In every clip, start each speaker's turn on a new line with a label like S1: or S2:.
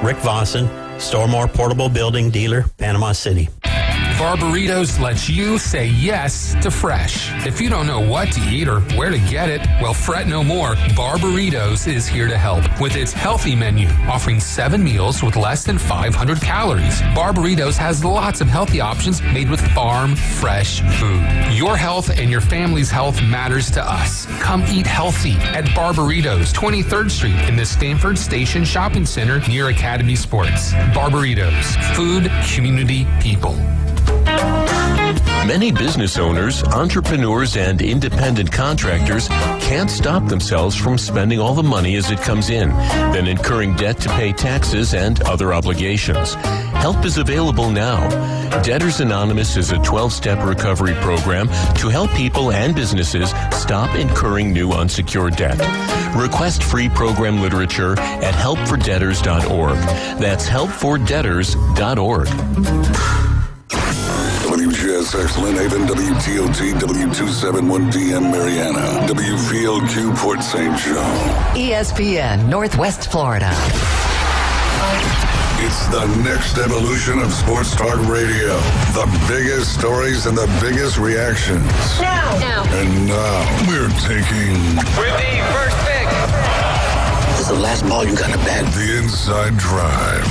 S1: Rick Vossen, Stormore Portable Building Dealer, Panama City.
S2: Barbaritos lets you say yes to fresh. If you don't know what to eat or where to get it, well, fret no more. Barbaritos is here to help with its healthy menu, offering 7 meals with less than 500 calories. Barbaritos has lots of healthy options made with farm fresh food. Your health and your family's health matters to us. Come eat healthy at Barbaritos, 23rd Street in the Stanford Station Shopping Center near Academy Sports. Barbaritos, food, community, people.
S3: Many business owners, entrepreneurs, and independent contractors can't stop themselves from spending all the money as it comes in, then incurring debt to pay taxes and other obligations. Help is available now. Debtors Anonymous is a 12-step recovery program to help people and businesses stop incurring new unsecured debt. Request free program literature at helpfordebtors.org. That's helpfordebtors.org.
S4: WGSX Lynn Haven, WTOT, W271DM Mariana, WVLQ Port St. Joe.
S5: ESPN Northwest Florida.
S4: It's the next evolution of Sports Talk Radio. The biggest stories and the biggest reactions.
S6: Now.
S4: And now we're taking...
S7: With the first pick.
S8: This is the last ball you got to bat.
S4: The Inside Drive.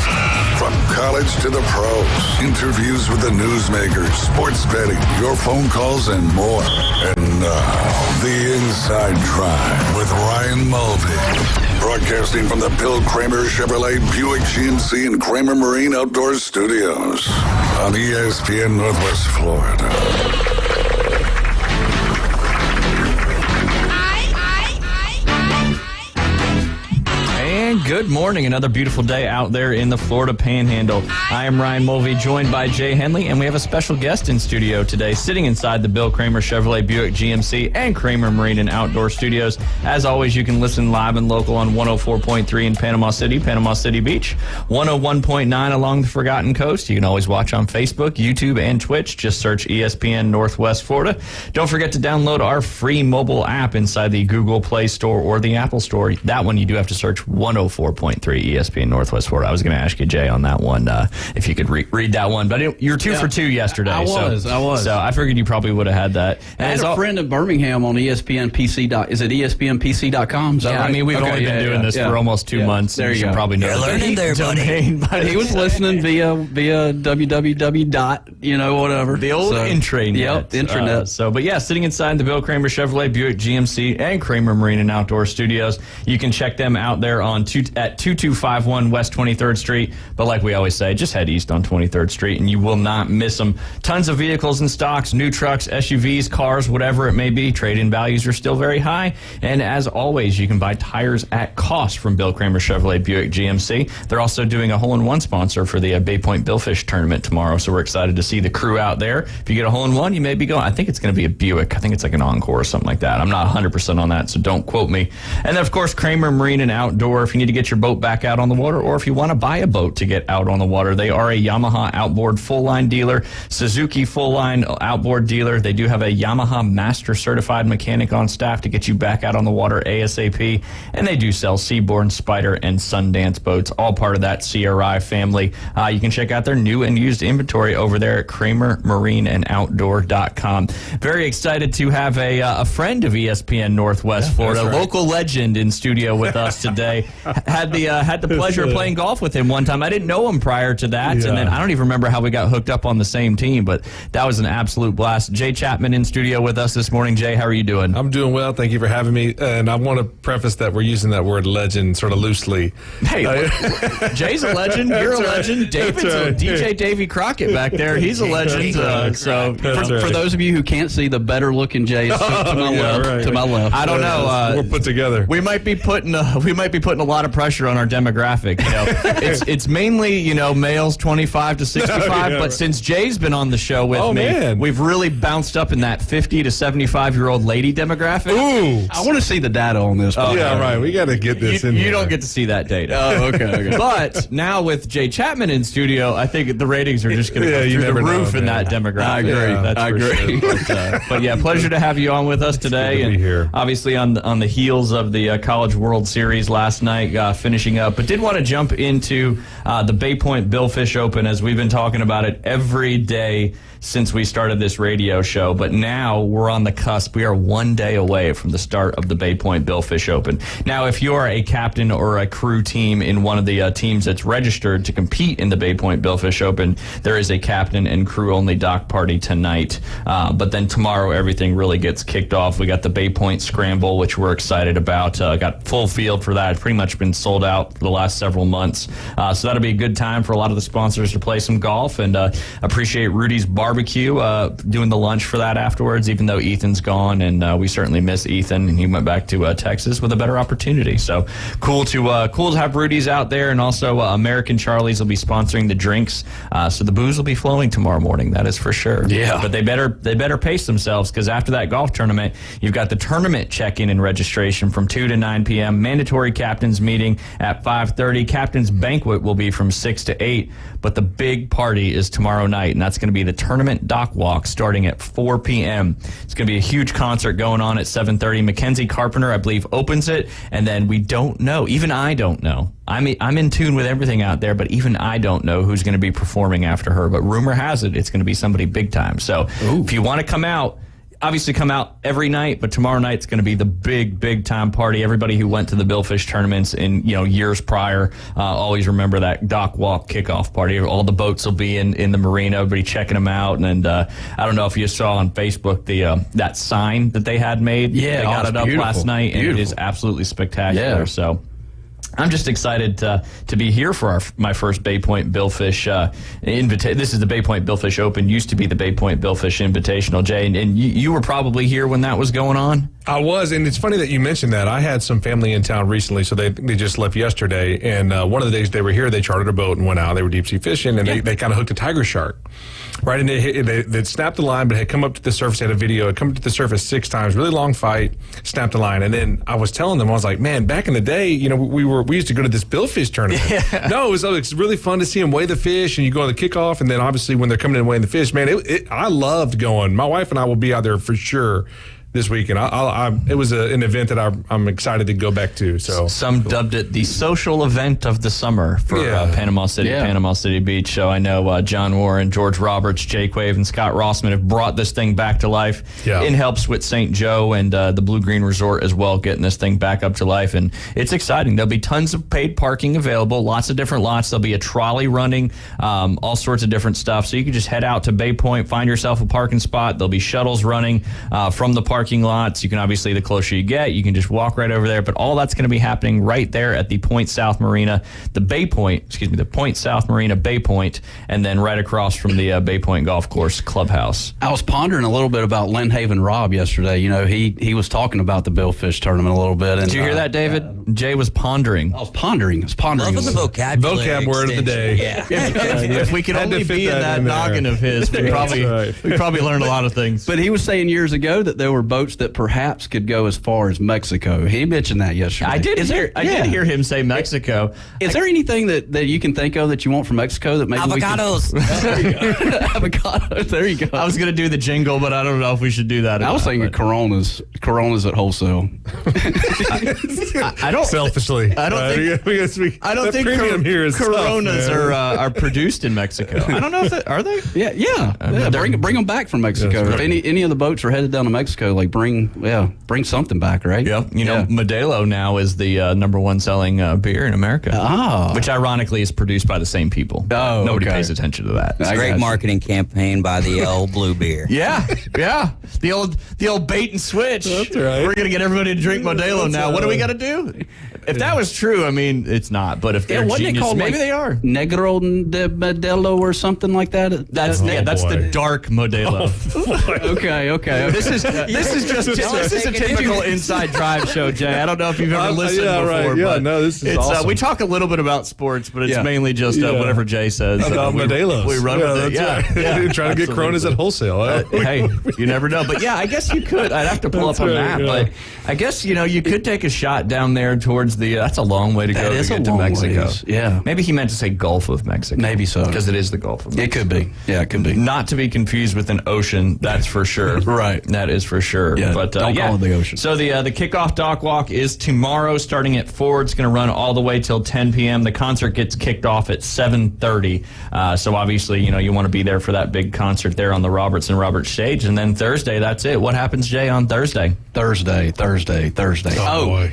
S4: From college to the pros, interviews with the newsmakers, sports betting, your phone calls, and more. And now, The Inside Drive with Ryan Mulvey. Broadcasting from the Bill Kramer Chevrolet Buick GMC and Kramer Marine Outdoor Studios on ESPN Northwest Florida.
S9: Good morning. Another beautiful day out there in the Florida Panhandle. I am Ryan Mulvey, joined by Jay Henley, and we have a special guest in studio today, sitting inside the Bill Kramer Chevrolet Buick GMC and Kramer Marine and Outdoor Studios. As always, you can listen live and local on 104.3 in Panama City Beach, 101.9 along the Forgotten Coast. You can always watch on Facebook, YouTube, and Twitch. Just search ESPN Northwest Florida. Don't forget to download our free mobile app inside the Google Play Store or the Apple Store. That one you do have to search 104.3 ESPN Northwest Florida. I was going to ask you, Jay, on that one, if you could read that one. But you're 2 for 2 yesterday. I was. So I figured you probably would have had that. And
S10: I had a friend in Birmingham on ESPN PC. Is it ESPNPC.com? Is that right?
S9: I mean, we've only been doing this for almost 2 months.
S10: There you go.
S9: Probably know.
S5: You're learning there, buddy.
S10: He was listening via www. Whatever.
S9: The old intranet.
S10: Yep, intranet.
S9: But yeah, sitting inside the Bill Kramer Chevrolet Buick GMC and Kramer Marine and Outdoor Studios. You can check them out there at 2251 West 23rd Street. But like we always say, just head east on 23rd Street and you will not miss them. Tons of vehicles in stocks, new trucks, SUVs, cars, whatever it may be. Trade-in values are still very high. And as always, you can buy tires at cost from Bill Kramer Chevrolet Buick GMC. They're also doing a hole-in-one sponsor for the Bay Point Billfish tournament tomorrow. So we're excited to see the crew out there. If you get a hole-in-one, you may be going. I think it's going to be a Buick. I think it's like an Encore or something like that. I'm not 100% on that, so don't quote me. And then, of course, Kramer Marine and Outdoor. If you need to get your boat back out on the water, or if you want to buy a boat to get out on the water, they are a Yamaha outboard full-line dealer, Suzuki full-line outboard dealer. They do have a Yamaha Master Certified mechanic on staff to get you back out on the water ASAP. And they do sell Seabourn, Spider, and Sundance boats, all part of that CRI family. You can check out their new and used inventory over there at KramerMarineandOutdoor.com. Very excited to have a friend of ESPN Northwest Florida, local legend in studio with us today. Had the pleasure of playing golf with him one time. I didn't know him prior to that, and then I don't even remember how we got hooked up on the same team, but that was an absolute blast. Jay Chapman in studio with us this morning. Jay, how are you doing?
S11: I'm doing well. Thank you for having me. And I want to preface that we're using that word legend sort of loosely.
S9: Hey, Jay's a legend. You're a legend. David's DJ Davy Crockett back there. He's a legend.
S10: For those of you who can't see, the better-looking Jay is to my left. To my left.
S9: I don't know.
S11: We're put together.
S9: We might be putting a lot of pressure on our demographic. It's mainly males 25 to 65. But since Jay's been on the show with me, we've really bounced up in that 50 to 75-year-old lady demographic.
S11: Ooh,
S10: I want to see the data on this.
S11: Right. We got to get this in.
S9: You don't get to see that data.
S10: Oh, okay.
S9: But now with Jay Chapman in studio, I think the ratings are just going to go through the roof in that demographic.
S10: I agree.
S9: I agree. Sure. But yeah, pleasure to have you on with us today.
S11: Good to be here.
S9: Obviously on the heels of the College World Series last night, finishing up, but did want to jump into the Bay Point Billfish Open, as we've been talking about it every day since we started this radio show, but now we're on the cusp. We are 1 day away from the start of the Bay Point Billfish Open. Now, if you are a captain or a crew team in one of the teams that's registered to compete in the Bay Point Billfish Open, there is a captain and crew only dock party tonight. But then tomorrow, everything really gets kicked off. We got the Bay Point Scramble, which we're excited about. Got full field for that. It's pretty much been sold out for the last several months. So that'll be a good time for a lot of the sponsors to play some golf, and appreciate Rudy's Barbecue doing the lunch for that afterwards, even though Ethan's gone, and we certainly miss Ethan, and he went back to Texas with a better opportunity. So cool to have Rudy's out there, and also American Charlie's will be sponsoring the drinks, so the booze will be flowing tomorrow morning. That is for sure.
S10: Yeah,
S9: but they better pace themselves, because after that golf tournament, you've got the tournament check-in and registration from 2 to 9 p.m. Mandatory captains meeting at 5:30. Captain's banquet will be from 6 to 8. But the big party is tomorrow night, and that's going to be the tournament dock walk starting at 4 p.m. It's going to be a huge concert going on at 7:30. Mackenzie Carpenter, I believe, opens it, and then we don't know. Even I don't know. I'm in tune with everything out there, but even I don't know who's going to be performing after her. But rumor has it it's going to be somebody big time. So if you want to come out, obviously come out every night, but tomorrow night's going to be the big time party. Everybody who went to the Billfish tournaments in years prior always remember that dock walk kickoff party. All the boats will be in the marina, everybody checking them out. And I don't know if you saw on Facebook that sign that they had made.
S10: Yeah,
S9: they got it up
S10: beautiful.
S9: last night, and it is absolutely spectacular.
S10: Yeah.
S9: So I'm just excited to be here for my first Bay Point Billfish invitation. This is the Bay Point Billfish Open. Used to be the Bay Point Billfish Invitational, Jay. And you were probably here when that was going on?
S11: I was, and it's funny that you mentioned that. I had some family in town recently, so they just left yesterday, and one of the days they were here, they chartered a boat and went out. They were deep-sea fishing, and they kind of hooked a tiger shark. Right, and they snapped the line, but it had come up to the surface. They had a video. It come up to the surface 6 times. Really long fight. Snapped the line, and then I was telling them, I was like, "Man, back in the day, we used to go to this billfish tournament. Yeah. No, it's really fun to see them weigh the fish, and you go on the kickoff, and then obviously when they're coming in and weighing the fish, man, I loved going. My wife and I will be out there for sure this weekend. It was an event that I'm excited to go back to. So
S9: some dubbed it the social event of the summer for Panama City Beach. So I know John Warren, George Roberts, Jay Quave, and Scott Rossman have brought this thing back to life. Yeah. In helps with St. Joe and the Blue Green Resort as well, getting this thing back up to life. And it's exciting. There'll be tons of paid parking available, lots of different lots. There'll be a trolley running, all sorts of different stuff. So you can just head out to Bay Point, find yourself a parking spot. There'll be shuttles running from the parking lots. You can obviously, the closer you get, you can just walk right over there, but all that's going to be happening right there at the Point South Marina, the Point South Marina Bay Point, and then right across from the Bay Point Golf Course clubhouse.
S10: I was pondering a little bit about Lynn Haven Robb yesterday. He was talking about the Billfish tournament a little bit. And,
S9: did you hear that, David? Jay was pondering.
S10: I was pondering.
S5: Love the vocabulary.
S11: Vocab word of the day.
S5: Yeah.
S9: If we could only be in that noggin of his, we probably learned a lot of things.
S10: But he was saying years ago that there were boats that perhaps could go as far as Mexico. He mentioned that yesterday.
S9: I did hear him say Mexico.
S10: Is there anything that you can think of that you want from Mexico that maybe
S5: avocados?
S10: Avocados. There you go.
S9: I was going to do the jingle, but I don't know if we should do that.
S10: I was thinking Coronas at wholesale.
S9: I don't
S11: selfishly.
S9: I don't think
S11: premium here is
S9: Coronas
S11: tough,
S9: are produced in Mexico. I don't know if are they?
S10: Yeah. Bring them back from Mexico. If any of the boats are headed down to Mexico, like bring something back, right?
S9: Yeah. Modelo now is the #1 selling beer in America.
S10: Oh.
S9: Which ironically is produced by the same people.
S10: Oh,
S9: nobody pays attention to that.
S5: It's a great marketing campaign by the old Blue Beer.
S9: Yeah. The old bait and switch.
S11: That's right.
S9: We're gonna get everybody to drink Modelo now. What do we got to do? If that was true, I mean, it's not. But if they're genius, maybe they are.
S10: Negro de Modelo or something like that.
S9: That's the dark Modelo.
S10: Okay.
S9: This is a typical Inside Drive show, Jay. I don't know if you've ever listened before.
S11: Right. Yeah, no, this is awesome.
S9: We talk a little bit about sports, but it's mainly just whatever Jay says.
S11: About Modelos.
S9: We run with it. Yeah.
S11: Trying to get Coronas at wholesale.
S9: Hey, you never know. But yeah, I guess you could. I'd have to pull up a map. Yeah. But I guess, you could take a shot down there towards of the. That's a long way to go to get to Mexico.
S10: Ways. Yeah.
S9: Maybe he meant to say Gulf of Mexico.
S10: Maybe so.
S9: Because it is the Gulf of Mexico.
S10: It could be. Yeah, it could be.
S9: Not to be confused with an ocean, that's for sure.
S10: Right.
S9: That is for sure.
S10: Yeah,
S9: but
S10: don't call it the ocean.
S9: So the kickoff dock walk is tomorrow starting at 4. It's going to run all the way till 10 p.m. The concert gets kicked off at 7:30. So obviously, you want to be there for that big concert there on the Roberts stage. And then Thursday, that's it. What happens, Jay, on Thursday?
S10: Thursday.
S11: boy.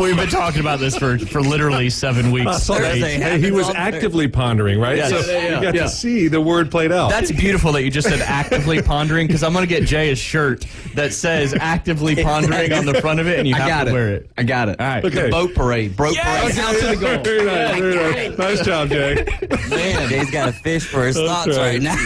S9: We've been talking about this for literally 7 weeks.
S11: Hey, he was actively pondering, right?
S9: Yes.
S11: So you got to see the word played out.
S9: That's beautiful that you just said actively pondering, because I'm going to get Jay a shirt that says actively pondering on the front of it, and you have to wear it.
S10: I got it.
S9: All right.
S11: Okay.
S10: The boat parade. Parade down to the goal.
S11: Very nice, very nice. Nice job, Jay.
S5: Man, Jay's got a fish for his thoughts right now.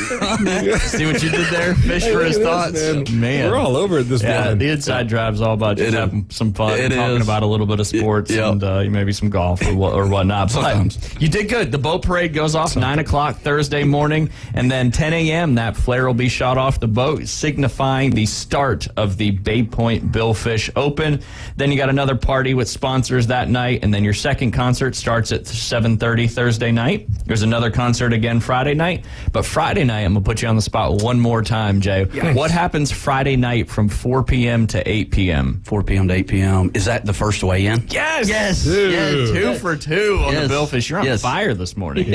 S9: See what you did there? Fish for his thoughts. Man.
S11: We're all over it this morning.
S9: The Inside Drive's all about just having some fun, talking about a little bit of sports and maybe some golf or whatnot. Sometimes. But you did good. The boat parade goes off 9 o'clock Thursday morning, and then 10 a.m. that flare will be shot off the boat, signifying the start of the Bay Point Billfish Open. Then you got another party with sponsors that night, and then your second concert starts at 7:30 Thursday night. There's another concert again Friday night, but Friday night, I'm going to put you on the spot one more time, Jay. Yes. What happens Friday night from 4 p.m. to 8 p.m.?
S10: 4 p.m. to 8 p.m. Is that the first weigh-in?
S9: Yes!
S10: Yes!
S9: Yes. 2 for 2 on the Billfish. You're on fire this morning.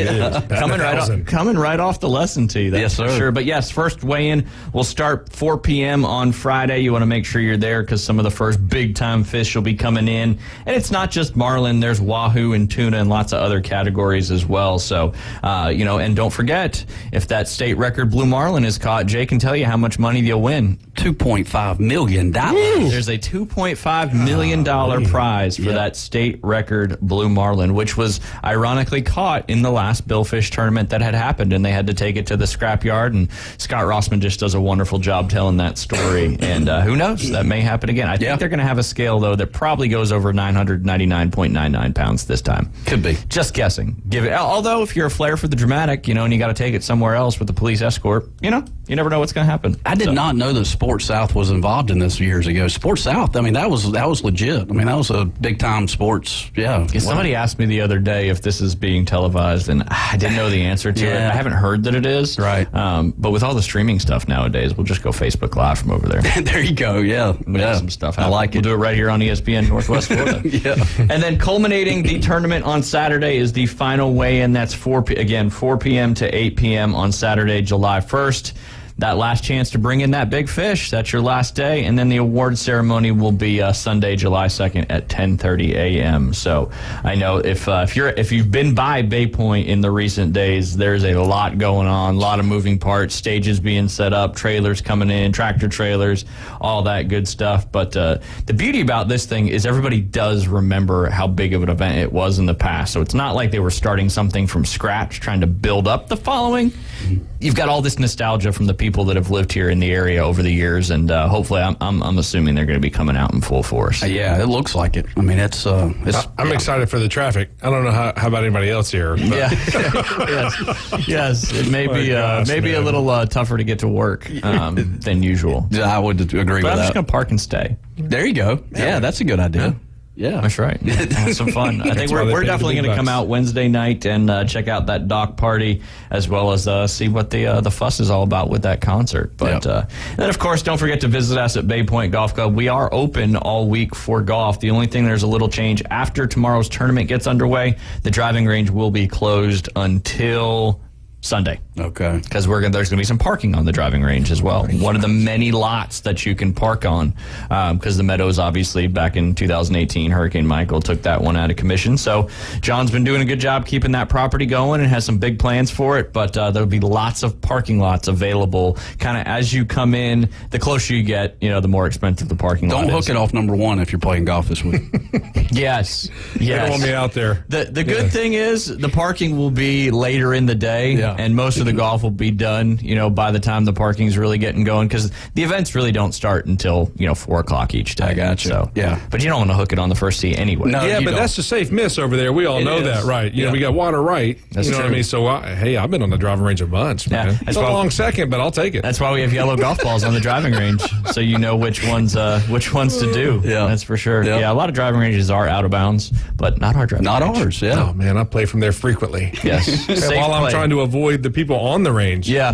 S9: Coming right off the lesson tee, that's for sure. But yes, first weigh-in will start 4 p.m. on Friday. You want to make sure you're there because some of the first big-time fish will be coming in. And it's not just marlin. There's wahoo and tuna and lots of other categories as well. So, and don't forget, if that state record blue marlin is caught, Jay can tell you how much money you'll win.
S10: $2.5 million.
S9: There's a $2.5 million prize for that state record blue marlin, which was ironically caught in the last Billfish tournament that had happened, and they had to take it to the scrapyard. And Scott Rossman just does a wonderful job telling that story. And who knows? That may happen again. I think they're going to have a scale, though, that probably goes over 999.99 pounds this time.
S10: Could be.
S9: Just guessing. Although, if you're a flair for the dramatic, and you got to take it somewhere else with the police escort, you never know what's going to happen.
S10: I did not know that Sports South was involved in this years ago. Sports South, that was legit. That was a big time sports. Yeah.
S9: Somebody asked me the other day if this is being televised, and I didn't know the answer to it. I haven't heard that it is.
S10: Right.
S9: But with all the streaming stuff nowadays, we'll just go Facebook Live from over there.
S10: There you go. Yeah.
S9: Some stuff. I like it. We'll do it right here on ESPN Northwest Florida. And then culminating the tournament on Saturday is the final weigh-in. That's 4 p.m. to 8 p.m. on Saturday, July 1st. That last chance to bring in that big fish. That's your last day. And then the award ceremony will be Sunday, July 2nd at 10:30 a.m. So I know if you've been by Bay Point in the recent days, there's a lot going on, a lot of moving parts, stages being set up, trailers coming in, tractor trailers, all that good stuff. But the beauty about this thing is everybody does remember how big of an event it was in the past. So it's not like they were starting something from scratch, trying to build up the following. You've got all this nostalgia from the people that have lived here in the area over the years, and hopefully, I'm assuming they're going to be coming out in full force.
S10: Yeah, it looks like it. I'm
S11: excited for the traffic. I don't know how about anybody else here. But.
S9: Yes. It may be a little tougher to get to work than usual.
S10: Yeah, I would agree with that.
S9: I'm just going to park and stay.
S10: There you go. Yeah, that's a good idea. Yeah,
S9: that's right. Have some fun. I think we're definitely going to come out Wednesday night and check out that dock party, as well as see what the fuss is all about with that concert. But then, of course, don't forget to visit us at Bay Point Golf Club. We are open all week for golf. The only thing, there's a little change after tomorrow's tournament gets underway. The driving range will be closed until Sunday.
S10: Okay.
S9: Because there's going to be some parking on the driving range as well. One of the many lots that you can park on, because the Meadows, obviously, back in 2018, Hurricane Michael took that one out of commission. So John's been doing a good job keeping that property going and has some big plans for it. But there'll be lots of parking lots available kind of as you come in. The closer you get, the more expensive the parking lot is.
S10: Don't hook it off number 1 if you're playing golf this week.
S9: Yes.
S11: They don't want me out there.
S9: The good thing is the parking will be later in the day.
S10: Yeah.
S9: And most of the golf will be done, by the time the parking's really getting going, because the events really don't start until 4 o'clock each day.
S10: I got you.
S9: So,
S10: yeah.
S9: But you don't want to hook it on the first tee anyway.
S10: No,
S11: yeah,
S10: you
S11: but
S10: don't.
S11: that's a safe miss over there. We all know that, right? We got water right.
S9: That's
S11: you know what I
S9: true.
S11: mean? So, I've been on the driving range a bunch, man.
S9: Yeah,
S11: It's a long second, but I'll take it.
S9: That's why we have yellow golf balls on the driving range, so you know which ones to do.
S10: Yeah.
S9: That's for sure.
S10: Yeah.
S9: Yeah, a lot of driving ranges are out of bounds, but not our driving
S10: Not
S9: range.
S10: ours, yeah.
S11: Oh, man, I play from there frequently.
S9: Yes.
S11: And
S9: Safe
S11: while I'm
S9: play.
S11: trying to avoid the people on the range.
S9: Yeah,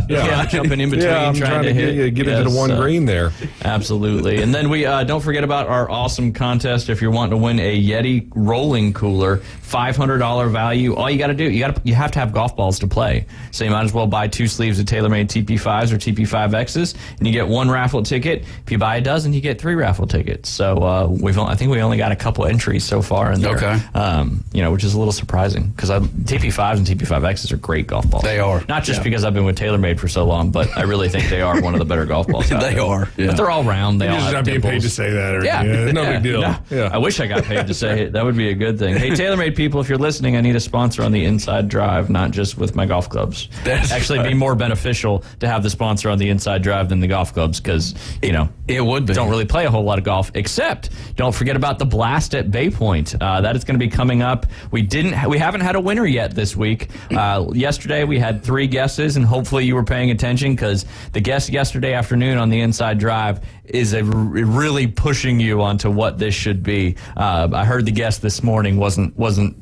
S9: jumping in between,
S11: I'm trying to
S9: hit.
S11: get into the one green there.
S9: Absolutely. And then we don't forget about our awesome contest. If you're wanting to win a Yeti rolling cooler, $500 value. All you got to do, you have to have golf balls to play. So you might as well buy 2 sleeves of TaylorMade TP5s or TP5Xs, and you get 1 raffle ticket. If you buy a dozen, you get 3 raffle tickets. So I think we only got a couple entries so far in there.
S10: Okay.
S9: Which is a little surprising because TP5s and TP5Xs are great golf balls.
S10: They are.
S9: Not just because I've been with TaylorMade for so long, but I really think they are one of the better golf balls.
S10: They are. Yeah.
S9: But they're all round. They
S11: You're
S9: all
S11: just
S9: have
S11: not being paid
S9: dimples.
S11: to say that. Or,
S9: Yeah.
S11: no big deal.
S9: No.
S11: Yeah.
S9: I wish I got paid to say it. That would be a good thing. Hey, TaylorMade people, if you're listening, I need a sponsor on the Inside Drive, not just with my golf clubs.
S10: That's
S9: Actually,
S10: right.
S9: be more beneficial to have the sponsor on the Inside Drive than the golf clubs because,
S10: It would be.
S9: don't really play a whole lot of golf, except don't forget about the Blast at Bay Point. That is going to be coming up. We haven't had a winner yet this week. Yesterday we had 3 guesses, and hopefully you were paying attention because the guess yesterday afternoon on the Inside Drive is really pushing you onto what this should be. I heard the guess this morning wasn't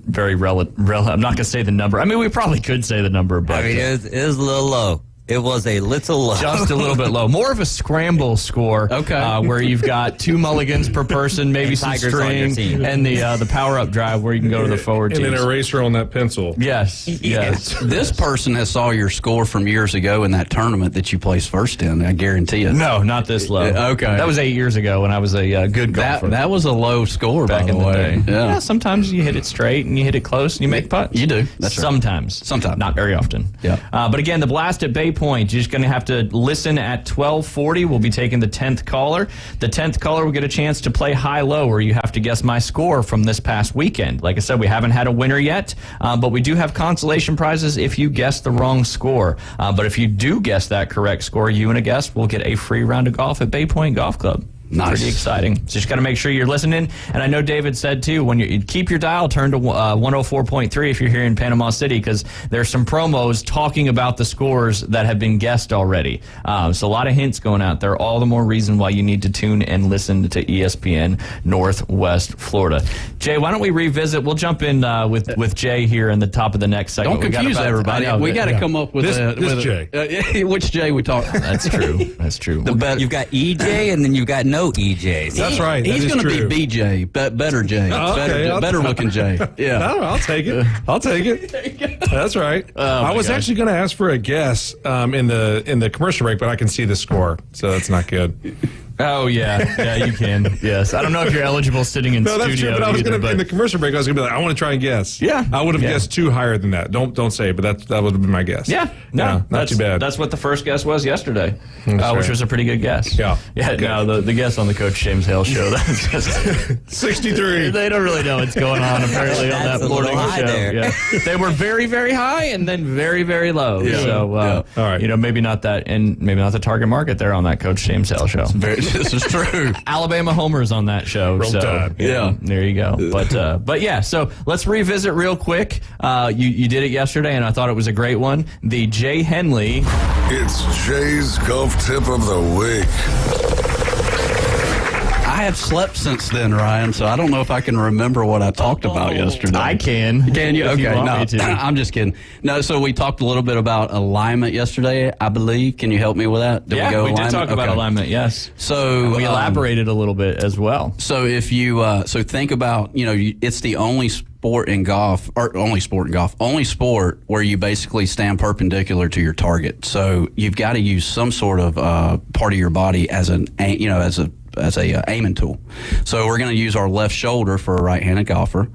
S9: very relevant. I'm not going to say the number. I mean, we probably could say the number, but
S5: it was a little low. It was a little low.
S9: just a little bit low. More of a scramble score.
S10: Okay.
S9: Where you've got 2 mulligans per person, maybe some
S5: Tigers on your
S9: string,
S5: team.
S9: and the power-up drive where you can go to the forward
S11: And an
S9: teams.
S11: eraser on that pencil.
S9: Yes.
S10: This person has saw your score from years ago in that tournament that you placed first in. I guarantee it.
S9: No, not this low.
S10: Okay.
S9: That was 8 years ago when I was a good golfer.
S10: That was a low score,
S9: back
S10: by
S9: in
S10: the
S9: the
S10: way.
S9: day.
S10: Yeah.
S9: Sometimes you hit it straight and you hit it close and you make putts.
S10: You do. That's right.
S9: Sometimes. Not very often.
S10: Yeah.
S9: But again, the Blast at Bay Point, you're just going to have to listen at 12:40. We'll be taking the 10th caller. The 10th caller will get a chance to play high-low, where you have to guess my score from this past weekend. Like I said, we haven't had a winner yet, but we do have consolation prizes if you guess the wrong score. But if you do guess that correct score, you and a guest will get a free round of golf at Bay Point Golf Club.
S10: Nice.
S9: Pretty exciting. So just got to make sure you're listening. And I know David said, too, when you keep your dial turned to 104.3 if you're here in Panama City, because there's some promos talking about the scores that have been guessed already. So a lot of hints going out there. All the more reason why you need to tune and listen to ESPN Northwest Florida. Jay, why don't we revisit? We'll jump in with Jay here in the top of the next segment.
S10: Don't confuse everybody. We got to come up with
S11: this Jay.
S10: Which Jay we talk?
S9: That's true. That's true.
S5: You've got EJ, and then you've got no EJs.
S11: That's right.
S10: He's
S11: going
S10: to be BJ, better Jay, better looking Jay. Yeah,
S11: I'll take it. I'll take it. That's right. I was actually going to ask for a guess in the commercial break, but I can see the score, so that's not good.
S9: Oh, yeah, you can. Yes. I don't know if you're eligible sitting in
S11: No,
S9: studio
S11: that's true. But I was
S9: either,
S11: going to in the commercial break. I was going to be like, I want to try and guess.
S9: Yeah.
S11: I would have
S9: Yeah.
S11: guessed 2 higher than that. Don't say, but that would have been my guess.
S9: Yeah,
S11: not
S9: that's
S11: too bad.
S9: That's what the first guess was yesterday,
S11: That's
S9: which
S11: right.
S9: was a pretty good guess.
S11: Yeah.
S9: Good. No, the guess on the Coach James Hale show. That's just
S11: 63.
S9: they don't really know what's going on apparently on
S5: That's
S9: that
S5: a little
S9: morning
S5: high
S9: show.
S5: there.
S9: Yeah. They were very, very high and then very, very low.
S10: Yeah.
S9: So
S11: All right.
S9: maybe not that, and maybe not the target market there on that Coach James Hale show.
S10: this is true.
S9: Alabama homers on that show.
S11: Roll
S9: so
S11: Tide.
S10: Yeah.
S9: there you go. But yeah, so let's revisit real quick. You did it yesterday, and I thought it was a great one. The Jay Henley.
S4: It's Jay's Golf Tip of the Week.
S10: I have slept since then, Ryan, so I don't know if I can remember what I talked about yesterday.
S9: I can.
S10: Can you?
S9: If
S10: Okay,
S9: want
S10: no,
S9: me to.
S10: I'm just kidding. No, so we talked a little bit about alignment yesterday, I believe. Can you help me with that?
S9: We did
S10: alignment?
S9: talk about
S10: Okay.
S9: alignment, yes.
S10: So
S9: We elaborated a little bit as well.
S10: So if you so think about, it's the only sport in golf where you basically stand perpendicular to your target. So you've got to use some sort of part of your body as a aiming tool. So we're going to use our left shoulder for a right-handed golfer.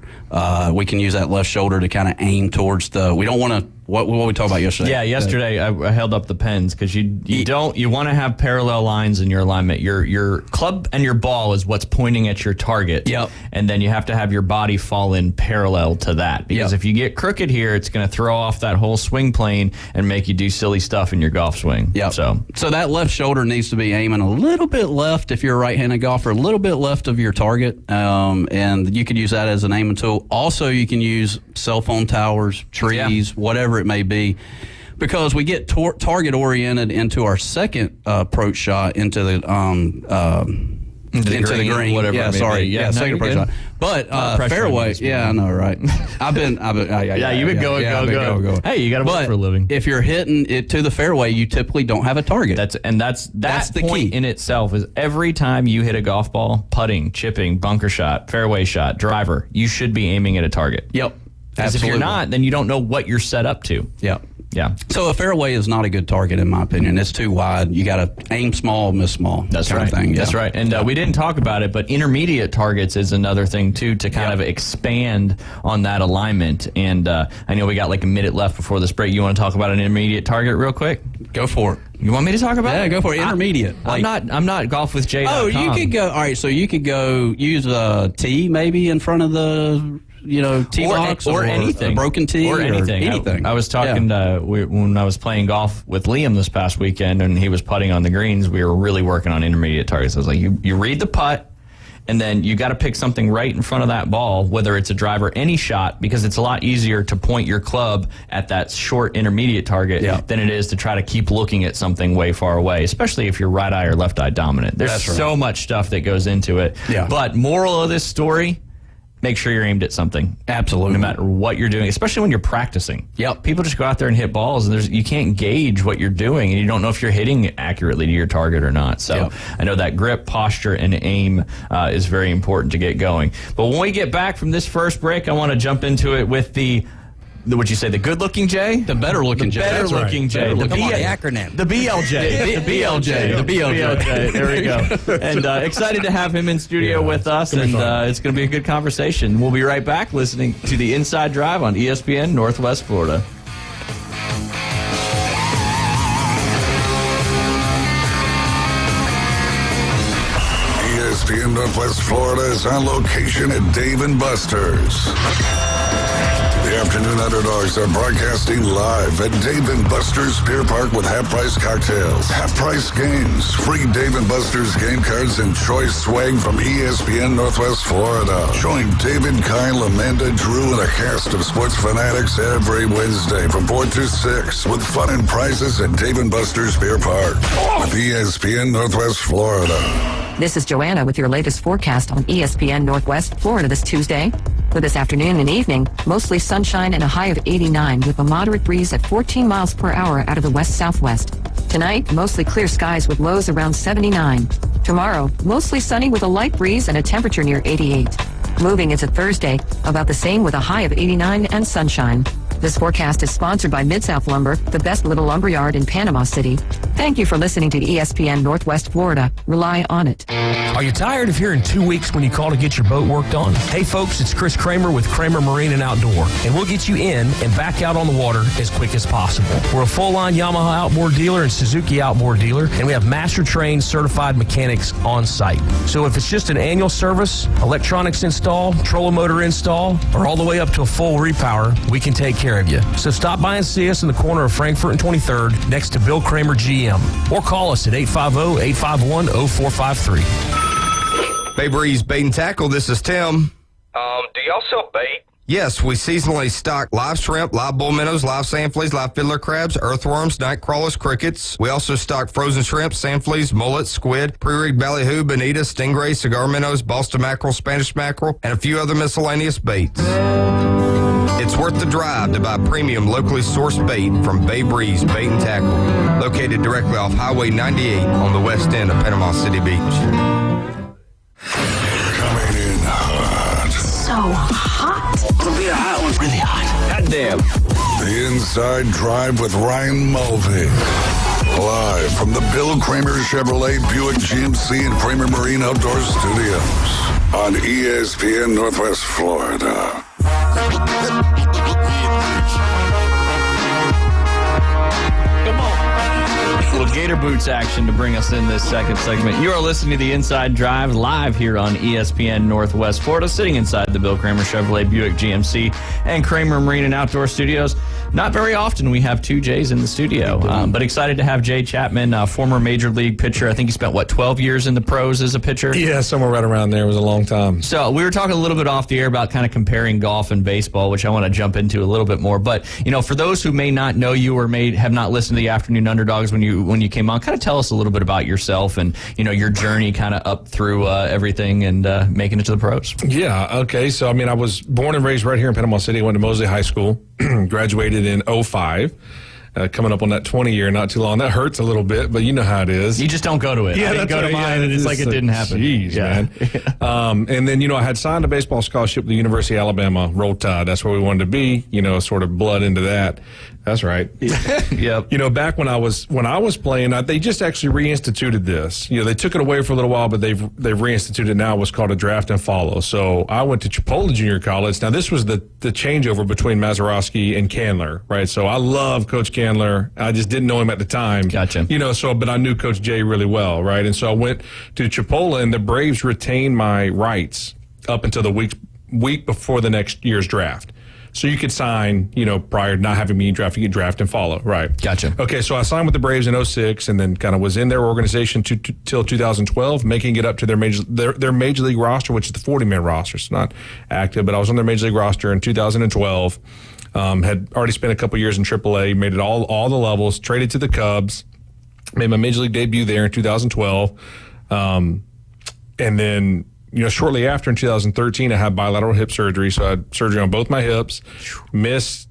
S10: We can use that left shoulder to kind of aim towards we don't want to, what we talked about yesterday?
S9: Yeah, yesterday I held up the pens because you want to have parallel lines in your alignment. Your club and your ball is what's pointing at your target.
S10: Yep.
S9: And then you have to have your body fall in parallel to that, because if you get crooked here, it's going to throw off that whole swing plane and make you do silly stuff in your golf swing.
S10: Yep. So that left shoulder needs to be aiming a little bit left if you're a right-handed golfer, a little bit left of your target, and you could use that as an aiming tool. Also, you can use cell phone towers, trees, whatever it may be, because we get target oriented into our second approach shot into the green,
S9: whatever.
S10: Yeah, second approach shot. But fairway, I know, right? I've been,
S9: you've been going. Hey, you got to work for a living.
S10: If you're hitting it to the fairway, you typically don't have a target.
S9: That's the
S10: key
S9: point in itself. Is every time you hit a golf ball, putting, chipping, bunker shot, fairway shot, driver, you should be aiming at a target.
S10: Yep.
S9: Because if you're not, then you don't know what you're set up to.
S10: Yep.
S9: Yeah.
S10: So a fairway is not a good target, in my opinion. It's too wide. You got to aim small, miss small.
S9: That's right. That's right. And we didn't talk about it, but intermediate targets is another thing, too, to kind of expand on that alignment. And I know we got like a minute left before this break. You want to talk about an intermediate target real quick?
S10: Go for it.
S9: You want me to talk about it?
S10: Yeah, go for it. Intermediate.
S9: I'm not golf with Jay.
S10: Oh, you could go. All right, so you could go use a tee maybe in front of the tee box
S9: or anything,
S10: a broken tee
S9: or anything. I was talking when I was playing golf with Liam this past weekend, and he was putting on the greens. We were really working on intermediate targets. I was like, you read the putt, and then you got to pick something right in front of that ball, whether it's a driver, any shot, because it's a lot easier to point your club at that short intermediate target than it is to try to keep looking at something way far away, especially if you're right eye or left eye dominant. There's so much stuff that goes into it. Yeah. But moral of this story, make sure you're aimed at something.
S10: Absolutely.
S9: No matter what you're doing, especially when you're practicing.
S10: Yep.
S9: People just go out there and hit balls, and you can't gauge what you're doing, and you don't know if you're hitting accurately to your target or not. So I know that grip, posture, and aim is very important to get going. But when we get back from this first break, I want to jump into it with what'd you say, the good-looking Jay?
S10: The better-looking Jay.
S9: Better-looking Jay.
S5: The acronym.
S9: The BLJ. The BLJ. There we go. And excited to have him in studio with us, and it's going to be a good conversation. We'll be right back listening to the Inside Drive on ESPN Northwest Florida.
S4: ESPN Northwest Florida is on location at Dave & Buster's. The Afternoon Underdogs are broadcasting live at Dave & Buster's Pier Park with half-price cocktails, half-price games, free Dave & Buster's game cards, and choice swag from ESPN Northwest Florida. Join David, Kyle, Amanda, Drew, and a cast of sports fanatics every Wednesday from 4 to 6 with fun and prizes at Dave & Buster's Pier Park with ESPN Northwest Florida.
S6: This is Joanna with your latest forecast on ESPN Northwest Florida this Tuesday. For this afternoon and evening, mostly sunshine and a high of 89 with a moderate breeze at 14 miles per hour out of the west-southwest. Tonight, mostly clear skies with lows around 79. Tomorrow, mostly sunny with a light breeze and a temperature near 88. Moving into Thursday, about the same with a high of 89 and sunshine. This forecast is sponsored by Mid-South Lumber, the best little lumberyard in Panama City. Thank you for listening to ESPN Northwest Florida. Rely on it.
S12: Are you tired of hearing 2 weeks when you call to get your boat worked on? Hey folks, it's Chris Kramer with Kramer Marine and Outdoor, and we'll get you in and back out on the water as quick as possible. We're a full-line Yamaha outboard dealer and Suzuki outboard dealer, and we have master-trained certified mechanics on site. So if it's just an annual service, electronics install, trolling motor install, or all the way up to a full repower, we can take care of you. So stop by and see us in the corner of Frankfurt and 23rd next to Bill Kramer GM, or call us at 850-851-0453.
S13: Bay Breeze Bait and Tackle, this is Tim.
S7: Do y'all sell bait?
S13: Yes, we seasonally stock live shrimp, live bull minnows, live sand fleas, live fiddler crabs, earthworms, night crawlers, crickets. We also stock frozen shrimp, sand fleas, mullets, squid, pre-rigged ballyhoo, bonita, stingray, cigar minnows, Boston mackerel, Spanish mackerel, and a few other miscellaneous baits. It's worth the drive to buy premium locally sourced bait from Bay Breeze Bait and Tackle, located directly off Highway 98 on the west end of Panama City Beach.
S4: Coming in hot.
S8: So hot. It'll be a hot one. Really hot. Goddamn.
S4: The Inside Drive with Ryan Mulvey. Live from the Bill Kramer Chevrolet Buick GMC and Kramer Marine Outdoor Studios on ESPN Northwest Florida.
S9: Little Gator Boots action to bring us in this second segment. You are listening to the Inside Drive live here on ESPN Northwest Florida, sitting inside the Bill Kramer Chevrolet Buick GMC and Kramer Marine and Outdoor Studios. Not very often we have two Jays in the studio, but excited to have Jay Chapman, former Major League pitcher. I think he spent, 12 years in the pros as a pitcher?
S11: Yeah, somewhere right around there. It was a long time.
S9: So we were talking a little bit off the air about kind of comparing golf and baseball, which I want to jump into a little bit more. But, for those who may not know you or may have not listened to the Afternoon Underdogs when you came on, kind of tell us a little bit about yourself and, your journey kind of up through everything and making it to the pros.
S11: Yeah, okay. So, I was born and raised right here in Panama City. Went to Mosley High School, graduated in 2005. Coming up on that 20 year, not too long. That hurts a little bit, but you know how it is.
S9: You just don't go to it.
S11: Yeah,
S9: I didn't go to mine, and it's like it didn't happen.
S11: Jeez, man. And then, I had signed a baseball scholarship with the University of Alabama, Roll Tide. That's where we wanted to be, sort of blood into that. That's right.
S9: Yep.
S11: Back when I was playing, they just actually reinstituted this. They took it away for a little while, but they've reinstituted now what's called a draft and follow. So I went to Chipola Junior College. Now this was the changeover between Mazeroski and Candler, right? So I love Coach Candler. I just didn't know him at the time.
S9: Gotcha.
S11: But I knew Coach Jay really well, right? And so I went to Chipola, and the Braves retained my rights up until the week before the next year's draft. So you could sign, prior to not having me draft, you could draft and follow, right?
S9: Gotcha.
S11: Okay, so I signed with the Braves in 2006 and then kind of was in their organization till 2012, making it up to their major league roster, which is the 40-man roster. It's not active, but I was on their major league roster in 2012. Had already spent a couple years in AAA, made it all the levels, traded to the Cubs, made my major league debut there in 2012. And then, shortly after in 2013, I had bilateral hip surgery. So I had surgery on both my hips, missed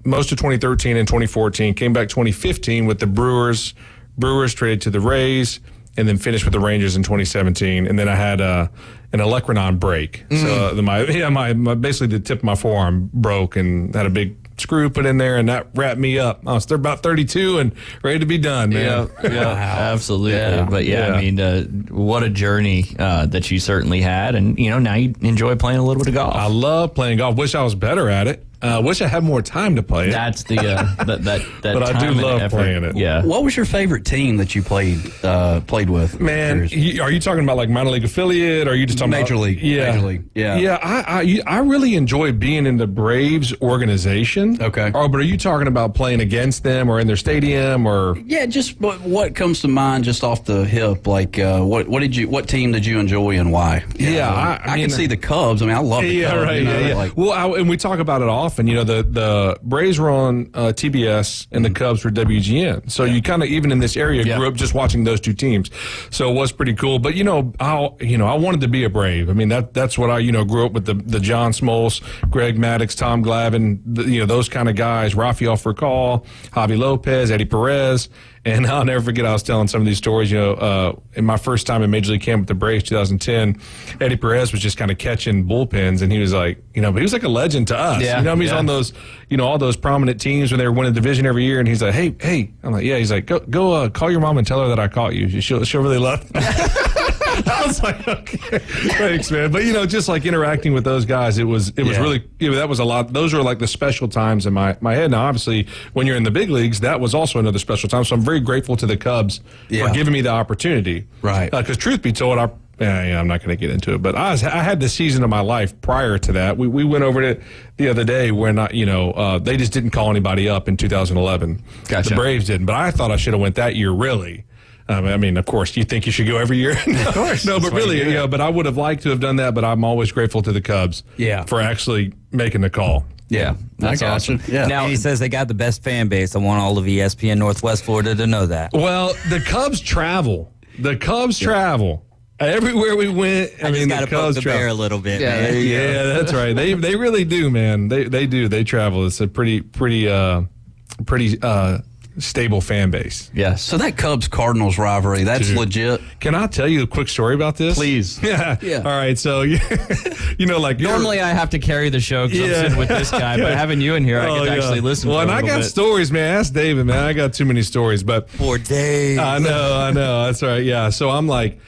S11: most of 2013 and 2014, came back 2015 with the Brewers. Brewers traded to the Rays, and then finished with the Rangers in 2017. And then I had an olecranon break. So my basically the tip of my forearm broke and had a big screw put in there, and that wrapped me up. I was about 32 and ready to be done, man.
S9: Yeah, absolutely. Yeah. But what a journey that you certainly had, and now you enjoy playing a little bit of golf.
S11: I love playing golf. Wish I was better at it. Wish I had more time to play it.
S9: That's the that
S11: but I do love playing it.
S9: Yeah.
S10: What was your favorite team that you played with?
S11: Man, are you talking about like minor league affiliate, or are you just talking
S10: Major
S11: about
S10: League?
S11: Yeah,
S10: Major League. Yeah.
S11: Yeah, I really enjoy being in the Braves organization.
S10: Okay.
S11: Oh, but are you talking about playing against them or in their stadium or?
S10: Yeah, just what comes to mind just off the hip? Like what team did you enjoy and why? I can see the Cubs. I love the Cubs.
S11: Right. And we talk about it often. The Braves were on TBS and the Cubs were WGN. So you kind of, even in this area, grew up just watching those two teams. So it was pretty cool. But I wanted to be a Brave. I mean, that's what I grew up with the John Smoltz, Greg Maddux, Tom Glavine, those kind of guys. Rafael Furcal, Javi Lopez, Eddie Perez. And I'll never forget, I was telling some of these stories, in my first time in Major League Camp with the Braves, 2010, Eddie Perez was just kind of catching bullpens, and he was like, but he was like a legend to us.
S9: Yeah,
S11: he's on those, all those prominent teams when they were winning the division every year, and he's like, hey. I'm like, yeah. He's like, go call your mom and tell her that I caught you. She'll really love me. I was like, okay, thanks, man. But just like interacting with those guys, it was really, that was a lot. Those were like the special times in my head. Now, obviously, when you're in the big leagues, that was also another special time. So I'm very grateful to the Cubs for giving me the opportunity.
S10: Right.
S11: Because truth be told, I'm not going to get into it, but I had the season of my life prior to that. We went over it the other day when they just didn't call anybody up in 2011.
S9: Gotcha.
S11: The Braves didn't, but I thought I should have went that year. Really. Of course, you think you should go every year?
S9: Of course.
S11: No, but really, but I would have liked to have done that, but I'm always grateful to the Cubs for actually making the call.
S9: Yeah, that's awesome.
S5: Yeah. Now he says they got the best fan base. I want all of ESPN Northwest Florida to know that.
S11: Well, the Cubs travel. Travel. Everywhere we went,
S5: I just got to poke the bear a little bit.
S11: Yeah,
S5: man.
S11: Yeah, that's right. They really do, man. They do. They travel. It's a pretty stable fan base.
S9: Yes.
S10: So that Cubs-Cardinals rivalry, that's legit.
S11: Can I tell you a quick story about this?
S9: Please.
S11: Yeah. All right. So,
S9: normally I have to carry the show because I'm sitting with this guy, but having you in here, I get to actually listen to
S11: and I got stories, man. Ask David, man. I got too many stories, but
S5: for days.
S11: I know. That's right. Yeah. So I'm like,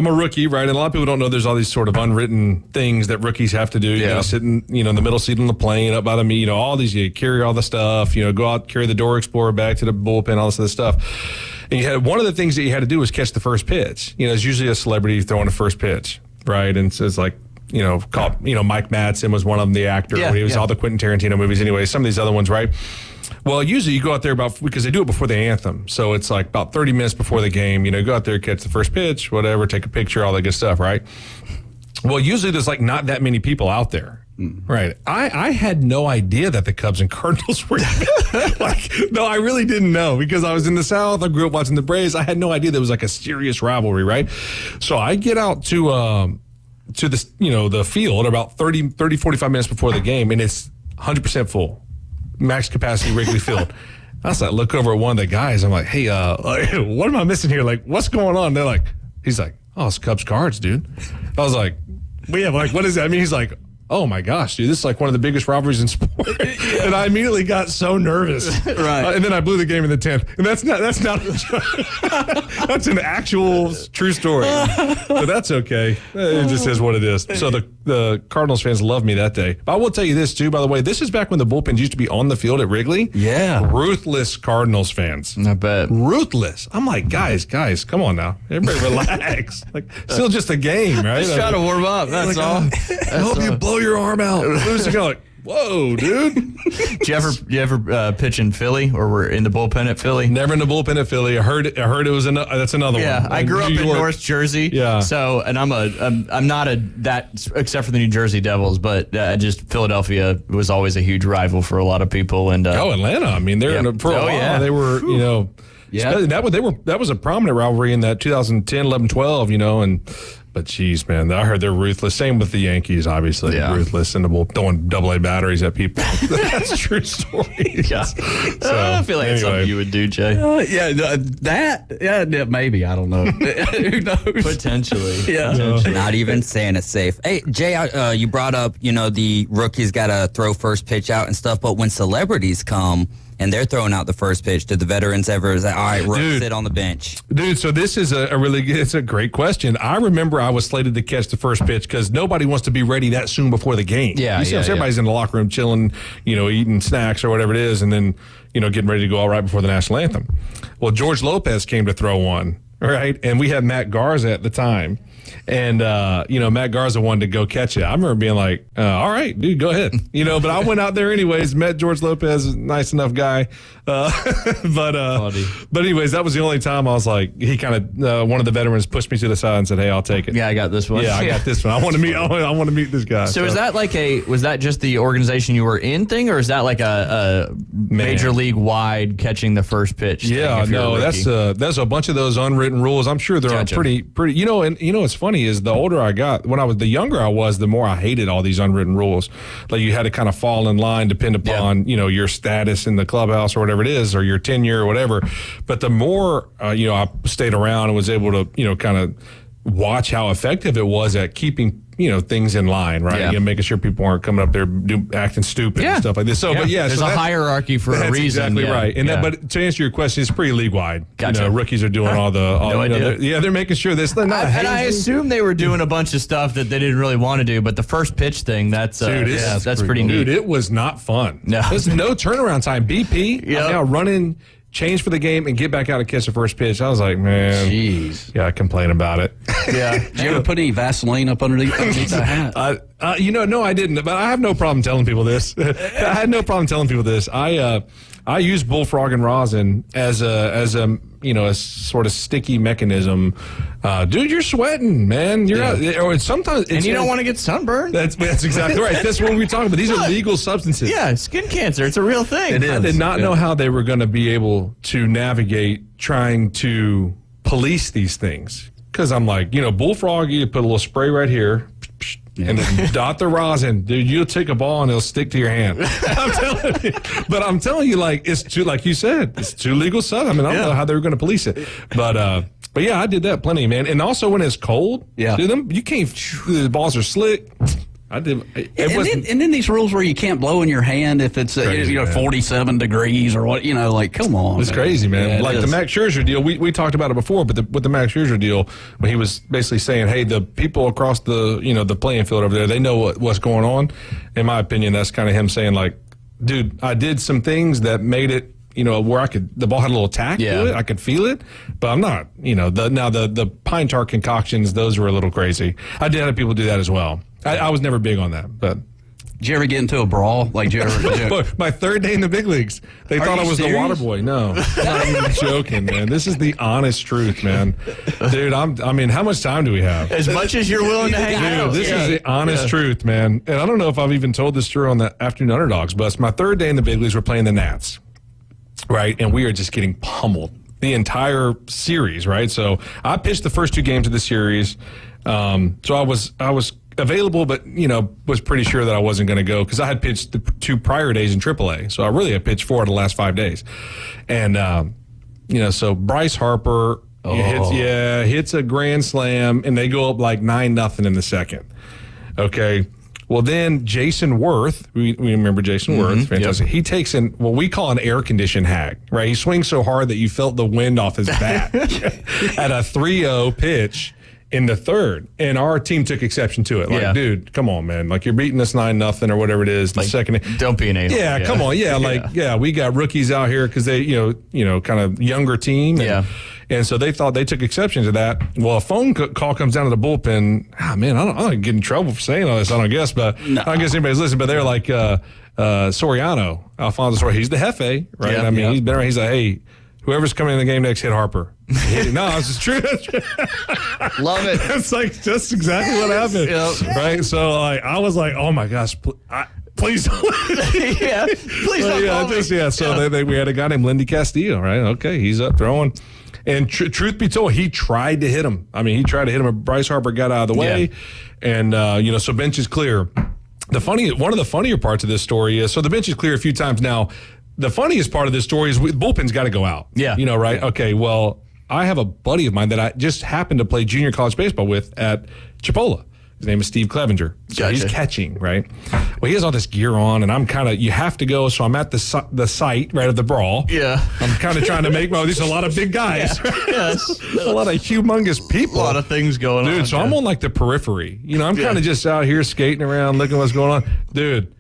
S11: I'm a rookie, right? And a lot of people don't know there's all these sort of unwritten things that rookies have to do. You know, sitting, in the middle seat on the plane, up by the meet, all these, you carry all the stuff, go out, carry the Door Explorer back to the bullpen, all this other stuff. And you had one of the things that you had to do was catch the first pitch. It's usually a celebrity throwing a first pitch, right? And so it's like, Mike Madsen was one of them, the actor. He was all the Quentin Tarantino movies anyway, some of these other ones, right? Well, usually you go out there because they do it before the anthem. So it's like about 30 minutes before the game, go out there, catch the first pitch, whatever, take a picture, all that good stuff, right? Well, usually there's like not that many people out there. Right. I had no idea that the Cubs and Cardinals were no, I really didn't know because I was in the South. I grew up watching the Braves. I had no idea there was like a serious rivalry, right? So I get out to the field about 45 minutes before the game, and it's 100% full. Max capacity Wrigley Field. I was like, look over at one of the guys. I'm like, hey, what am I missing here? Like, what's going on? They're like, he's like, oh, it's Cubs Cards, dude. I was like, what is that? I mean, he's like, oh my gosh, dude, this is like one of the biggest rivalries in sport. And I immediately got so nervous.
S5: Right.
S11: And then I blew the game in the 10th. And that's not that's an actual true story. But that's okay. It just is what it is. So the Cardinals fans loved me that day. But I will tell you this too, by the way, this is back when the bullpens used to be on the field at Wrigley.
S5: Yeah.
S11: Ruthless Cardinals fans.
S9: I bet.
S11: Ruthless. I'm like, guys, come on now. Everybody relax. Still just a game, right?
S9: Just trying to warm up. That's all.
S11: I hope you blow your arm out. Lose the guy, like, whoa, dude.
S9: Did you ever pitch in Philly or were in the bullpen at Philly?
S11: Never in the bullpen at Philly. I heard it was that's another one.
S9: Yeah, I grew up in North Jersey. Yeah. So, and I'm not except for the New Jersey Devils, but just Philadelphia was always a huge rival for a lot of people. And
S11: Atlanta. I mean, they're for a while.
S9: Yeah.
S11: They were,
S5: Yeah.
S11: That was a prominent rivalry in that 2010, 11, 12, But geez, man, I heard they're ruthless. Same with the Yankees, obviously. Yeah. Ruthless and throwing AA batteries at people. That's a true story.
S9: Yeah. So, I feel like it's something you would do, Jay.
S10: Maybe. I don't know. Who knows?
S9: Potentially.
S10: Yeah.
S5: Not even saying it's safe. Hey, Jay, you brought up, the rookies got to throw first pitch out and stuff, but when celebrities come and they're throwing out the first pitch, did the veterans ever say, all right, we're sit on the bench?
S11: Dude, so this is it's a great question. I remember I was slated to catch the first pitch because nobody wants to be ready that soon before the game. Everybody's in the locker room chilling, eating snacks or whatever it is, and then, getting ready to go all right before the national anthem. Well, George Lopez came to throw one, right? And we had Matt Garza at the time. And, Matt Garza wanted to go catch it. I remember being like, all right, dude, go ahead. But I went out there anyways, met George Lopez, nice enough guy. But anyways, that was the only time I was like, he kind of, one of the veterans pushed me to the side and said, hey, I'll take it.
S9: Yeah, I got this one.
S11: Yeah, I got this one. I want to meet this guy.
S9: So is that was that just the organization you were in thing, or is that like a major league wide catching the first pitch?
S11: Yeah, no, that's a bunch of those unwritten rules. I'm sure there are pretty, what's funny is the older I got, the younger I was, the more I hated all these unwritten rules. Like you had to kind of fall in line, depend upon, your status in the clubhouse or whatever it is, or your tenure or whatever. But the more, I stayed around and was able to, kind of watch how effective it was at keeping, things in line, right? Making sure people aren't coming up there acting stupid and stuff like this. So, but
S9: there's a hierarchy for a reason.
S11: Exactly right. And but to answer your question, it's pretty league wide.
S9: Gotcha.
S11: Rookies are doing they're making sure this. And
S9: I assume they were doing a bunch of stuff that they didn't really want to do, but the first pitch thing, that's pretty neat.
S11: Dude, it was not fun.
S9: No,
S11: there's no turnaround time. BP, I'm now running. Change for the game and get back out and catch the first pitch. I was like, man, jeez, I complain about it.
S10: Yeah, did you ever put any Vaseline up underneath the hat?
S11: No, I didn't. But I have no problem telling people this. I had no problem telling people this. I use bullfrog and rosin as a sort of sticky mechanism. Dude, you're sweating, man. You're out. Or sometimes,
S9: and you don't want to get sunburned.
S11: That's exactly right. That's what we're talking about. These are legal substances.
S9: Yeah, skin cancer. It's a real thing.
S11: It is. I did not know how they were going to be able to navigate trying to police these things. Because I'm like, bullfrog, you put a little spray right here. And then dot the rosin, dude. You'll take a ball and it'll stick to your hand. I'm telling you, like it's too, like you said, it's too legal stuff. I mean, I don't know how they were going to police it, but yeah, I did that plenty, man. And also when it's cold, dude, you can't. The balls are slick. I did.
S10: And then these rules where you can't blow in your hand if it's
S11: Crazy,
S10: 47 degrees or what, like, come on.
S11: It's crazy, man.
S10: Yeah,
S11: like the Max Scherzer deal, we talked about it before, but with the Max Scherzer deal, when he was basically saying, hey, the people across the the playing field over there, they know what's going on. In my opinion, that's kind of him saying, like, dude, I did some things that made it, where the ball had a little tack to it. I could feel it, but I'm not, the pine tar concoctions, those were a little crazy. I did have people do that as well. I was never big on that, but.
S10: Did you ever get into a brawl? Like,
S11: my third day in the big leagues, they thought I was the water boy. No, I'm not even joking, man. This is the honest truth, man. Dude, how much time do we have?
S9: As much as you're willing to hang out.
S11: This is the honest truth, man. And I don't know if I've even told this story on the Afternoon Underdogs, but it's my third day in the big leagues. We're playing the Nats, right? And we are just getting pummeled the entire series, right? So I pitched the first 2 games of the series. So I was available, but was pretty sure that I wasn't going to go because I had pitched the 2 prior days in AAA. So I really had pitched 4 of the last 5 days, and so Bryce Harper hits a grand slam, and they go up like 9-0 in the second. Okay. Well, then Jason Worth, we remember Jason Worth, fantastic. Yep. He takes in what we call an air condition hack, right? He swings so hard that you felt the wind off his bat at a 3-0 pitch in the third, and our team took exception to it. Like, dude, come on, man. Like, you're beating us 9-0 or whatever it is. The second,
S9: don't be an a-hole.
S11: Yeah, come on. Yeah, we got rookies out here because they, kind of younger team. And so they thought they took exception to that. Well, a phone call comes down to the bullpen. Man, I don't get in trouble for saying all this, I don't guess, but I don't guess anybody's listening. But they're like, Soriano, Alfonso Soriano, he's the Jefe, right?
S9: Yeah,
S11: he's been around. He's like, hey, whoever's coming in the game next, hit Harper. No, it's true.
S9: Love it.
S11: It's like just exactly what happened, right? So I was like, oh my gosh, please don't.
S9: Please don't.
S11: So we had a guy named Lindy Castillo, right? Okay, he's up throwing. And truth be told, he tried to hit him. He tried to hit him, but Bryce Harper got out of the way. And, so bench is clear. One of the funnier parts of this story is, so the bench is clear a few times now. The funniest part of this story is the bullpen's got to go out.
S9: Yeah.
S11: Right?
S9: Yeah.
S11: Okay, well, I have a buddy of mine that I just happened to play junior college baseball with at Chipola. His name is Steve Clevenger. So he's catching, right? Well, he has all this gear on, and I'm kind of, you have to go, so I'm at the site, right, of the brawl.
S9: Yeah.
S11: I'm kind of trying to make, there's a lot of big guys.
S9: Yes.
S11: A lot of humongous people.
S9: A lot of things going on.
S11: Dude, so I'm on like the periphery. I'm kind of just out here skating around, looking what's going on. Dude.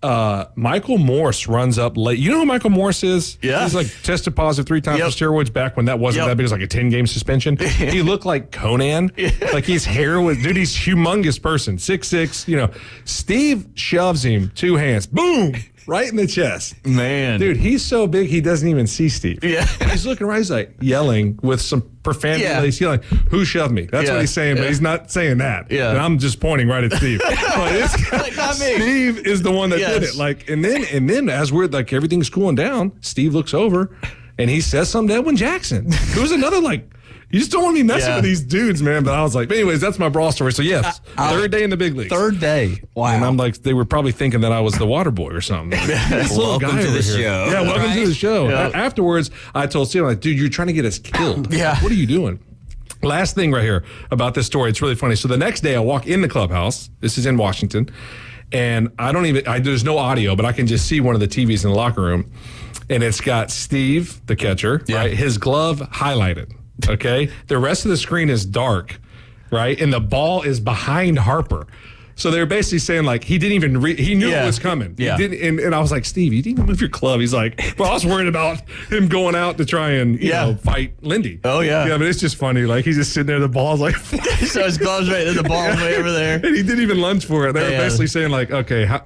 S11: Michael Morse runs up late. You know who Michael Morse is?
S9: Yeah.
S11: He's like tested positive 3 times for steroids back when that wasn't that big. It was like a 10-game suspension. He looked like Conan. Like his hair was, dude, he's humongous person. 6'6", Steve shoves him 2 hands. Boom! Right in the chest.
S9: Man.
S11: Dude, he's so big he doesn't even see Steve.
S9: Yeah.
S11: He's looking around, he's like yelling with some profanity. He's yelling, who shoved me? That's what he's saying, but he's not saying that.
S9: Yeah.
S11: And I'm just pointing right at Steve.
S9: Not me.
S11: Steve is the one that did it. Like, and then as we're like everything's cooling down, Steve looks over and he says something to Edwin Jackson, who's another you just don't want to be messing with these dudes, man. But I was like, anyways, that's my brawl story. So yes, third day in the big leagues.
S10: Third day. Wow.
S11: And I'm like, they were probably thinking that I was the water boy or something.
S5: Welcome to the show.
S11: Yeah, welcome to the show. Yeah. Afterwards, I told Steve, I'm like, dude, you're trying to get us killed.
S9: Yeah.
S11: What are you doing? Last thing right here about this story. It's really funny. So the next day I walk in the clubhouse. This is in Washington. And there's no audio, but I can just see one of the TVs in the locker room. And it's got Steve, the catcher, right? His glove highlighted. Okay. The rest of the screen is dark, right? And the ball is behind Harper. So they're basically saying he didn't even he knew it was coming.
S9: Yeah.
S11: He didn't, and I was like, Steve, you didn't even move your club. He's like, well, I was worried about him going out to try and fight Lindy.
S9: Oh yeah.
S11: Yeah, but it's just funny. He's just sitting there, the ball's
S9: so his glove's right there, the ball's way over there.
S11: And he didn't even lunge for it. They were basically saying okay,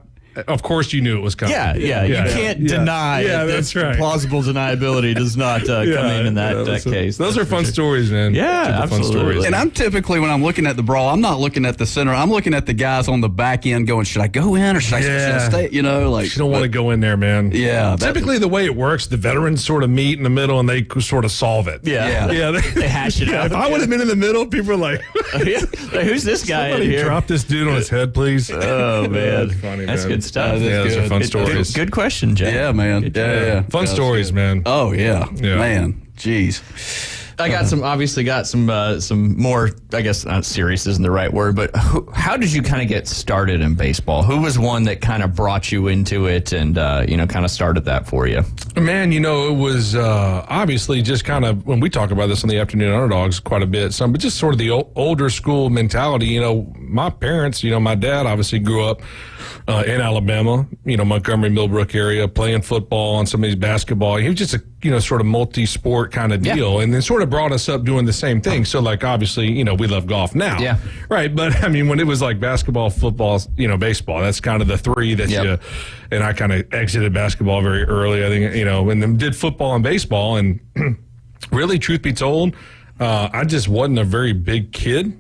S11: of course you knew it was coming.
S9: Yeah. You can't deny it.
S11: Yeah, that's right.
S9: Plausible deniability does not come in that case.
S11: Those are fun stories, man.
S9: Yeah, absolutely.
S11: Fun stories.
S10: And I'm typically, when I'm looking at the brawl, I'm not looking at the center. I'm looking at the guys on the back end going, should I go in or should I stay? You don't
S11: want to go in there, man.
S10: Yeah.
S11: Typically the way it works, the veterans sort of meet in the middle and they sort of solve it.
S9: Yeah.
S11: They
S9: hash it out.
S11: If I would have been in the middle, people are like,
S9: who's this guy in here?
S11: Drop this dude on his head, please.
S9: Oh, man.
S11: That's funny,
S9: That's
S11: man.
S9: good stuff.
S11: Those are fun stories.
S9: Good question, Jay.
S10: Yeah, man. Yeah.
S11: Fun stories, man.
S10: Oh, yeah. Man. Jeez.
S9: I got some more, I guess not serious isn't the right word, but how did you kind of get started in baseball? Who was one that kind of brought you into it and, kind of started that for you?
S11: Man, it was obviously just kind of, when we talk about this on the Afternoon Underdogs quite a bit, but just sort of the older school mentality. My parents, my dad obviously grew up in Alabama, Montgomery, Millbrook area, playing football and some of these basketball. He was just a, sort of multi-sport kind of deal. And then sort of brought us up doing the same thing. So, like, obviously, we love golf now. Yeah. Right. But, I mean, when it was like basketball, football, baseball, that's kind of the three that you, and I kind of exited basketball very early, I think, and then did football and baseball. And really, truth be told, I just wasn't a very big kid.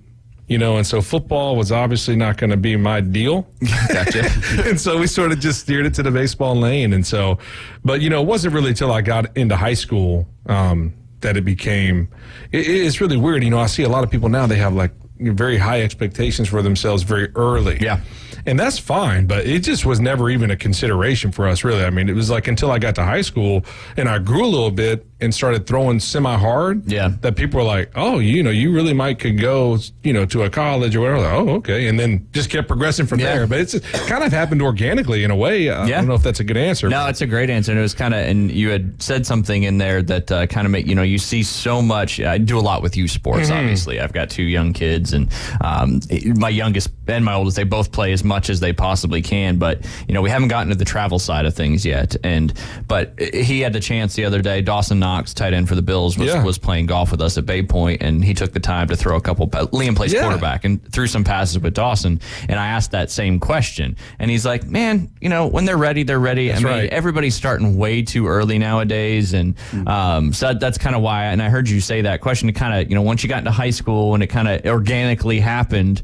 S11: And so football was obviously not going to be my deal.
S9: Gotcha.
S11: And so we sort of just steered it to the baseball lane. And so, but, it wasn't really until I got into high school that it became, it's really weird. I see a lot of people now, they have like very high expectations for themselves very early.
S9: Yeah.
S11: And that's fine, but it just was never even a consideration for us, really. I mean, it was like until I got to high school and I grew a little bit and started throwing semi-hard, that people were like, oh, you really could go, to a college or whatever. Like, oh, okay. And then just kept progressing from there. But it's kind of happened organically in a way. I don't know if that's a good answer.
S9: No, it's a great answer. And it was kind of, and you had said something in there that kind of make, you see so much. I do a lot with youth sports, obviously. I've got 2 young kids, and my youngest and my oldest, they both play as much as they possibly can. But, we haven't gotten to the travel side of things yet. But he had the chance the other day, Dawson Knox, tight end for the Bills, was playing golf with us at Bay Point, and he took the time to throw a couple. Liam plays quarterback and threw some passes with Dawson, and I asked that same question, and he's like, "Man, when they're ready, they're ready."
S11: That's right.
S9: Everybody's starting way too early nowadays, and so that's kind of why. And I heard you say that question to kind of, once you got into high school and it kind of organically happened.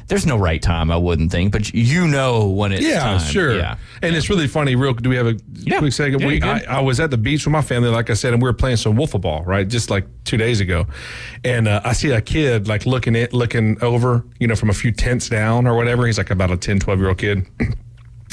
S9: There's no right time, I wouldn't think, but when it's time.
S11: Sure. Yeah, and it's really funny. Do we have a quick second? I was at the beach with my family, like I said, and we were playing some wiffle ball, right, just like 2 days ago, and I see a kid like looking over, from a few tents down or whatever. He's like about a 10, 12-year-old kid.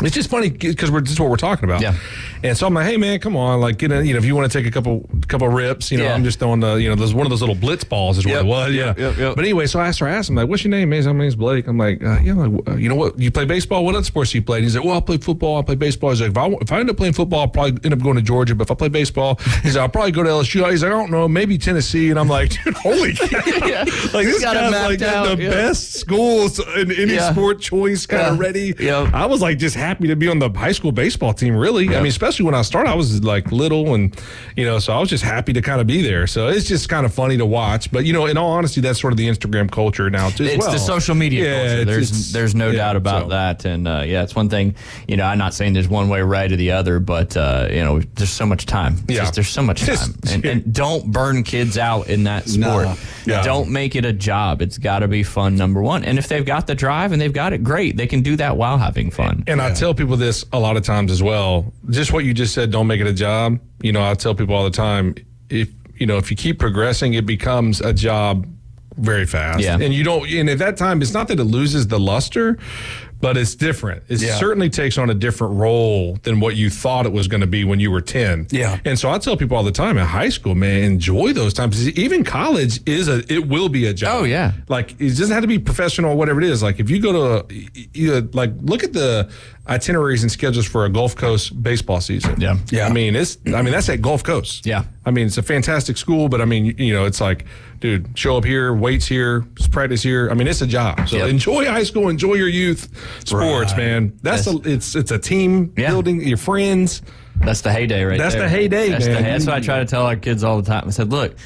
S11: It's just funny because this is what we're talking about. Yeah. And so I'm like, hey man, come on, like get in, if you want to take a couple rips, I'm just throwing the, there's one of those little blitz balls is what it was. Yeah. But anyway, so I asked him like, what's your name, man? My name's Blake. I'm like, what? You play baseball? What other sports do you play? And he's like, well, I play football. I play baseball. He's like, if I end up playing football, I'll probably end up going to Georgia. But if I play baseball, he's like, I'll probably go to LSU. He's like, I don't know, maybe Tennessee. And I'm like, dude, holy cow. Like this guy's like the best schools in any sport choice kind of ready. I was like just happy to be on the high school baseball team, really. I mean, especially when I started, I was like little and, so I was just happy to kind of be there. So it's just kind of funny to watch. But, in all honesty, that's sort of the Instagram culture now, too.
S9: It's the social media culture. There's no doubt about that. And, it's one thing, I'm not saying there's one way right or the other, but, there's so much time. There's so much time. And don't burn kids out in that sport. Don't make it a job. It's got to be fun, number one. And if they've got the drive and they've got it, great. They can do that while having fun.
S11: And I tell people this a lot of times as well. Just what you just said, don't make it a job. I tell people all the time, if you keep progressing, it becomes a job very fast. And and at that time, it's not that it loses the luster, but it's different. It certainly takes on a different role than what you thought it was going to be when you were 10. And so I tell people all the time in high school, man, enjoy those times. Even college it will be a job.
S9: Oh, yeah.
S11: Like, it doesn't have to be professional or whatever it is. Like, if you go to, look at the itineraries and schedules for a Gulf Coast baseball season. I mean, that's at Gulf Coast. I mean, it's a fantastic school, but I mean, it's like, dude, show up here, weights here, practice here. I mean, it's a job. So enjoy high school, enjoy your youth sports, man. It's a team building, your friends.
S9: That's the heyday right there.
S11: That's the heyday, man.
S9: That's what I try to tell our kids all the time. I said, look,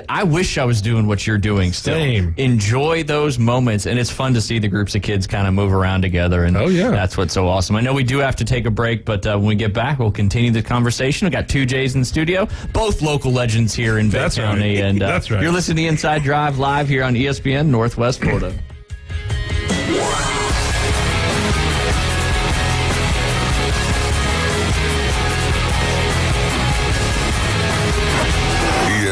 S9: I wish I was doing what you're doing still.
S11: Same.
S9: Enjoy those moments, and it's fun to see the groups of kids kind of move around together, and that's what's so awesome. I know we do have to take a break, but when we get back, we'll continue the conversation. We've got 2 Jays in the studio, both local legends here in Bay County, and
S11: that's right.
S9: You're listening to Inside Drive live here on ESPN Northwest Florida.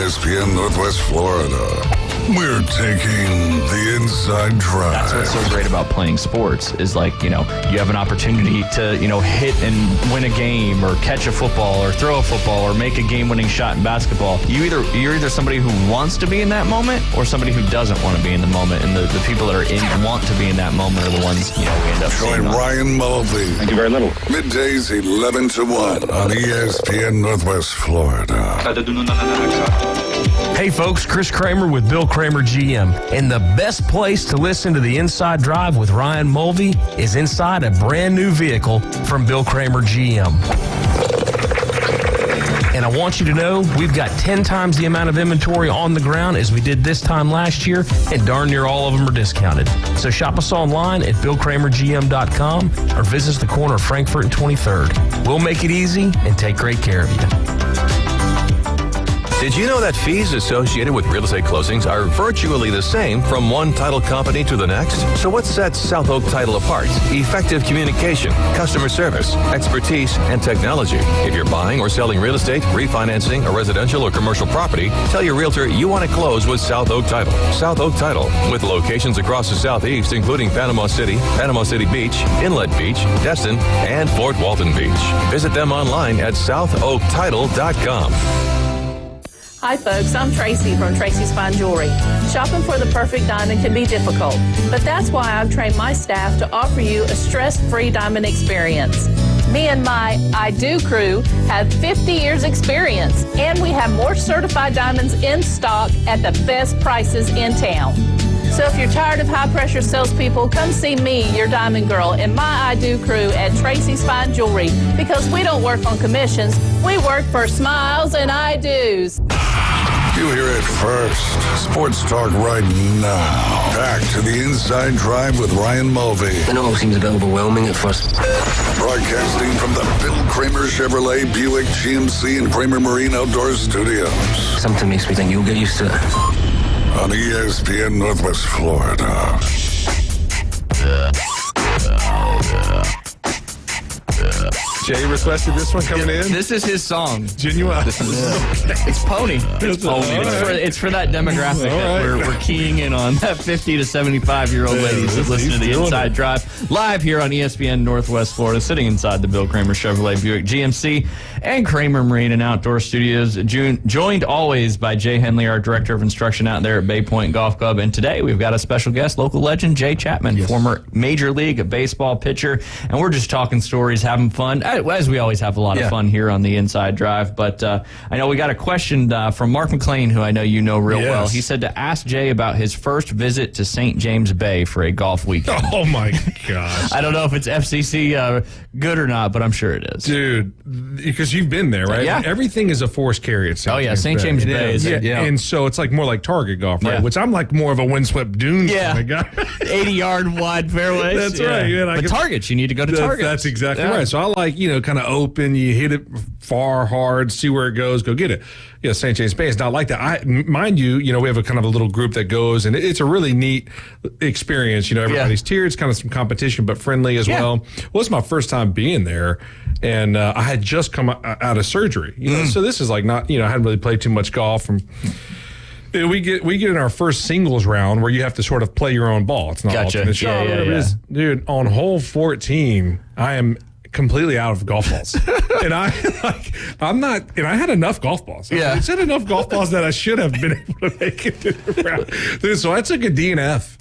S4: ESPN Northwest Florida. We're taking the inside drive.
S9: That's what's so great about playing sports is like, you have an opportunity to, hit and win a game or catch a football or throw a football or make a game-winning shot in basketball. You're either somebody who wants to be in that moment or somebody who doesn't want to be in the moment. And the people that are want to be in that moment are the ones, we end up
S4: Join Ryan Mulvey.
S7: Thank you very little.
S4: Middays 11 to 1 on ESPN Northwest Florida.
S12: Hey folks, Chris Kramer with Bill Kramer GM. And the best place to listen to the Inside Drive with Ryan Mulvey is inside a brand new vehicle from Bill Kramer GM. And I want you to know we've got 10 times the amount of inventory on the ground as we did this time last year, and darn near all of them are discounted. So shop us online at BillKramerGM.com or visit us at the corner of Frankfurt and 23rd. We'll make it easy and take great care of you.
S14: Did you know that fees associated with real estate closings are virtually the same from one title company to the next? So what sets South Oak Title apart? Effective communication, customer service, expertise, and technology. If you're buying or selling real estate, refinancing a residential or commercial property, tell your realtor you want to close with South Oak Title. South Oak Title, with locations across the Southeast, including Panama City Beach, Inlet Beach, Destin, and Fort Walton Beach. Visit them online at southoaktitle.com.
S15: Hi folks, I'm Tracy from Tracy's Fine Jewelry. Shopping for the perfect diamond can be difficult, but that's why I've trained my staff to offer you a stress-free diamond experience. Me and my I Do crew have 50 years experience, and we have more certified diamonds in stock at the best prices in town. So if you're tired of high-pressure salespeople, come see me, your diamond girl, and my I Do crew at Tracy's Fine Jewelry, because we don't work on commissions. We work for smiles and I Do's.
S4: You hear it first. Sports talk right now. Back to the Inside Drive with Ryan Mulvey.
S8: I know it seems a bit overwhelming at first.
S4: Broadcasting from the Bill Kramer Chevrolet Buick GMC and Kramer Marine Outdoor Studios.
S8: Something makes me think you'll get used to it.
S4: On ESPN Northwest Florida.
S11: Jay requested this one coming in.
S9: This is his song.
S11: Genuine.
S9: It's Pony. It's Pony. It's for that demographic that we're keying in on. That 50 to 75-year-old ladies that listen to the Inside Drive. Live here on ESPN Northwest Florida, sitting inside the Bill Kramer Chevrolet Buick GMC and Kramer Marine and Outdoor Studios. Joined always by Jay Henley, our Director of Instruction out there at Bay Point Golf Club. And today we've got a special guest, local legend Jay Chapman, former Major League Baseball pitcher. And we're just talking stories, having fun. As we always have a lot of fun here on the Inside Drive. But I know we got a question from Mark McLean, who I know you know real well. He said to ask Jay about his first visit to St. James Bay for a golf weekend.
S11: Oh, my gosh.
S9: I don't know if it's FCC good or not, but I'm sure it is.
S11: Dude, because you've been there, right?
S9: Yeah.
S11: Everything is a forced carry at St. James
S9: St. James Bay is.
S11: Yeah. And so it's like more like Target golf, right?
S9: Yeah.
S11: Which I'm like more of a windswept dunes kind of guy.
S9: 80-yard wide fairways.
S11: That's right. Yeah,
S9: but Targets, you need to go to Target.
S11: That's exactly right. So I like, kind of open, you hit it far, hard, see where it goes, go get it. Yeah, St. James Bay is not like that. Mind you, we have a kind of a little group that goes, and it's a really neat experience. Everybody's tiered. It's kind of some competition, but friendly as well. Well, it's my first time being there, and I had just come out of surgery. So this is like not, I hadn't really played too much golf. We get in our first singles round where you have to sort of play your own ball. It's not alternate shot. Dude, on hole 14, I am completely out of golf balls. And I had enough golf balls. I said enough golf balls that I should have been able to make it to the round. Dude, so I took a DNF.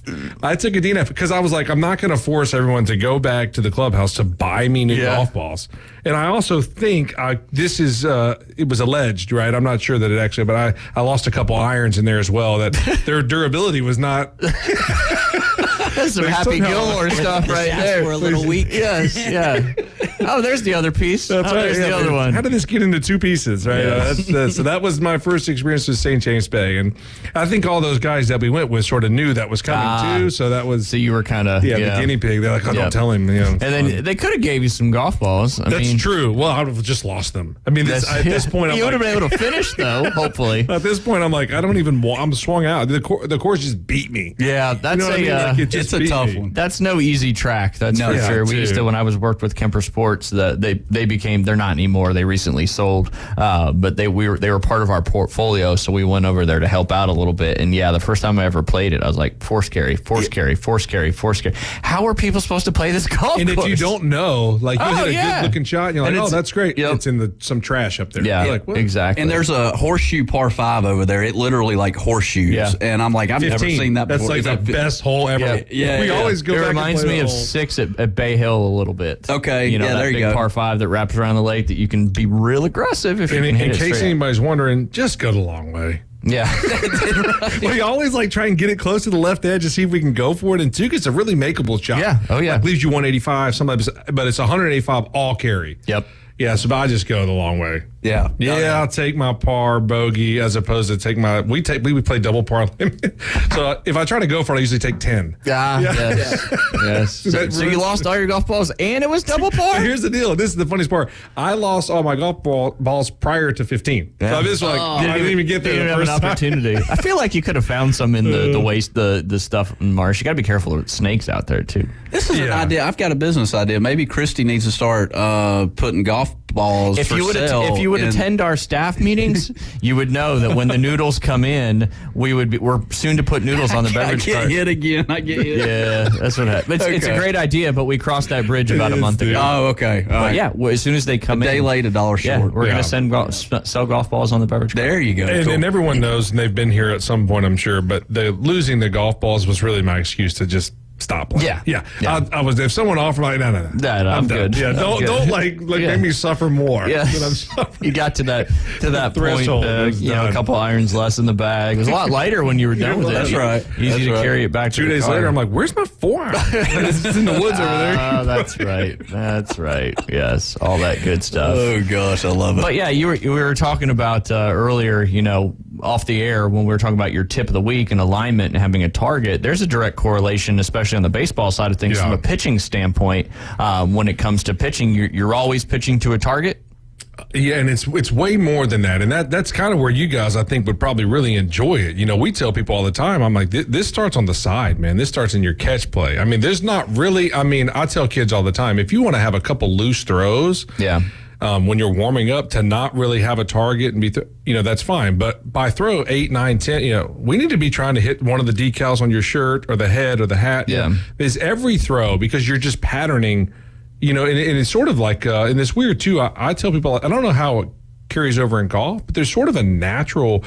S11: Because I was like, I'm not going to force everyone to go back to the clubhouse to buy me new golf balls. And I also think it was alleged, right? I'm not sure that it actually, but I lost a couple irons in there as well, that their durability was not...
S9: That's some Happy Gilmore stuff right there.
S5: We're a little weak.
S9: Yes, yeah. Oh, there's the other piece.
S11: That's right.
S9: There's the other one.
S11: How did this get into two pieces, right? So that was my first experience with St. James Bay. And I think all those guys that we went with sort of knew that was coming too. So that was...
S9: So you were kind of...
S11: the guinea pig. They're like, don't tell him.
S9: And then they could have gave you some golf balls.
S11: That's true. Well, I would have just lost them. I mean, at this point...
S9: You would have been able to finish, though, hopefully.
S11: At this point, I'm like, I don't even... I'm swung out. The course just beat me.
S9: Yeah, that's
S11: it's a tough one.
S9: That's no easy track, that's for sure. We used to, when I worked with Kemper Sports, Sports. They're not anymore. They recently sold, but they were part of our portfolio, so we went over there to help out a little bit. And yeah, the first time I ever played it, I was like, force carry. How are people supposed to play this golf
S11: And
S9: course?
S11: if you don't know, like you hit a good looking shot, and you're like,
S9: And
S11: oh,
S9: it's-
S11: that's great.
S9: Yep.
S11: It's in some trash up there.
S9: Yeah,
S11: You're like, what?
S9: exactly.
S10: And there's a horseshoe par 5 over there. It literally like horseshoes.
S9: Yeah.
S10: And I'm like, I've
S11: 15.
S10: never seen that
S11: That's
S10: before.
S11: like
S10: Is
S11: the
S10: that
S11: best hole ever.
S10: Yeah,
S11: we
S10: yeah.
S11: always go
S9: It
S11: back
S9: reminds
S11: and play
S9: me
S11: the
S9: of
S11: hole.
S9: 6 at Bay Hill a little bit.
S10: Okay,
S9: you know,
S10: yeah,
S9: that
S10: there you
S9: big
S10: go.
S9: par 5 that wraps around the lake that you can be real aggressive if you
S11: And
S9: can hit
S11: in
S9: it
S11: case
S9: straight.
S11: anybody's wondering, just go the long way.
S9: Yeah.
S11: We always like try and get it close to the left edge to see if we can go for it. And two, it's a really makeable shot.
S9: Yeah. Oh, yeah.
S11: Like leaves you 185, sometimes, but it's 185 all carry.
S9: Yep.
S11: Yeah, so I just go the long way.
S10: Yeah.
S11: Yeah, I'll take my par bogey as opposed to take my. We play double par limit. So if I try to go for it, I usually take 10.
S9: Yes. So you lost all your golf balls and it was double par?
S11: Here's the deal. This is the funniest part. I lost all my golf balls prior to 15.
S9: Yeah.
S11: So I'm just like, I didn't even get there
S9: Didn't
S11: the
S9: have an
S11: first time.
S9: opportunity. I feel like you could have found some in the waste, the stuff in marsh. You got to be careful with snakes out there too.
S10: This is an idea. I've got a business idea. Maybe Christy needs to start putting golf balls
S9: If
S10: for
S9: you would
S10: sale.
S9: if you would attend our staff meetings, you would know that when the noodles come in, we're soon to put noodles on the beverage
S10: I
S9: cart.
S10: get hit again. I get hit.
S9: Yeah, that's what happened. It's a
S10: Okay.
S9: great idea, but we crossed that bridge about a month ago.
S10: Oh, okay. All
S9: But
S10: right.
S9: yeah, as soon as they come
S10: A day
S9: in,
S10: late, $1
S9: yeah,
S10: short.
S9: we're
S10: Yeah.
S9: gonna sell golf balls on the beverage cart.
S10: There you go.
S11: And,
S10: Cool.
S11: and everyone knows, and they've been here at some point, I'm sure, but losing the golf balls was really my excuse to just stop playing.
S9: Yeah.
S11: I was, if someone offered, like, no.
S9: No, I'm
S11: done.
S9: good.
S11: Yeah,
S9: I'm
S11: don't
S9: good.
S11: like
S9: Yeah.
S11: make me suffer more.
S9: Yeah.
S11: than I'm suffering.
S9: You got to that point,
S11: Threshold was
S9: a
S11: done.
S9: couple irons less in the bag. It was a lot lighter when you were done with it.
S10: That's right.
S9: Easy
S10: That's
S9: to
S10: right.
S9: carry it back.
S11: 2
S9: to the
S11: days
S9: car.
S11: later, I'm like, where's my forearm? It's just in the woods over there.
S9: That's right. That's right. Yes, all that good stuff.
S10: Oh gosh, I love it.
S9: But yeah, we were talking about earlier, off the air when we were talking about your tip of the week and alignment and having a target. There's a direct correlation, especially on the baseball side of things,
S11: Yeah.
S9: from a pitching standpoint. When it comes to pitching, you're always pitching to a target.
S11: Yeah, and it's way more than that, and that's kind of where you guys, I think, would probably really enjoy it. We tell people all the time, I'm like, this starts on the side, man. This starts in your catch play. I mean, there's not really. I mean, I tell kids all the time, if you want to have a couple loose throws,
S9: Yeah.
S11: when you're warming up, to not really have a target and be, that's fine. But by throw 8, 9, 10, we need to be trying to hit one of the decals on your shirt or the head or the hat.
S9: Yeah.
S11: Is every throw, because you're just patterning. And it's sort of like, and it's weird too. I tell people, I don't know how it carries over in golf, but there's sort of a natural,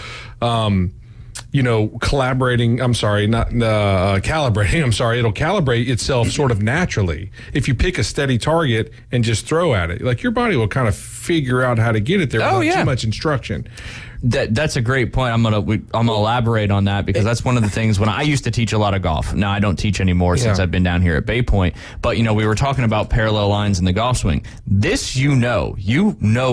S11: calibrating. I'm sorry, not calibrating. I'm sorry. It'll calibrate itself sort of naturally. If you pick a steady target and just throw at it, like your body will kind of figure out how to get it there without too much instruction.
S9: That's a great point. I'm gonna elaborate on that because that's one of the things when I used to teach a lot of golf. Now I don't teach anymore since I've been down here at Bay Point. But we were talking about parallel lines in the golf swing. This you know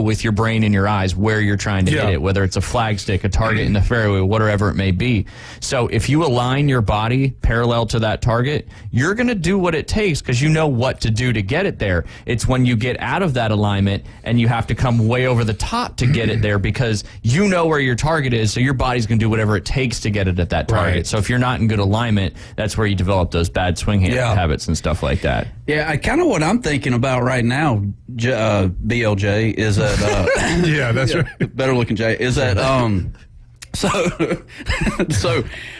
S9: with your brain and your eyes where you're trying to hit it, whether it's a flag stick, a target in the fairway, whatever it may be. So if you align your body parallel to that target, you're gonna do what it takes because you know what to do to get it there. It's when you get out of that alignment and you have to come way over the top to get it there because you know where your target is, so your body's going to do whatever it takes to get it at that target.
S11: Right.
S9: So if you're not in good alignment, that's where you develop those bad swing habits and stuff like that.
S10: Yeah, kind of what I'm thinking about right now, BLJ, is that
S11: Yeah, that's right.
S10: better looking Jay, is that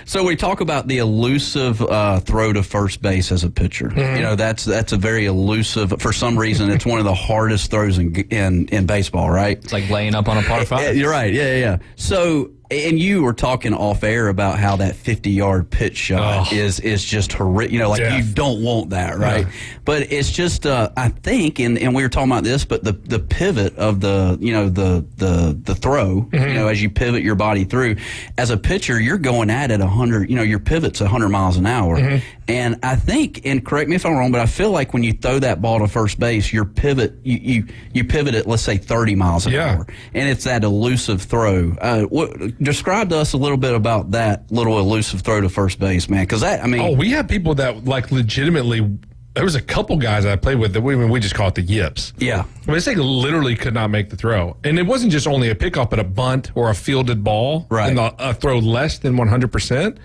S10: so we talk about the elusive throw to first base as a pitcher.
S11: Mm-hmm.
S10: That's a very elusive. For some reason, it's one of the hardest throws in baseball. Right?
S9: It's like laying up on a par 5.
S10: You're right. Yeah. So, and you were talking off air about how that 50-yard pitch shot is just horrific. You don't want that, right? Yeah. But it's just, I think, and we were talking about this, but the pivot of the throw, as you pivot your body through, as a pitcher, you're going at it 100. Your pivot's 100 miles an hour, and I think, and correct me if I'm wrong, but I feel like when you throw that ball to first base, your pivot, you pivot at, let's say, 30 miles an hour, and it's that elusive throw. Describe to us a little bit about that little elusive throw to first base, man. Because
S11: we have people that like legitimately. There was a couple guys I played with that we just call it the yips.
S10: Yeah,
S11: they literally could not make the throw, and it wasn't just only a pickoff, but a bunt or a fielded ball,
S10: right?
S11: And a throw less than 100%.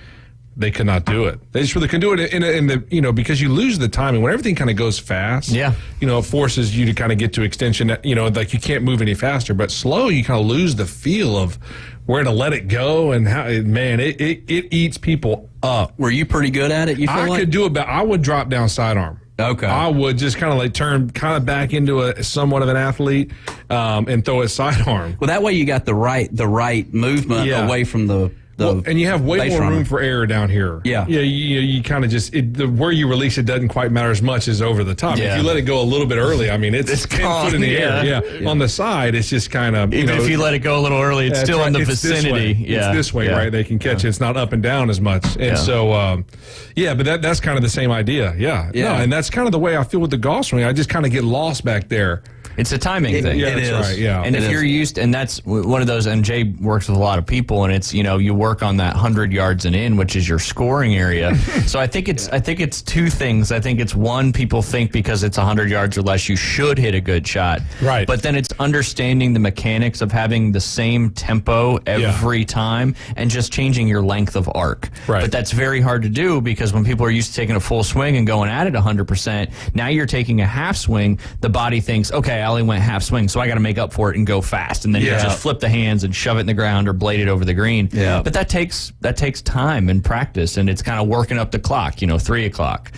S11: they could not do it. They just really couldn't do it in the because you lose the timing when everything kind of goes fast.
S9: Yeah,
S11: it forces you to kind of get to extension. Like you can't move any faster. But slow, you kind of lose the feel of where to let it go and how. Man, it eats people up.
S10: Were you pretty good at it? You feel
S11: I could do it, but I would drop down sidearm.
S10: Okay.
S11: I would just kind of like turn kind of back into a somewhat of an athlete and throw it sidearm.
S10: Well, that way you got the right movement away from the
S11: and you have way more room for error down here.
S10: Yeah.
S11: Yeah. You kind of just where you release it doesn't quite matter as much as over the top.
S9: Yeah.
S11: If you let it go a little bit early, I mean, it's 10 foot in the air. Yeah. On the side, it's just kind of
S9: even if you let it go a little early, it's still in the vicinity.
S11: It's this way, right? They can catch it. It's not up and down as much. And so, but that's kind of the same idea. Yeah. No, and that's kind of the way I feel with the golf swing. I just kind of get lost back there.
S9: It's a timing thing.
S11: Yeah,
S9: it
S11: that's
S9: is.
S11: right. Yeah,
S9: and if you're used, and that's one of those. And Jay works with a lot of people, and it's you work on that 100 yards and in, which is your scoring area. So I think it's two things. I think it's one, people think because it's 100 yards or less, you should hit a good shot.
S11: Right.
S9: But then it's understanding the mechanics of having the same tempo every time and just changing your length of arc.
S11: Right.
S9: But that's very hard to do because when people are used to taking a full swing and going at it 100%, now you're taking a half swing. The body thinks, okay, I only went half swing, so I got to make up for it and go fast, and then you just flip the hands and shove it in the ground or blade it over the green.
S10: Yeah.
S9: But that takes time and practice, and it's kind of working up the clock. 3 o'clock,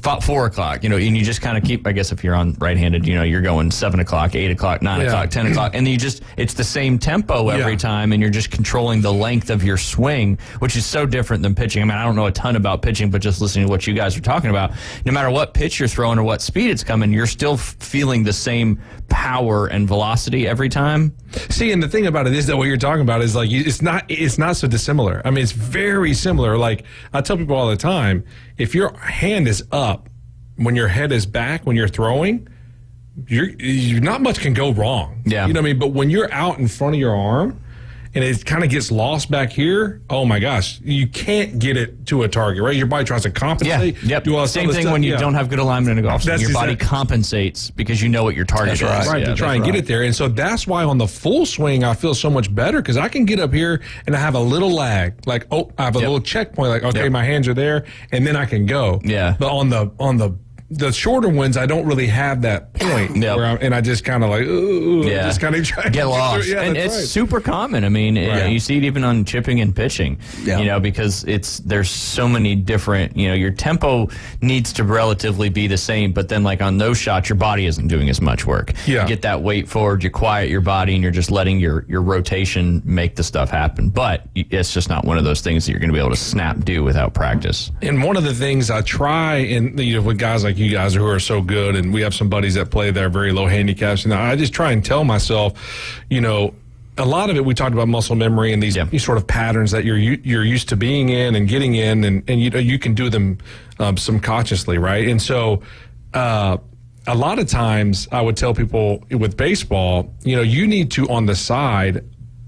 S9: 4 o'clock. And you just kind of keep. I guess if you're on right-handed, you're going 7 o'clock, 8 o'clock, 9 o'clock, 10 o'clock, and then it's the same tempo every time, and you're just controlling the length of your swing, which is so different than pitching. I mean, I don't know a ton about pitching, but just listening to what you guys are talking about, no matter what pitch you're throwing or what speed it's coming, you're still feeling the same power and velocity every time.
S11: See, and the thing about it is that what you're talking about is like it's not so dissimilar. I mean, it's very similar. Like I tell people all the time, if your hand is up when your head is back when you're throwing, you're not much can go wrong.
S9: Yeah.
S11: You know what I mean? But when you're out in front of your arm and it kind of gets lost back here, oh my gosh, you can't get it to a target, right? Your body tries to compensate.
S9: Yeah. Yep.
S11: Do all
S9: Same thing when you don't have good alignment in a golf swing. Your body compensates because you know what your target is.
S11: Right, to try and get it there. And so that's why on the full swing, I feel so much better because I can get up here and I have a little lag. Like, I have a little checkpoint. Like, okay, my hands are there, and then I can go.
S9: Yeah.
S11: But on the shorter ones, I don't really have that point. Where and I just kind of like, just kind of try to
S9: get lost.
S11: Yeah,
S9: and it's super common. I mean, you see it even on chipping and pitching, because there's so many different, your tempo needs to relatively be the same, but then like on those shots, your body isn't doing as much work.
S11: Yeah.
S9: You get that weight forward, you quiet your body, and you're just letting your rotation make the stuff happen. But it's just not one of those things that you're going to be able to snap do without practice.
S11: And one of the things I try, with guys like you guys who are so good, and we have some buddies that play there very low handicaps, and I just try and tell myself, a lot of it we talked about muscle memory and these sort of patterns that you're used to being in and getting in, and you can do them subconsciously, right? And so a lot of times I would tell people with baseball, you need to on the side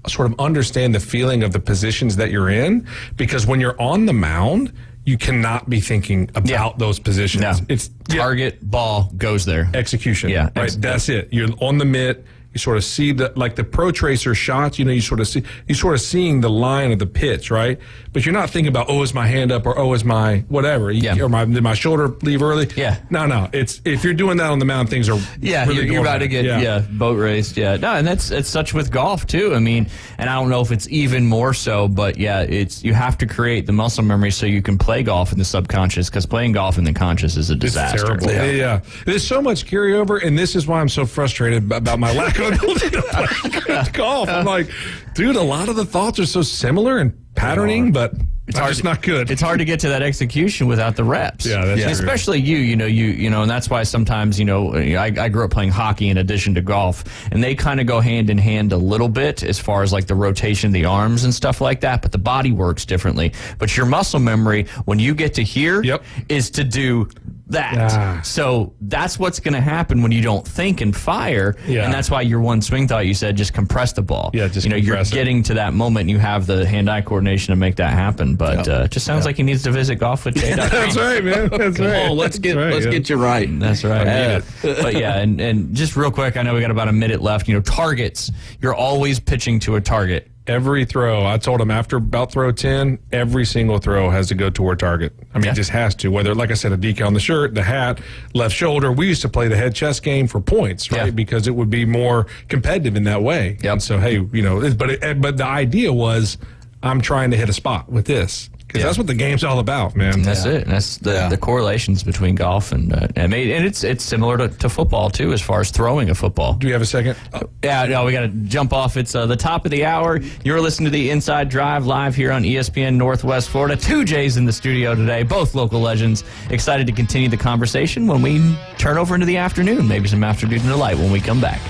S11: sort of understand the feeling of the positions that you're in, because when you're on the mound, you cannot be thinking about those positions.
S9: No.
S11: It's
S9: target, ball, goes there.
S11: Execution.
S9: Yeah.
S11: Right. That's it. You're on the mitt. You sort of see the Pro Tracer shots, you sort of seeing the line of the pitch, right? But you're not thinking about, is my hand up, or is my whatever, or did my shoulder leave early?
S9: Yeah.
S11: No. It's if you're doing that on the mound, things are really
S9: you're about to get boat raced. Yeah. No, and it's such with golf too. I mean, and I don't know if it's even more so, but you have to create the muscle memory so you can play golf in the subconscious, because playing golf in the conscious is a disaster.
S11: It's terrible. Yeah. There's so much carryover, and this is why I'm so frustrated about my lack of ability to play good golf. I'm like, dude, a lot of the thoughts are so similar and patterning, but it's just not good.
S9: It's hard to get to that execution without the reps.
S11: Yeah, that's true.
S9: Especially you, and that's why sometimes, I grew up playing hockey in addition to golf, and they kind of go hand in hand a little bit as far as like the rotation of the arms and stuff like that, but the body works differently. But your muscle memory, when you get to here, is to do that. So that's what's going to happen when you don't think and fire. Yeah. And that's why your one swing thought you said, just compress the ball.
S11: Yeah, just
S9: you're getting to that moment and you have the hand-eye coordination to make that happen. But it just sounds like he needs to visit golf with Jay.
S11: That's right, man. That's right.
S10: Let's get you right.
S9: That's right. But and just real quick, I know we got about a minute left. Targets. You're always pitching to a target.
S11: Every throw, I told him after about throw 10, every single throw has to go toward target. I mean, it just has to. Whether, like I said, a decal on the shirt, the hat, left shoulder. We used to play the head-chest game for points, right? Because it would be more competitive in that way. And so, hey, but the idea was I'm trying to hit a spot with this. Because that's what the game's all about, man.
S9: That's it. And that's the correlations between golf and it's similar to football too, as far as throwing a football.
S11: Do you have a second?
S9: Yeah, no, we got to jump off. It's the top of the hour. You're listening to the Inside Drive live here on ESPN Northwest Florida. 2 Jays in the studio today, both local legends. Excited to continue the conversation when we turn over into the afternoon. Maybe some afternoon delight when we come back.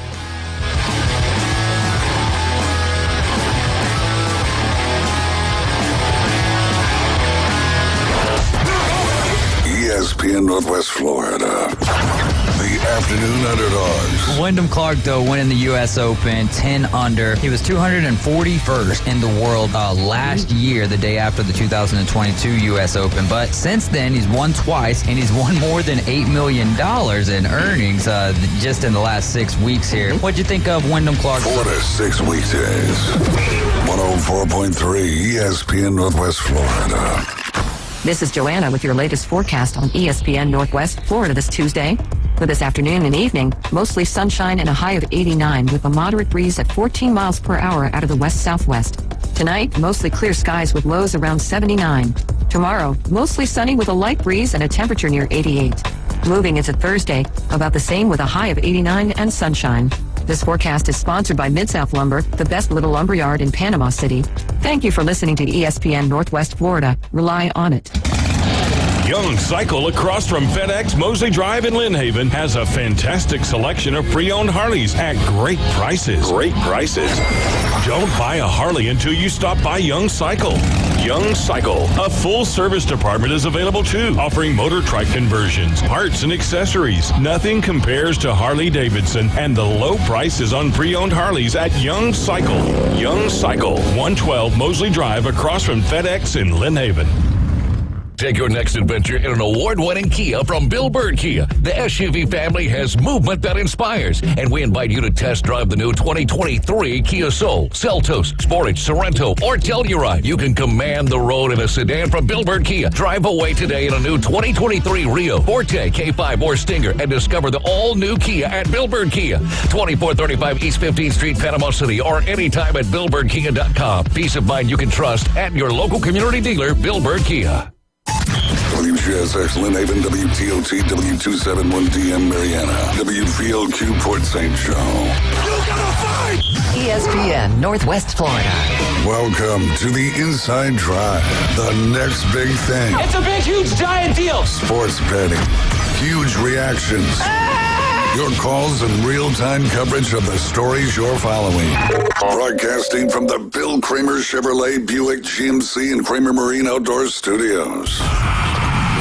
S4: ESPN Northwest Florida. The afternoon underdogs.
S5: Wyndham Clark, though, winning the U.S. Open 10 under. He was 241st in the world last year, the day after the 2022 U.S. Open. But since then, he's won twice, and he's won more than $8 million in earnings just in the last 6 weeks here. What'd you think of Wyndham Clark?
S4: 4 to 6 weekdays. 104.3 ESPN Northwest Florida.
S6: This is Joanna with your latest forecast on ESPN Northwest Florida this Tuesday. For this afternoon and evening, mostly sunshine and a high of 89 with a moderate breeze at 14 miles per hour out of the west-southwest. Tonight, mostly clear skies with lows around 79. Tomorrow, mostly sunny with a light breeze and a temperature near 88. Moving into Thursday, about the same with a high of 89 and sunshine. This forecast is sponsored by Mid-South Lumber, the best little lumber yard in Panama City. Thank you for listening to ESPN Northwest Florida. Rely on it.
S16: Young Cycle across from FedEx Mosley Drive in Lynn Haven has a fantastic selection of pre-owned Harleys at great prices. Great prices. Don't buy a Harley until you stop by Young Cycle. Young Cycle, a full service department is available too, offering motor trike conversions, parts and accessories. Nothing compares to Harley Davidson and the low prices on pre-owned Harleys at Young Cycle. Young Cycle, 112 Mosley Drive across from FedEx in Lynn Haven.
S17: Take your next adventure in an award-winning Kia from Bill Bird Kia. The SUV family has movement that inspires, and we invite you to test drive the new 2023 Kia Soul, Seltos, Sportage, Sorento, or Telluride. You can command the road in a sedan from Bill Bird Kia. Drive away today in a new 2023 Rio, Forte, K5, or Stinger, and discover the all-new Kia at Bill Bird Kia. 2435 East 15th Street, Panama City, or anytime at BillBirdKia.com. Peace of mind you can trust at your local community dealer, Bill Bird Kia.
S4: WGSX Lynn Haven, WTOT, W271DM Mariana, WVLQ Port St. Joe. You gotta fight!
S18: ESPN Northwest Florida.
S4: Welcome to the Inside Drive, the next big thing.
S8: It's a big, huge, giant deal.
S4: Sports betting, huge reactions. Your calls and real-time coverage of the stories you're following. Broadcasting from the Bill Kramer Chevrolet Buick GMC and Kramer Marine Outdoor Studios.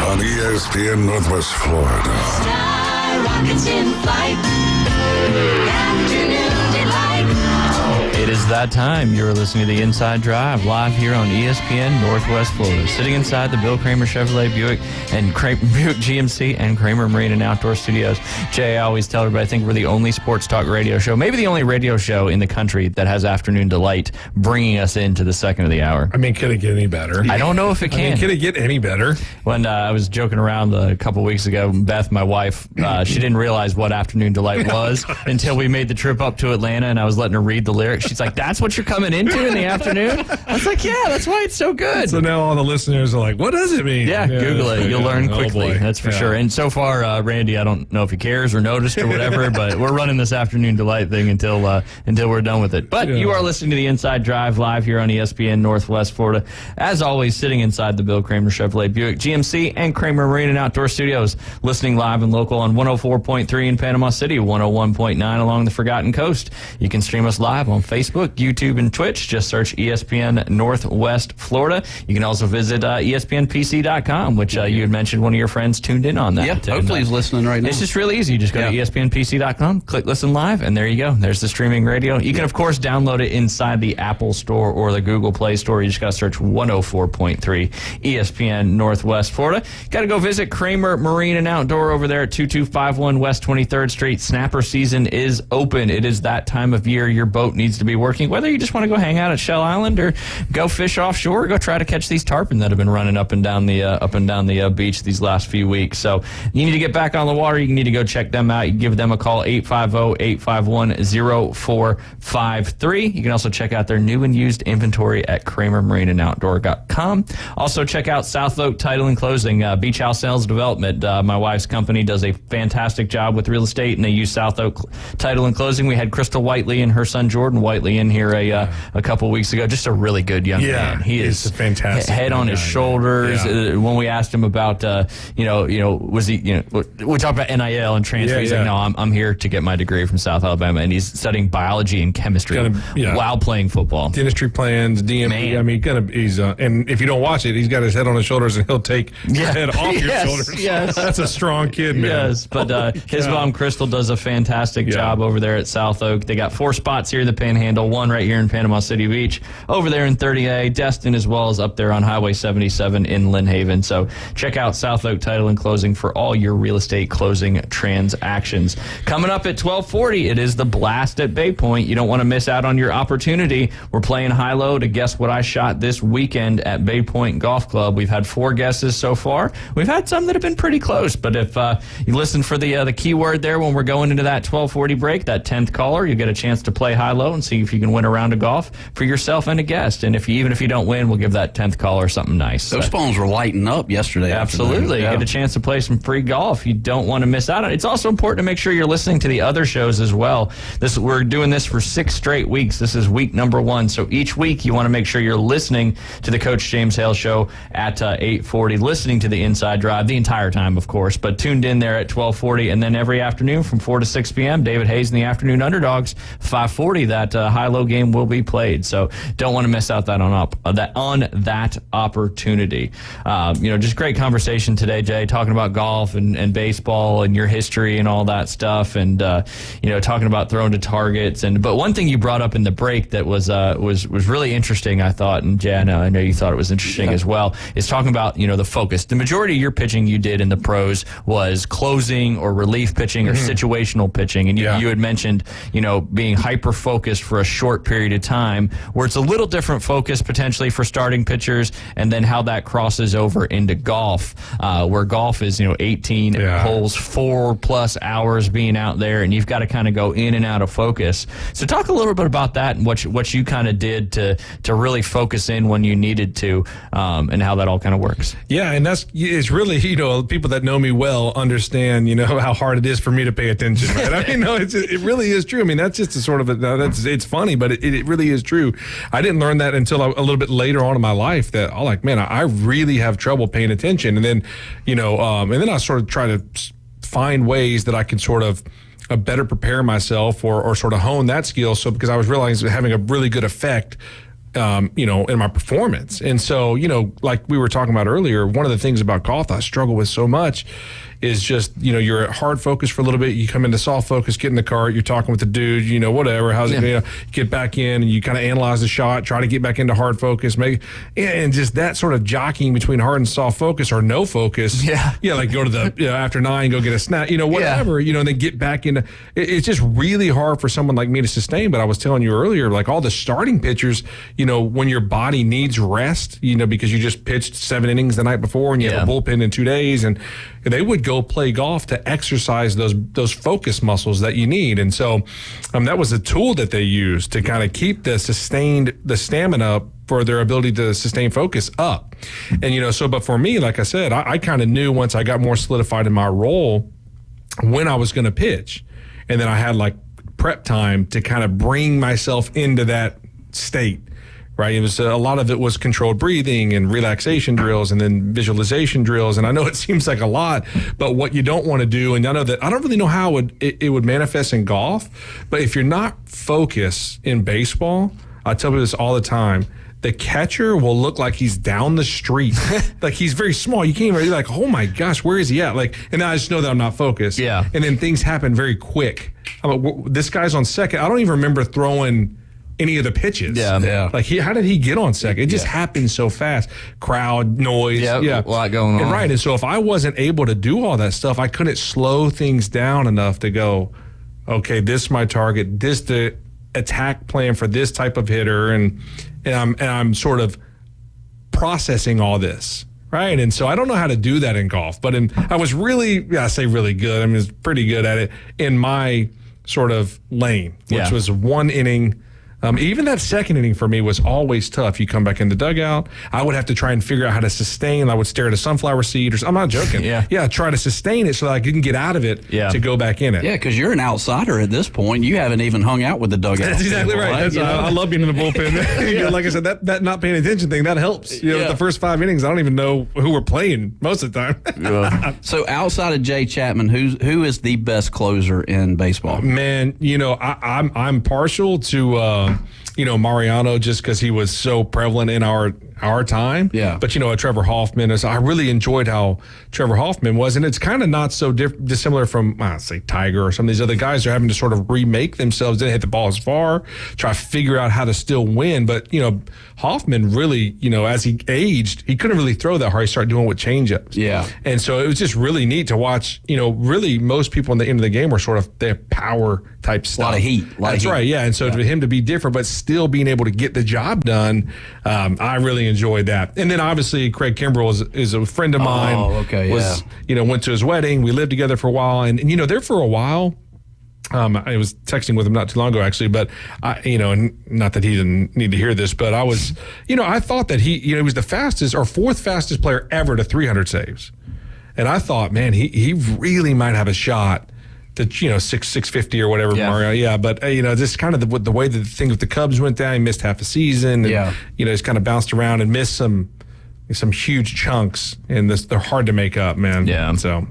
S4: On ESPN Northwest Florida.
S8: Sky rockets in flight. Afternoon delight.
S9: It is that time. You're listening to the Inside Drive live here on ESPN Northwest Florida. Sitting inside the Bill Kramer Chevrolet Buick and Buick GMC and Kramer Marine and Outdoor Studios. Jay, I always tell everybody I think we're the only sports talk radio show, maybe the only radio show in the country that has afternoon delight bringing us into the second of the hour.
S11: I mean, could it get any better?
S9: I don't know if it can.
S11: I mean, could it get any better?
S9: When I was joking around a couple weeks ago, Beth, my wife, she didn't realize what afternoon delight was until we made the trip up to Atlanta and I was letting her read the lyrics. She's like, that's what you're coming into in the afternoon? I was like, yeah, that's why it's so good.
S11: So now all the listeners are like, what does it mean?
S9: Yeah, Google it. You'll learn quickly. That's for sure. And so far, Randy, I don't know if he cares or noticed or whatever, but we're running this afternoon delight thing until we're done with it. But you are listening to the Inside Drive live here on ESPN Northwest Florida. As always, sitting inside the Bill Kramer Chevrolet Buick GMC and Kramer Marine and Outdoor Studios. Listening live and local on 104.3 in Panama City, 101.9 along the Forgotten Coast. You can stream us live on Facebook, YouTube, and Twitch. Just search ESPN Northwest Florida. You can also visit ESPNPC.com, which you had mentioned one of your friends tuned in on that.
S10: Yeah, hopefully he's listening right now.
S9: It's just really easy. You just go to ESPNPC.com, click listen live, and there you go. There's the streaming radio. You can, of course, download it inside the Apple Store or the Google Play Store. You just got to search 104.3 ESPN Northwest Florida. Got to go visit Kramer Marine and Outdoor over there at 2251 West 23rd Street. Snapper season is open. It is that time of year your boat needs to be working looking, whether you just want to go hang out at Shell Island or go fish offshore, or go try to catch these tarpon that have been running up and down the beach these last few weeks. So you need to get back on the water. You need to go check them out. You can give them a call, 850-851-0453. You can also check out their new and used inventory at KramerMarineandOutdoor.com. Also check out South Oak Title and Closing, Beach House Sales Development. My wife's company does a fantastic job with real estate, and they use South Oak Title and Closing. We had Crystal Whiteley and her son Jordan Whiteley in here a couple weeks ago. Just a really good young man. He is
S11: a fantastic
S9: head on his shoulders. When we asked him about, was he, we talked about NIL and transfer. He's like, no, I'm here to get my degree from South Alabama, and he's studying biology and chemistry while playing football.
S11: Dentistry plans, DMP.
S9: Man.
S11: I mean, he's and if you don't watch it, he's got his head on his shoulders, and he'll take your head off your shoulders.
S9: Yes,
S11: that's a strong kid, man.
S9: Yes, but his mom Crystal does a fantastic job over there at South Oak. They got 4 spots here in the Panhandle, 1 right here in Panama City Beach, over there in 30A, Destin, as well as up there on Highway 77 in Lynn Haven. So check out South Oak Title and Closing for all your real estate closing transactions. Coming up at 12:40, it is the Blast at Bay Point. You don't want to miss out on your opportunity. We're playing high-low to guess what I shot this weekend at Bay Point Golf Club. We've had 4 guesses so far. We've had some that have been pretty close, but if you listen for the keyword there when we're going into that 12:40 break, that 10th caller, you get a chance to play high-low and see if you can win a round of golf for yourself and a guest. And even if you don't win, we'll give that 10th caller something nice.
S10: Those phones were lighting up yesterday.
S9: Absolutely. You get a chance to play some free golf. You don't want to miss out on it. It's also important to make sure you're listening to the other shows as well. We're doing this for 6 straight weeks. This is week number 1. So each week you want to make sure you're listening to the Coach James Hale Show at 8:40, listening to the Inside Drive the entire time, of course, but tuned in there at 12:40. And then every afternoon from 4 to 6 p.m., David Hayes and the Afternoon Underdogs, 5:40, that high-low game will be played. So don't want to miss out on that opportunity. Just great conversation today, Jay, talking about golf and baseball and your history and all that stuff, and talking about throwing to targets. But one thing you brought up in the break that was really interesting, I thought, and Jan, I know you thought it was interesting as well, is talking about the focus. The majority of your pitching you did in the pros was closing or relief pitching or situational pitching, and you had mentioned being hyper focused for a short period of time, where it's a little different focus potentially for starting pitchers, and then how that crosses over into golf, where golf is 18 holes, 4+ hours being out there, and you've got to kind of go in and out of focus. So talk a little bit about that and what you kind of did to really focus in when you needed to, and how that all kind of works.
S11: Yeah, and it's really, people that know me well understand, how hard it is for me to pay attention, right? I mean, it really is true. I mean, that's just a sort of it's funny, but it really is true. I didn't learn that until a little bit later on in my life, that I really have trouble paying attention. And then, and then I sort of try to find ways that I can sort of better prepare myself or sort of hone that skill. So because I was realizing having a really good effect, in my performance. And so, like we were talking about earlier, one of the things about golf I struggle with so much is just, you're at hard focus for a little bit, you come into soft focus, get in the cart, you're talking with the dude, whatever, how's it, get back in and you kind of analyze the shot, try to get back into hard focus, and just that sort of jockeying between hard and soft focus or no focus. Like go to the, after 9, go get a snack, whatever, and then get back into, it's just really hard for someone like me to sustain. But I was telling you earlier, like all the starting pitchers, when your body needs rest, because you just pitched 7 innings the night before and you have a bullpen in 2 days, and they would go play golf to exercise those focus muscles that you need. And so that was a tool that they used to kind of keep the stamina for their ability to sustain focus up. And, but for me, like I said, I kind of knew once I got more solidified in my role when I was going to pitch. And then I had like prep time to kind of bring myself into that state. Right. It was a lot of it was controlled breathing and relaxation drills and then visualization drills. And I know it seems like a lot, but what you don't want to do, and I know that I don't really know how it would manifest in golf, but if you're not focused in baseball, I tell people this all the time, the catcher will look like he's down the street. Like he's very small. You can't even, you're like, oh my gosh, where is he at? Like, and I just know that I'm not focused.
S9: Yeah.
S11: And then things happen very quick. I'm like, this guy's on second. I don't even remember throwing any of the pitches. Like how did he get on second? It just happened so fast. Crowd, noise.
S9: A lot going on.
S11: And right. And so if I wasn't able to do all that stuff, I couldn't slow things down enough to go, okay, this is my target. This attack plan for this type of hitter, and I'm sort of processing all this, right? And so I don't know how to do that in golf, but I was really, I say really good. I mean, I was pretty good at it in my sort of lane, which was one inning. Even that second inning for me was always tough. You come back in the dugout, I would have to try and figure out how to sustain. I would stare at a sunflower seed, I'm not joking. Try to sustain it so that I can get out of it to go back in it.
S10: Yeah, because you're an outsider at this point. You haven't even hung out with the dugout.
S11: That's exactly right. I love being in the bullpen. Like I said, that not paying attention thing, that helps. With the first 5 innings, I don't even know who we're playing most of the time.
S10: So outside of Jay Chapman, who is the best closer in baseball?
S11: Man, I'm partial to Mariano, just because he was so prevalent in our time. Yeah. But Trevor Hoffman I really enjoyed how Trevor Hoffman was, and it's kind of not so dissimilar from say Tiger or some of these other guys are having to sort of remake themselves. Didn't hit the ball as far, try to figure out how to still win. But Hoffman really, as he aged, he couldn't really throw that hard. He started doing with changeups. Yeah. And so it was just really neat to watch. Really, most people in the end of the game were sort of their power type stuff.
S10: A lot of heat.
S11: That's right. Yeah. And so for him to be different, but still being able to get the job done, I really enjoyed that. And then obviously Craig Kimbrell is a friend of mine.
S10: Oh, okay.
S11: Went to his wedding. We lived together for a while, and there for a while. I was texting with him not too long ago, actually, but not that he didn't need to hear this, but I was, I thought that he was the fastest or fourth fastest player ever to 300 saves, and I thought, man, he really might have a shot to 650 or whatever. Mario. Yeah, but just kind of the way that the thing with the Cubs went down, he missed half the season. And, he's kind of bounced around and missed some huge chunks, and they're hard to make up, man. Yeah. So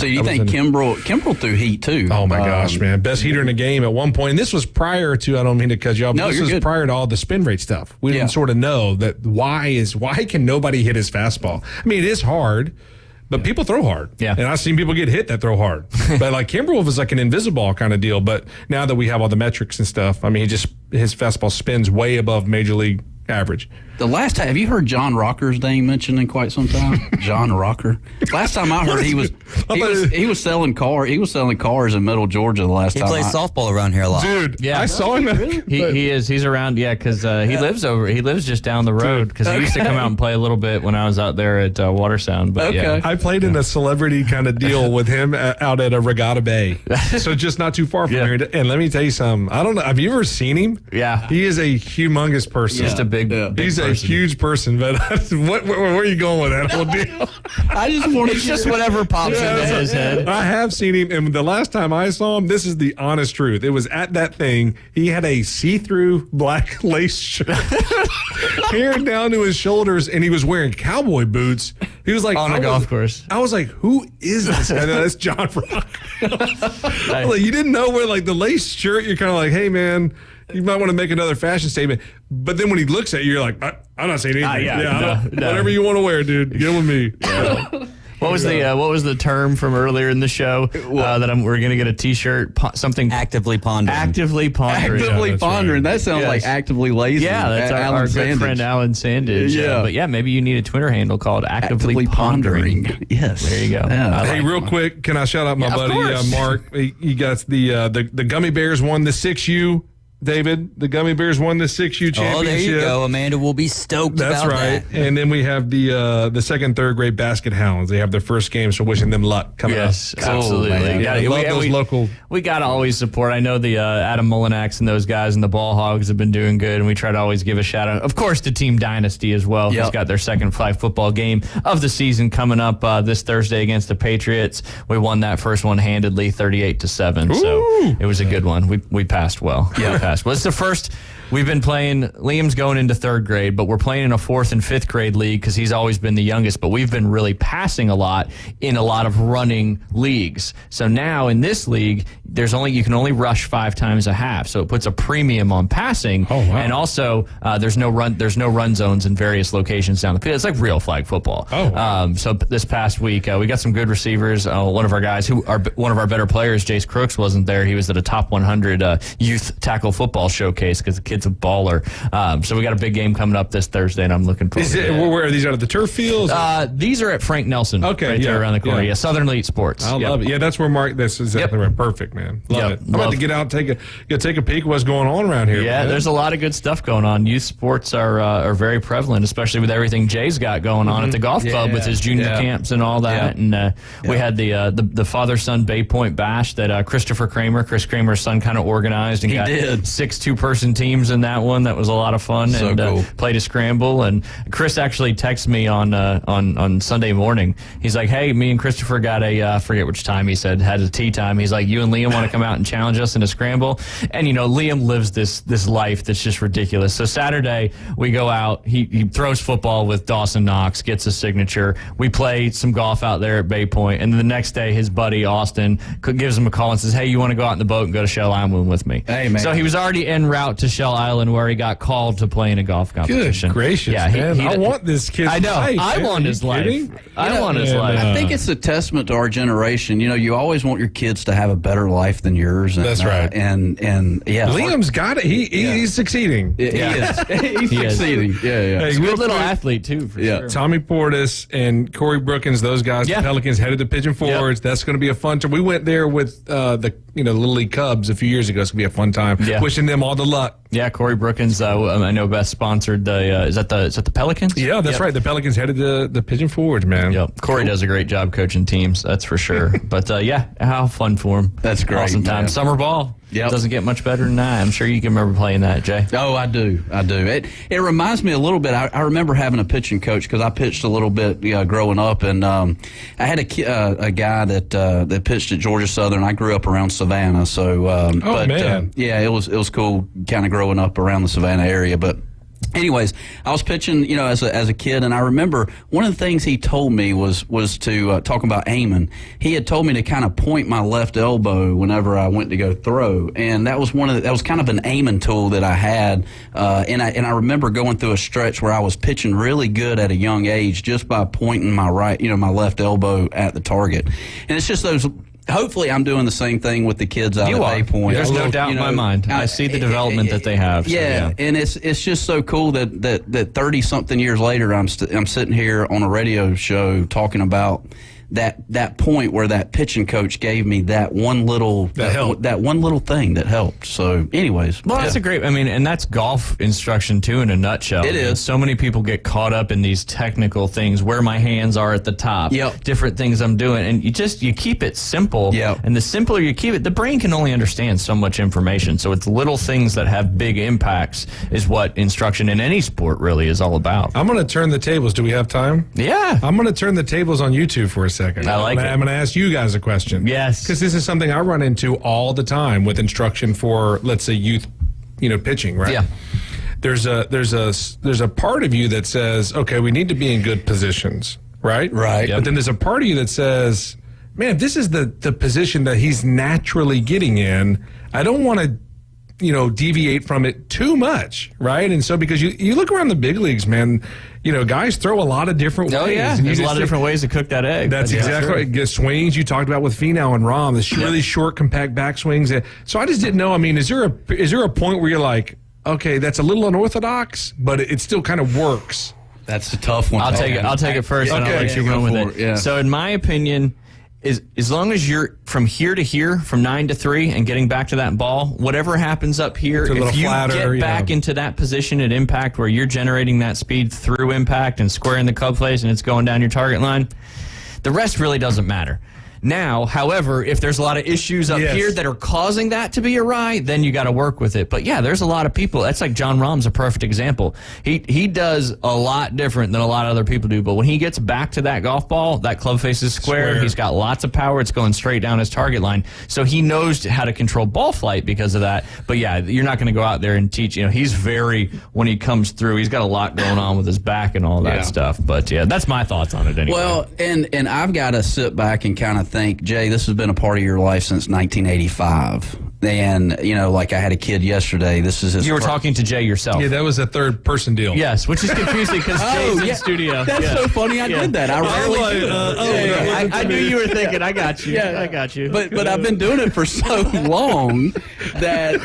S10: you think Kimbrell threw heat too?
S11: Oh my gosh, man, best hitter in the game at one point. And this was prior to, I don't mean to cut you off, but this was prior to all the spin rate stuff. We didn't sort of know that why can nobody hit his fastball? I mean, it is hard. But people throw hard. Yeah. And I've seen people get hit that throw hard. But like Kimbrell was like an invisible kind of deal. But now that we have all the metrics and stuff, I mean, his fastball spins way above major league average.
S10: The last time, have you heard John Rocker's name mentioned in quite some time? John Rocker. Last time I heard he was selling cars in Middle Georgia. The last time
S5: he plays softball around here a lot.
S11: Dude, yeah, I saw him.
S9: Really? He's around. Yeah, because he lives just down the road. Because he used to come out and play a little bit when I was out there at Watersound. But
S11: I played in a celebrity kind of deal with him out at a Regatta Bay, so just not too far from here. And let me tell you something. I don't know. Have you ever seen him?
S9: Yeah,
S11: he is a humongous person.
S9: Just a big.
S11: He's a huge person, but where are you going with that whole deal?
S10: I just want
S9: it's just whatever pops into his head.
S11: I have seen him, and the last time I saw him, this is the honest truth. It was at that thing. He had a see-through black lace shirt, hair down to his shoulders, and he was wearing cowboy boots. He was like
S9: on a golf course.
S11: I was like, "Who is this guy?" That's John Rock. Like, you didn't know where the lace shirt. You're kind of like, "Hey, man." You might want to make another fashion statement, but then when he looks at you, you're like, I'm not saying anything. Whatever you want to wear, dude, get with me. Yeah.
S9: What was the term from earlier in the show that we're going to get a T-shirt? Something
S5: actively pondering.
S9: Actively pondering.
S10: Actively pondering. Right. That sounds like actively lazy.
S9: Yeah, that's our good friend Alan Sandage. Yeah, but maybe you need a Twitter handle called actively pondering.
S10: Yes,
S9: there you go.
S10: Yeah.
S11: Hey, real quick, can I shout out my buddy Mark? He got the Gummy Bears won the 6U. David, the Gummy Bears won the 6U championship.
S5: Oh, there you go. Amanda will be stoked
S11: That's
S5: about
S11: right.
S5: that.
S11: And then we have the second, third grade basket hounds. They have their first game, so wishing them luck coming up.
S9: Yes, absolutely. We got to always support. I know the Adam Mulinax and those guys and the Ball Hogs have been doing good, and we try to always give a shout out, of course, to Team Dynasty as well, who's got their second flag football game of the season coming up this Thursday against the Patriots. We won that first one handedly, 38-7. So it was a good one. We passed well. Yeah. Well, it's the first. We've been playing, Liam's going into third grade, but we're playing in a fourth and fifth grade league because he's always been the youngest, but we've been really passing a lot in a lot of running leagues. So now in this league, you can only rush 5 times a half. So it puts a premium on passing. Oh, wow. And also there's no run zones in various locations down the field. It's like real flag football. Oh, wow. So this past week, we got some good receivers. One of our guys one of our better players, Jace Crooks, wasn't there. He was at a top 100 youth tackle football showcase because the kids kid's a baller. So we got a big game coming up this Thursday, and I'm looking forward to it.
S11: Where are these? Out of the turf fields?
S9: These are at Frank Nelson.
S11: Okay,
S9: right there around the corner. Yeah, Southern Elite Sports.
S11: I love it. Yeah, that's where Mark. That's exactly right. Perfect, man. Love it. I'm about to get out, take a peek at what's going on around here.
S9: Yeah,
S11: man.
S9: There's a lot of good stuff going on. Youth sports are very prevalent, especially with everything Jay's got going on at the golf club with his junior camps and all that. And we had the father-son Bay Point Bash that Chris Kramer's son, kind of organized and got 6 two-person teams in that one. That was a lot of fun.
S10: So
S9: and
S10: cool.
S9: Played a scramble. And Chris actually texted me on Sunday morning. He's like, hey, me and Christopher got I forget which time he said, had a tea time. He's like, you and Liam want to come out and challenge us in a scramble? And, Liam lives this life that's just ridiculous. So Saturday, we go out. He throws football with Dawson Knox, gets a signature. We play some golf out there at Bay Point. And then the next day, his buddy Austin gives him a call and says, hey, you want to go out in the boat and go to Shell Island with me?
S10: Hey, man.
S9: So he was already en route to Shell Island where he got called to play in a golf competition.
S11: Good gracious, man. I want this kid's
S9: I know.
S11: life.
S9: I want his life. I want his life.
S10: I think it's a testament to our generation. You always want your kids to have a better life than yours. And,
S11: That's right.
S10: And yeah,
S11: Liam's got it. He's succeeding.
S10: He is. He's succeeding. Yeah.
S11: Hey,
S9: He's a good little athlete too. For sure.
S11: Tommy Portis and Corey Brookins, those guys, the Pelicans headed to Pigeon Forge. That's going to be a fun time. We went there with the Little League Cubs a few years ago. It's going to be a fun time. Yeah. Wishing them all the luck.
S9: Yeah, Corey Brookins, I know Beth sponsored the is that the Pelicans?
S11: Yeah, that's right. The Pelicans headed to the Pigeon Forge, man.
S9: Yep. Corey does a great job coaching teams, that's for sure. But how fun for him.
S10: That's great.
S9: Awesome time.
S10: Man.
S9: Summer ball. Yep. Doesn't get much better than that. I'm sure you can remember playing that, Jay.
S10: Oh, I do. It reminds me a little bit. I remember having a pitching coach because I pitched a little bit growing up, and I had a guy that pitched at Georgia Southern. I grew up around Savannah, so
S11: man.
S10: It was cool kind of growing up around the Savannah area, but. Anyways, I was pitching, as a kid, and I remember one of the things he told me was to talk about aiming. He had told me to kind of point my left elbow whenever I went to go throw, and that was kind of an aiming tool that I had. And I remember going through a stretch where I was pitching really good at a young age just by pointing my my left elbow at the target. And it's just those. Hopefully, I'm doing the same thing with the kids out at Bay Point.
S9: There's no doubt in my mind. I see the development that they have.
S10: Yeah, and it's just so cool that 30-something years later, I'm sitting here on a radio show talking about that point where that pitching coach gave me that one little thing that helped. So, anyways,
S9: that's a great. And that's golf instruction too, in a nutshell.
S10: It is.
S9: So many people get caught up in these technical things, where my hands are at the top, different things I'm doing, and you keep it simple. And the simpler you keep it, the brain can only understand so much information. So it's little things that have big impacts is what instruction in any sport really is all about.
S11: I'm going to turn the tables. Do we have time?
S9: Yeah.
S11: I'm going to turn the tables on YouTube for a second.
S9: I like it.
S11: I'm going to ask you guys a question.
S9: Yes.
S11: Because this is something I run into all the time with instruction for, let's say, youth, pitching, right?
S9: Yeah.
S11: There's a part of you that says, okay, we need to be in good positions, right?
S10: Right.
S11: But then there's a part of you that says, man, this is the position that he's naturally getting in. I don't want to, deviate from it too much, right? And so because you look around the big leagues, man, guys throw a lot of different ways.
S9: Oh, yeah. There's a lot of different ways to cook that egg.
S11: That's exactly right. The swings you talked about with Finau and Rahm, the really short, compact backswings. So I just didn't know. Is there a point where you're like, okay, that's a little unorthodox, but it still kind of works?
S10: That's a tough one.
S9: I'll take it first, and I'll let you run with it.
S10: Yeah.
S9: So in my opinion, as long as you're from here to here, from 9 to 3, and getting back to that ball, whatever happens up here, if you get back into that position at impact where you're generating that speed through impact and squaring the club face and it's going down your target line, the rest really doesn't matter. Now, however, if there's a lot of issues up here that are causing that to be awry, then you got to work with it. But yeah, there's a lot of people. That's like John Rahm's a perfect example. He does a lot different than a lot of other people do. But when he gets back to that golf ball, that club face is square. He's got lots of power. It's going straight down his target line. So he knows how to control ball flight because of that. But yeah, you're not going to go out there and teach. He's when he comes through, he's got a lot going on with his back and all that stuff. But yeah, that's my thoughts on it anyway.
S10: Well, and I've got to sit back and kind of think, Jay, this has been a part of your life since 1985. And, you know, like I had a kid yesterday. This is his
S9: You were talking to Jay yourself.
S11: Yeah, that was a third person deal.
S9: Yes, which is confusing because Jay's in studio.
S10: That's so funny. I did that. I rarely do it.
S9: I knew you were thinking, I got you. Yeah, I got you.
S10: But I've been doing it for so long that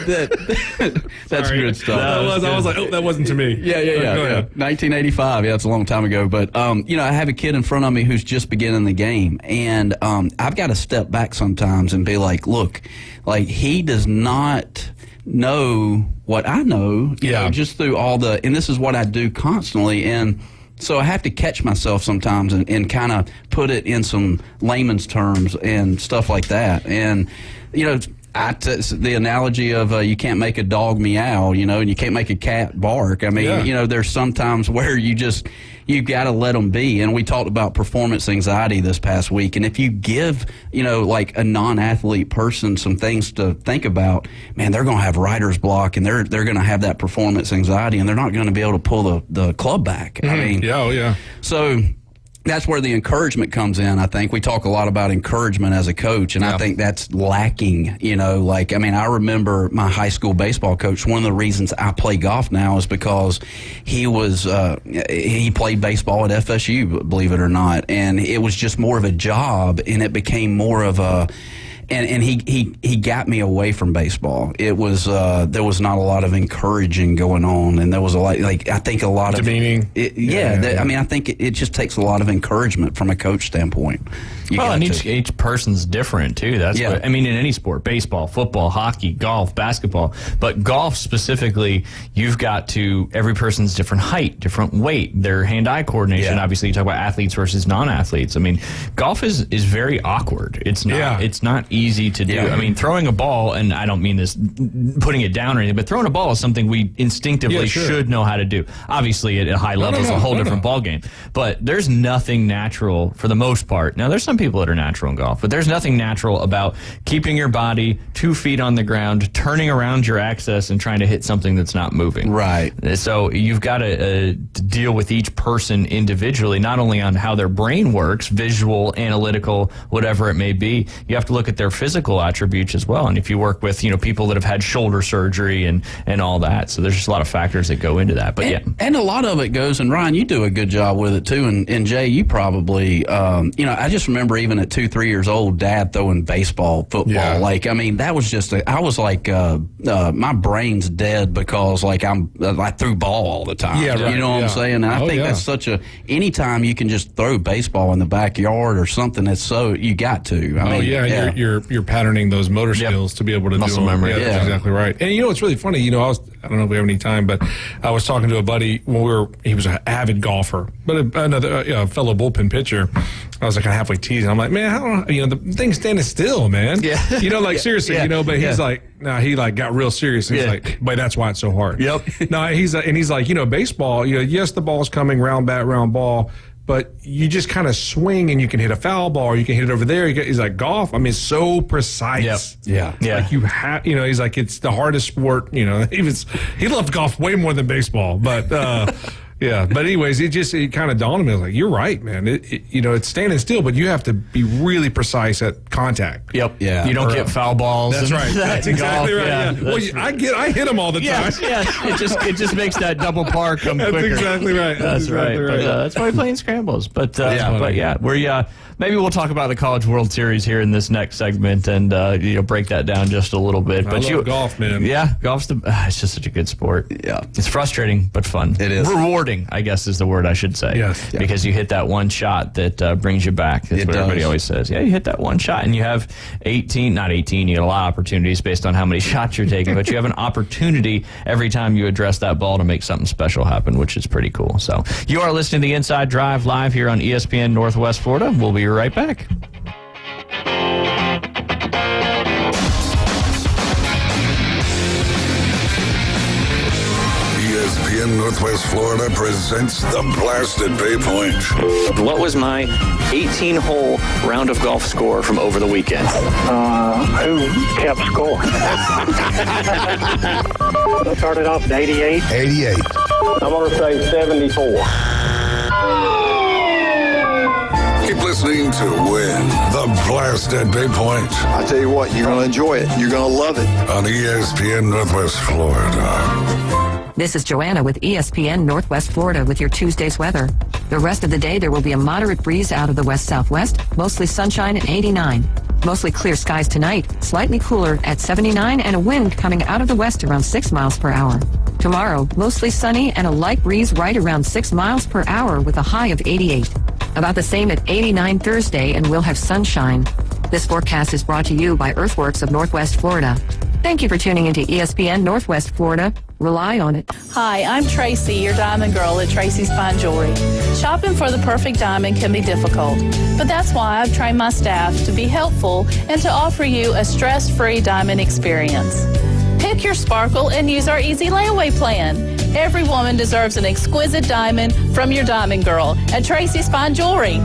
S10: that's good stuff.
S11: I was like, oh, that wasn't to me.
S10: Yeah. 1985. Yeah, it's a long time ago. But, you know, I have a kid in front of me who's just beginning the game. And I've got to step back sometimes and be like, look, like he does not know what I know, you know, just through all the, and this is what I do constantly. And so I have to catch myself sometimes and kind of put it in some layman's terms and stuff like that. And, you know, the analogy of you can't make a dog meow, you know, and you can't make a cat bark. I mean, you know, there's sometimes where you've got to let them be. And we talked about performance anxiety this past week. And if you give, you know, like a non-athlete person some things to think about, man, they're going to have writer's block and they're going to have that performance anxiety and they're not going to be able to pull the club back. I mean, so that's where the encouragement comes in. I think we talk a lot about encouragement as a coach, and I think that's lacking. You know, like, I mean, I remember my high school baseball coach. One of the reasons I play golf now is because he played baseball at FSU, believe it or not, and it was just more of a job, and it became more of a. And he got me away from baseball. It was there was not a lot of encouraging going on, and there was a lot, like, I think a lot of
S11: demeaning.
S10: I mean, I think it just takes a lot of encouragement from a coach standpoint.
S9: And each person's different too. That's what I mean, in any sport, baseball, football, hockey, golf, basketball, but golf specifically, you've got to, every person's different height, different weight, their hand-eye coordination. Obviously, you talk about athletes versus non-athletes. I mean, golf is very awkward. It's not easy to do. I mean, throwing a ball, and I don't mean this putting it down or anything, but throwing a ball is something we instinctively should know how to do. Obviously, at a high level, it's a whole different ball game. But there's nothing natural for the most part. Now, there's some people that are natural in golf, but there's nothing natural about keeping your body 2 feet on the ground, turning around your axis, and trying to hit something that's not moving.
S10: Right.
S9: So you've got to deal with each person individually, not only on how their brain works, visual, analytical, whatever it may be. You have to look at their physical attributes as well. And if you work with, you know, people that have had shoulder surgery and all that, so there's just a lot of factors that go into that. But
S10: and a lot of it goes, and Ryan, you do a good job with it too, and Jay, you probably, you know, I just remember even at 2-3 years old, Dad throwing baseball, football. Like, I mean, that was just, I was like, my brain's dead because, like, I threw ball all the time. You know what I'm saying? And I think that's such anytime you can just throw baseball in the backyard or something, it's so, you got to. I mean,
S11: you're patterning those motor skills to be able to
S9: muscle
S11: do
S9: memory.
S11: That's exactly right. And you know what's really funny? You know, I don't know if we have any time, but I was talking to a buddy when he was an avid golfer, but another fellow bullpen pitcher. I was like halfway teasing. I'm like, man, I don't know, you know, the thing's standing still, man. You know, like seriously, you know. But he's like, no, he like got real serious. He's like, but that's why it's so hard. No, he's like, you know, baseball. You know, yes, the ball's coming round bat, round ball. But you just kind of swing and you can hit a foul ball or you can hit it over there. He's like, golf, I mean, it's so precise. Like you have, you know, he's like, it's the hardest sport. You know, he loved golf way more than baseball. But but anyways, it kind of dawned on me. I was like, you're right, man. You know, it's standing still, but you have to be really precise at contact.
S9: You don't get foul balls.
S11: That's right. That's exactly right. Well, I hit them all the time.
S9: It just makes that double par come quicker.
S11: That's exactly right.
S9: That's right. But, that's why we're playing scrambles. But maybe we'll talk about the College World Series here in this next segment and you know, break that down just a little bit.
S11: But I love golf, man.
S9: Yeah, golf's it's just such a good sport. It's frustrating but fun.
S10: It is
S9: rewarding, I guess is the word I should say.
S11: Yes.
S9: Because you hit that one shot that brings you back. That's what everybody always says. Yeah, you hit that one shot and you have 18, not 18, you get a lot of opportunities based on how many shots you're taking, but you have an opportunity every time you address that ball to make something special happen, which is pretty cool. So you are listening to the Inside Drive live here on ESPN Northwest Florida. We'll be right back.
S4: ESPN Northwest Florida presents the Blasted Bay Point.
S19: What was my 18-hole round of golf score from over the weekend?
S20: Who kept score? Started off at 88.
S4: 88.
S20: I'm going to say 74.
S4: Keep listening to Win the Blast at Bay Point.
S21: I tell you what, you're going to enjoy it. You're going to love it.
S4: On ESPN Northwest Florida.
S6: This is Joanna with ESPN Northwest Florida with your Tuesday's weather. The rest of the day, there will be a moderate breeze out of the west-southwest, mostly sunshine at 89. Mostly clear skies tonight, slightly cooler at 79, and a wind coming out of the west around 6 miles per hour. Tomorrow, mostly sunny and a light breeze right around 6 miles per hour with a high of 88. About the same at 89 Thursday, and we'll have sunshine. This forecast is brought to you by Earthworks of Northwest Florida. Thank you for tuning into ESPN Northwest Florida. Rely on it.
S15: Hi, I'm Tracy, your diamond girl at Tracy's Fine Jewelry. Shopping for the perfect diamond can be difficult, but that's why I've trained my staff to be helpful and to offer you a stress-free diamond experience. Pick your sparkle and use our easy layaway plan. Every woman deserves an exquisite diamond from your diamond girl at Tracy's Fine Jewelry.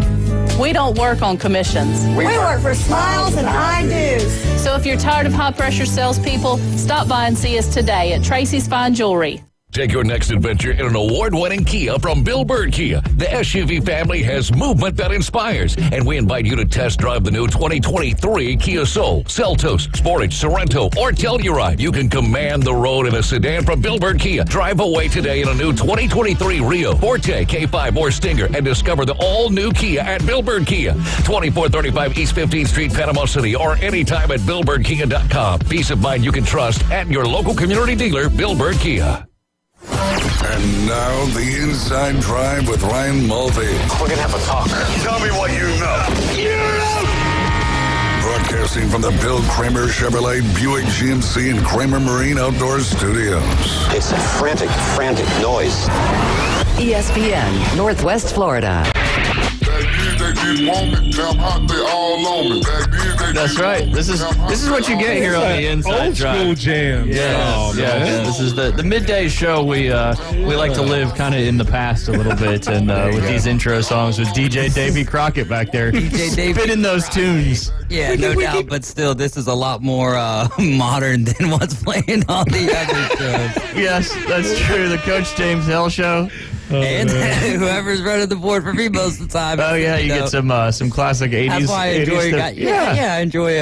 S15: We don't work on commissions.
S22: We work for smiles and I-dos.
S15: So if you're tired of high-pressure salespeople, stop by and see us today at Tracy's Fine Jewelry.
S17: Take your next adventure in an award-winning Kia from Bill Bird Kia. The SUV family has movement that inspires, and we invite you to test drive the new 2023 Kia Soul, Seltos, Sportage, Sorento, or Telluride. You can command the road in a sedan from Bill Bird Kia. Drive away today in a new 2023 Rio, Forte, K5, or Stinger, and discover the all-new Kia at Bill Bird Kia. 2435 East 15th Street, Panama City, or anytime at BillBirdKia.com. Peace of mind you can trust at your local community dealer, Bill Bird Kia.
S4: And now the Inside Drive with Ryan Mulvey.
S21: We're going to have a talk. Tell me what you know.
S4: Broadcasting from the Bill Kramer Chevrolet Buick GMC and Kramer Marine Outdoor Studios.
S8: It's a frantic noise.
S18: ESPN Northwest Florida.
S9: That's right. This is what you get here on the Inside Drive.
S11: Old school jams.
S9: Yes. This is the midday show. We like to live kind of in the past a little bit, and with these intro songs with DJ Davy Crockett back there, spinning those tunes.
S5: Yeah, no doubt, but still, this is a lot more modern than what's playing on the other shows.
S9: Yes, that's true. The Coach James Hill Show.
S5: And whoever's running the board for me most of the time.
S9: Oh yeah, you get some classic 80s.
S5: That's why I enjoy.
S9: 80s stuff.
S5: I enjoy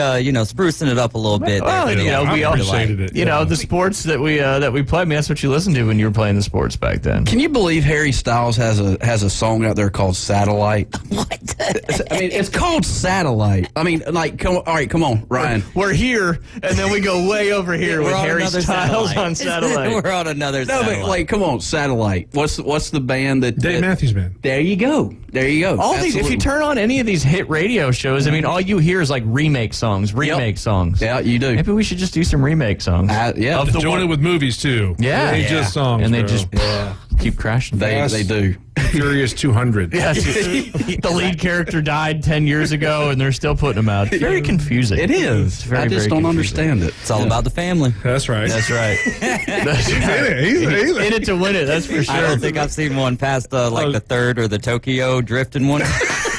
S5: sprucing it up a little bit.
S9: Well, we all appreciated it. The sports that we play. I mean, that's what you listened to when you were playing the sports back then.
S10: Can you believe Harry Styles has a song out there called Satellite?
S5: What?
S10: I mean, it's called Satellite. I mean, like, come on, Ryan.
S9: We're here, and then we go way over here with Harry Styles on Satellite.
S5: We're on another satellite.
S10: But like, come on, Satellite. What's the band that
S11: Dave Matthews Band?
S10: There you go.
S9: All these, if you turn on any of these hit radio shows, I mean, all you hear is like remake songs.
S10: Yeah, you do.
S9: Maybe we should just do some remake songs.
S10: Yeah,
S11: of the join it with movies too.
S9: Yeah,
S11: they just songs,
S9: and they just keep crashing.
S10: They do.
S11: Furious 200.
S9: Yes, the lead character died 10 years ago, and they're still putting them out. It's very confusing.
S10: It is. I just don't understand it.
S5: It's all about the family.
S11: That's right.
S9: That's right. He's in it to win it. That's for sure.
S5: I don't think I've seen one past the third or the Tokyo drifting one.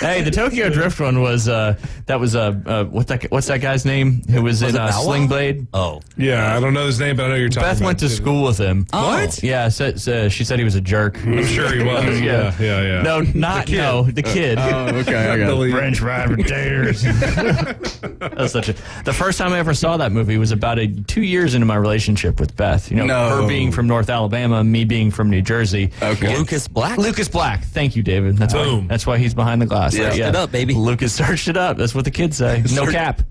S9: Hey, the Tokyo Drift one was what's that guy's name who was in Sling Blade?
S5: Oh,
S11: yeah, I don't know his name, but I know you're talking about.
S9: Beth went to school with him.
S5: Oh.
S11: What?
S9: Yeah, she said he was a jerk.
S11: I'm sure he was. Yeah.
S9: No, the kid.
S10: Oh, okay, I got it.
S9: French fried potatoes. That's the first time I ever saw that movie was about 2 years into my relationship with Beth. Her being from North Alabama, me being from New Jersey.
S5: Okay. Lucas Black.
S9: Thank you, David. That's why he's behind the glass.
S5: Searched it up, baby.
S9: Lucas searched it up. That's what the kids say.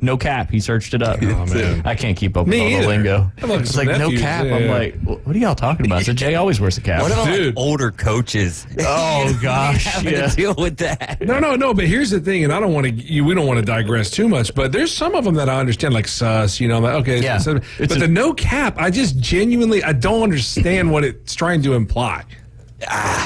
S9: No cap. He searched it up.
S11: Oh, man.
S9: I can't keep up with all the lingo. It's like
S11: nephews,
S9: no cap. I'm like, what are y'all talking about? So Jay always wears a cap.
S5: What about older coaches?
S9: Oh gosh,
S5: having to deal with that.
S11: No. But here's the thing, and I don't want to. We don't want to digress too much. But there's some of them that I understand, like sus. Okay,
S9: yeah.
S11: But the no cap, I just genuinely I don't understand what it's trying to imply.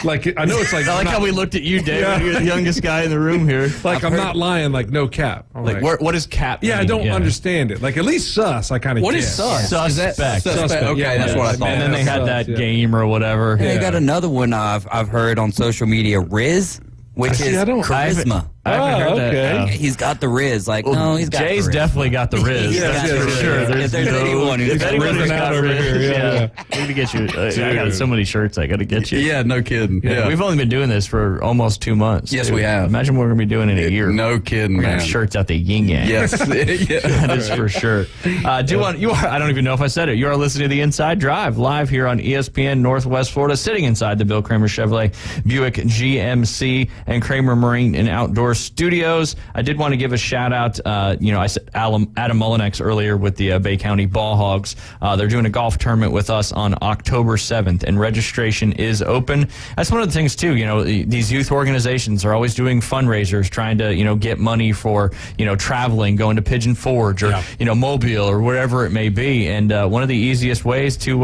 S11: Like I know it's like
S9: I like how we looked at you, David. Yeah. You're the youngest guy in the room here.
S11: Like I'm not lying. Like no cap.
S9: Like what is cap?
S11: Yeah,
S9: mean?
S11: I don't understand it. Like at least sus, I kind of.
S10: What is sus?
S9: Suspect.
S10: Okay, that's what I thought.
S9: And then they had that game or whatever.
S5: They got another one I've heard on social media, Riz, which is charisma.
S9: I haven't heard that.
S5: He's got the Riz. Like, no, he's got
S9: Jay's
S5: the Riz.
S9: definitely got the Riz.
S5: Yeah,
S9: That's for sure.
S5: If there's anyone who's got
S9: got
S11: over here,
S9: yeah. We need to get you. I got so many shirts I got to get you.
S10: Yeah, no kidding. Yeah.
S9: We've only been doing this for almost 2 months.
S10: Yes, we have.
S9: Imagine what we're going to be doing in a year.
S10: No kidding,
S9: We're going to
S10: man.
S9: have shirts out the yin yang.
S10: Yes.
S9: That is for sure. I don't even know if I said it. You are listening to The Inside Drive live here on ESPN Northwest Florida, sitting inside the Bill Kramer Chevrolet Buick GMC and Kramer Marine and Outdoor Studios. I did want to give a shout out. I said Adam Mullinex earlier with the Bay County Ball Hogs. They're doing a golf tournament with us on October 7th, and registration is open. That's one of the things too. These youth organizations are always doing fundraisers, trying to get money for traveling, going to Pigeon Forge or Mobile or wherever it may be. And one of the easiest ways to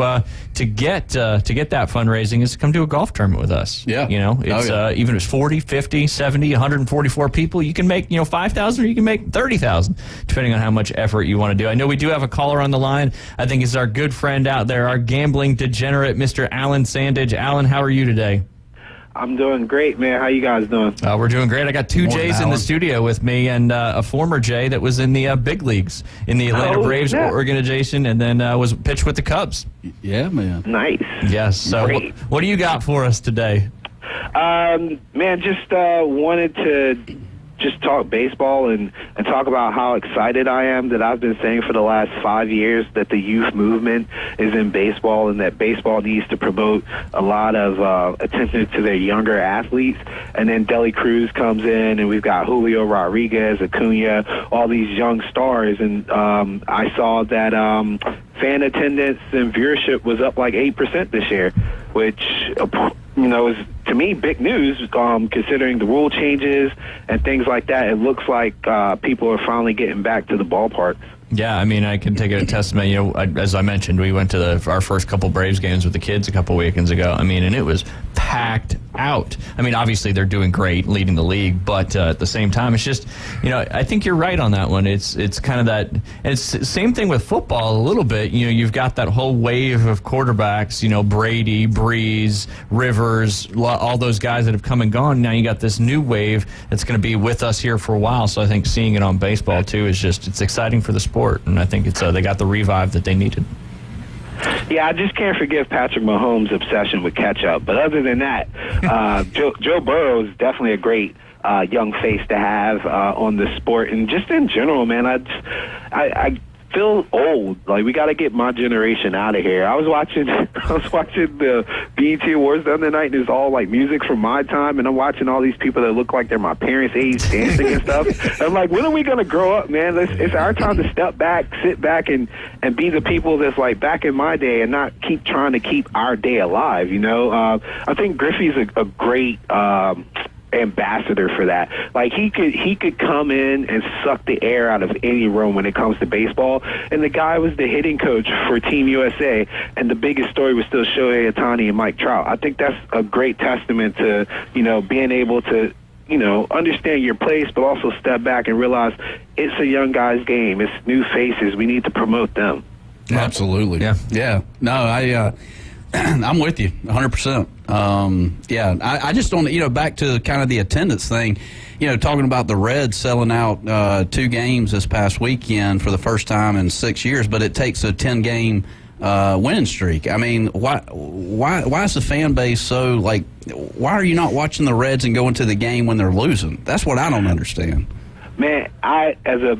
S9: get that fundraising is to come to a golf tournament with us.
S10: Yeah.
S9: It's even if it's 40, 50, 70, 144 people, you can make 5,000 or you can make 30,000, depending on how much effort you want to do. I know we do have a caller on the line. I think it's our good friend out there, our gambling degenerate, Mr. Alan Sandage. Alan, how are you today?
S1: I'm doing great, man. How you guys doing?
S9: We're doing great. I got two
S10: Morning,
S9: Jays in the
S10: Alan.
S9: studio with me, and a former Jay that was in the big leagues in the Atlanta Braves organization, and then was pitched with the Cubs.
S10: Yeah, man.
S1: Nice.
S9: Yes. So what do you got for us today?
S1: Man, just wanted to just talk baseball and talk about how excited I am that I've been saying for the last 5 years that the youth movement is in baseball and that baseball needs to promote a lot of attention to their younger athletes. And then Deli Cruz comes in, and we've got Julio Rodriguez, Acuna, all these young stars. And I saw that fan attendance and viewership was up like 8% this year, which is, to me, big news, considering the rule changes and things like that. It looks like people are finally getting back to the ballparks.
S9: Yeah, I mean, I can take a testament. As I mentioned, we went to our first couple Braves games with the kids a couple weekends ago. I mean, and it was packed out. I mean, obviously they're doing great, leading the league, but at the same time, it's just, I think you're right on that one. It's kind of that, and it's the same thing with football a little bit. You've got that whole wave of quarterbacks, Brady, Breeze, Rivers, all those guys that have come and gone. Now you got this new wave that's going to be with us here for a while. So I think seeing it on baseball too is it's exciting for the sport. And I think they got the revive that they needed.
S1: Yeah, I just can't forgive Patrick Mahomes' obsession with ketchup. But other than that, Joe Burrow is definitely a great young face to have on the sport. And just in general, man, I feel old. Like, we got to get my generation out of here. I was watching the BET Awards the other night, and it's all like music from my time, and I'm watching all these people that look like they're my parents' age dancing and stuff. And I'm like, when are we going to grow up, man? It's our time to step back, sit back, and be the people that's like back in my day and not keep trying to keep our day alive, I think Griffey's a great ambassador for that. Like, he could come in and suck the air out of any room when it comes to baseball. And the guy was the hitting coach for Team USA, and the biggest story was still Shohei Ohtani and Mike Trout. I think that's a great testament to being able to understand your place, but also step back and realize it's a young guy's game. It's new faces. We need to promote them.
S10: Absolutely. Yeah. No, I'm with you 100%. I just don't, back to kind of the attendance thing, talking about the Reds selling out 2 games this past weekend for the first time in 6 years, but it takes a 10-game winning streak. I mean, why is the fan base so, like, why are you not watching the Reds and going to the game when they're losing? That's what I don't understand.
S1: Man, as a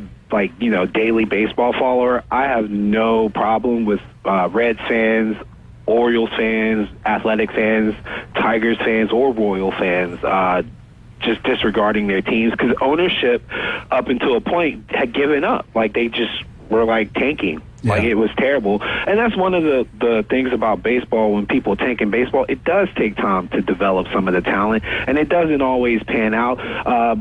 S1: daily baseball follower, I have no problem with Reds fans, Orioles fans, Athletic fans, Tigers fans, or Royal fans just disregarding their teams, because ownership up until a point had given up. Like, they just were like tanking. Like, it was terrible. And that's one of the things about baseball. When people tank in baseball, it does take time to develop some of the talent, and it doesn't always pan out.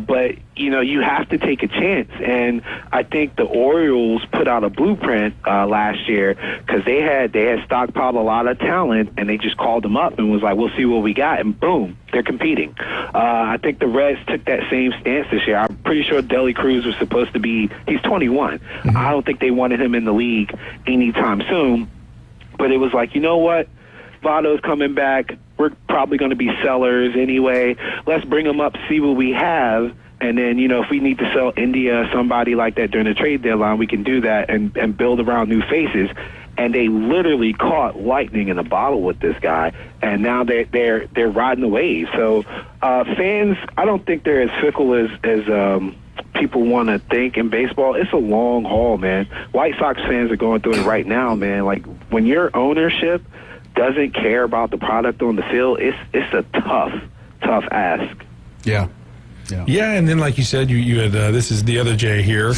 S1: But, you have to take a chance. And I think the Orioles put out a blueprint last year, because they had stockpiled a lot of talent, and they just called them up and was like, we'll see what we got. And boom, they're competing. I think the Reds took that same stance this year. I'm pretty sure Deli Cruz was supposed to be, he's 21. Mm-hmm. I don't think they wanted him in the league anytime soon, but it was like, you know what, Votto's coming back, we're probably going to be sellers anyway, let's bring him up, see what we have, And then, if we need to sell India, somebody like that during the trade deadline, we can do that and build around new faces. And they literally caught lightning in a bottle with this guy, and now they're riding the wave. So fans, I don't think they're as fickle as people want to think in baseball. It's a long haul, man. White Sox fans are going through it right now, man. Like, when your ownership doesn't care about the product on the field, it's a tough ask.
S10: Yeah.
S11: Yeah, and then like you said, you had this is the other Jay here, but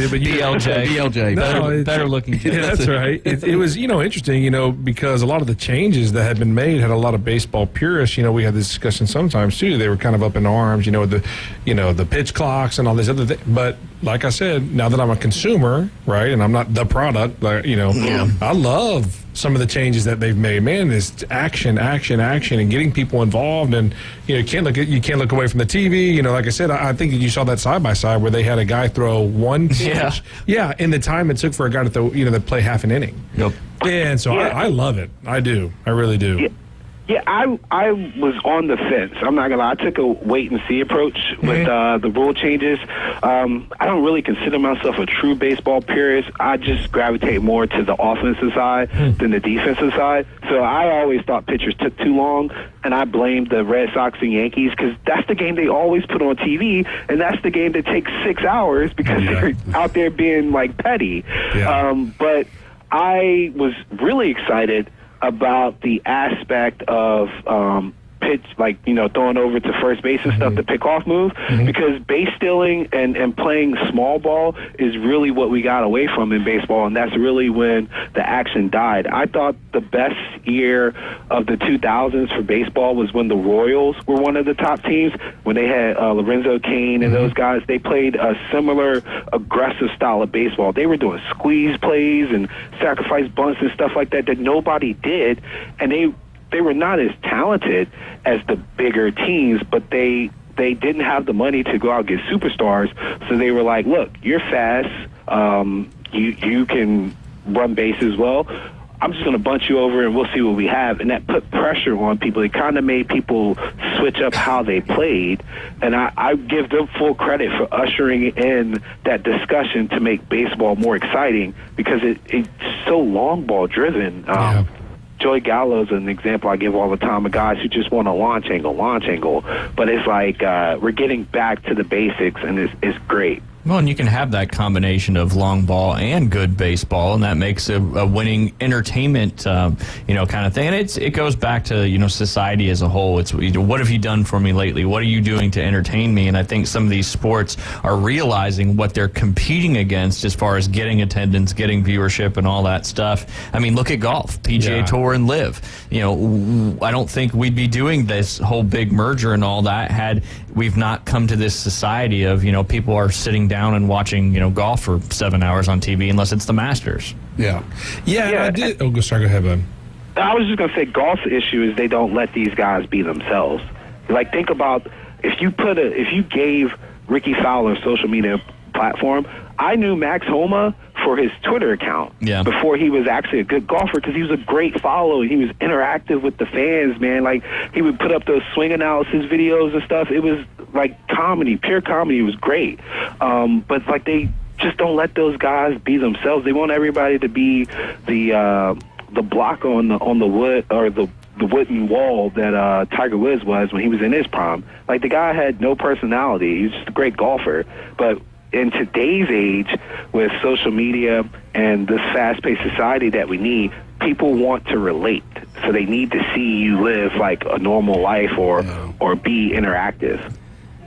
S9: BLJ, better looking Jay.
S11: Yeah, that's right. It was interesting, because a lot of the changes that had been made had a lot of baseball purists. We had this discussion sometimes too. They were kind of up in arms, the pitch clocks and all these other things. But like I said, now that I'm a consumer, right, and I'm not the product, I love some of the changes that they've made. Man, it's action, and getting people involved, and you can't look away from the TV. Like I said, I think you saw that side by side where they had a guy throw one pitch. Yeah, in the time it took for a guy to throw, to play half an inning.
S9: Yep.
S11: And so I love it. I do. I really do.
S1: Yeah, I was on the fence. I'm not gonna lie. I took a wait and see approach with the rule changes. I don't really consider myself a true baseball purist. I just gravitate more to the offensive side than the defensive side. So I always thought pitchers took too long, and I blamed the Red Sox and Yankees because that's the game they always put on TV, and that's the game that takes 6 hours because they're out there being like petty. Yeah. But I was really excited about the aspect of pitch, like, throwing over to first base and stuff, the pickoff move, because base stealing and playing small ball is really what we got away from in baseball, and that's really when the action died. I thought the best year of the 2000s for baseball was when the Royals were one of the top teams, when they had Lorenzo Cain and those guys. They played a similar aggressive style of baseball. They were doing squeeze plays and sacrifice bunts and stuff like that nobody did, and they were not as talented as the bigger teams, but they didn't have the money to go out and get superstars. So they were like, look, you're fast. You can run bases well. I'm just going to bunt you over and we'll see what we have. And that put pressure on people. It kind of made people switch up how they played. And I give them full credit for ushering in that discussion to make baseball more exciting because it's so long ball driven. Joey Gallo is an example I give all the time of guys who just want a launch angle. But it's like we're getting back to the basics, and it's great.
S9: Well, and you can have that combination of long ball and good baseball, and that makes a winning entertainment, kind of thing. And it goes back to, society as a whole. It's, what have you done for me lately? What are you doing to entertain me? And I think some of these sports are realizing what they're competing against as far as getting attendance, getting viewership, and all that stuff. I mean, look at golf, PGA Tour and LIV. I don't think we'd be doing this whole big merger and all that had we've not come to this society of, people are sitting down and watching, golf for 7 hours on TV unless it's the Masters.
S11: Yeah. I did. Oh, sorry, go ahead, bud.
S1: I was just going to say golf's issue is they don't let these guys be themselves. Like, think about if you gave Ricky Fowler a social media platform. I knew Max Homa for his Twitter account before he was actually a good golfer because he was a great follow. He was interactive with the fans, man. Like, he would put up those swing analysis videos and stuff. It was like comedy, pure comedy. It was great. But like they just don't let those guys be themselves. They want everybody to be the block on the wood or the wooden wall that Tiger Woods was when he was in his prime. Like, the guy had no personality. He was just a great golfer. But in today's age, with social media and this fast-paced society that we need, people want to relate. So they need to see you live like a normal life or be interactive.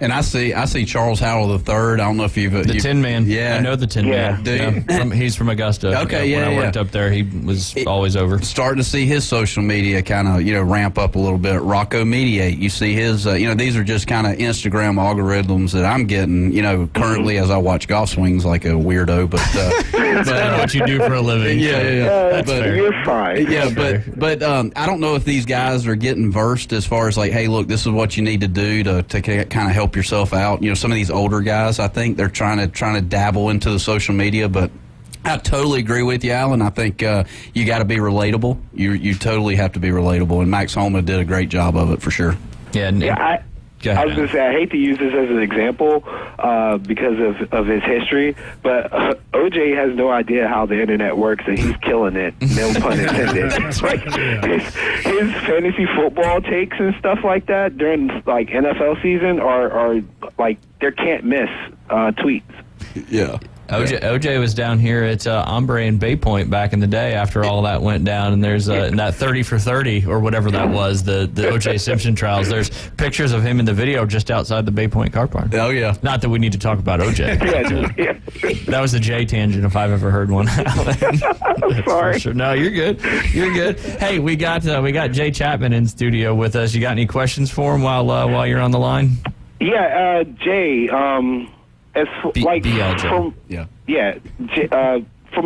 S10: And I see Charles Howell III. I don't know if you've
S9: the Tin Man.
S10: Yeah,
S9: I know the Tin Man.
S10: Do you?
S9: He's from Augusta.
S10: Okay,
S9: when I worked up there, he was always over.
S10: Starting to see his social media kind of ramp up a little bit. Rocco Mediate, you see his. These are just kind of Instagram algorithms that I'm getting. Currently as I watch golf swings like a weirdo, but
S9: that's kind of what you do for a living.
S10: Yeah.
S1: But you're fine.
S10: Yeah, but I don't know if these guys are getting versed as far as like, hey, look, this is what you need to do to kind of help yourself out. Some of these older guys, I think they're trying to dabble into the social media, but I totally agree with you, Alan. I think you got to be relatable. You totally have to be relatable, and Max Homa did a great job of it for sure.
S9: Yeah.
S1: I was going to say, I hate to use this as an example because of his history, but OJ has no idea how the internet works, and he's killing it. No pun intended. Like his fantasy football takes and stuff like that during like NFL season are like there can't miss tweets.
S10: Yeah.
S9: OJ was down here at Ombre in Bay Point back in the day after all that went down, and there's that 30 for 30 or whatever that was, the OJ Simpson trials. There's pictures of him in the video just outside the Bay Point car park.
S10: Oh, yeah.
S9: Not that we need to talk about OJ. That was a J tangent if I've ever heard one.
S1: Sorry.
S9: Sure. No, you're good. You're good. Hey, we got Jay Chapman in studio with us. You got any questions for him while you're on the line?
S1: Yeah, Jay. From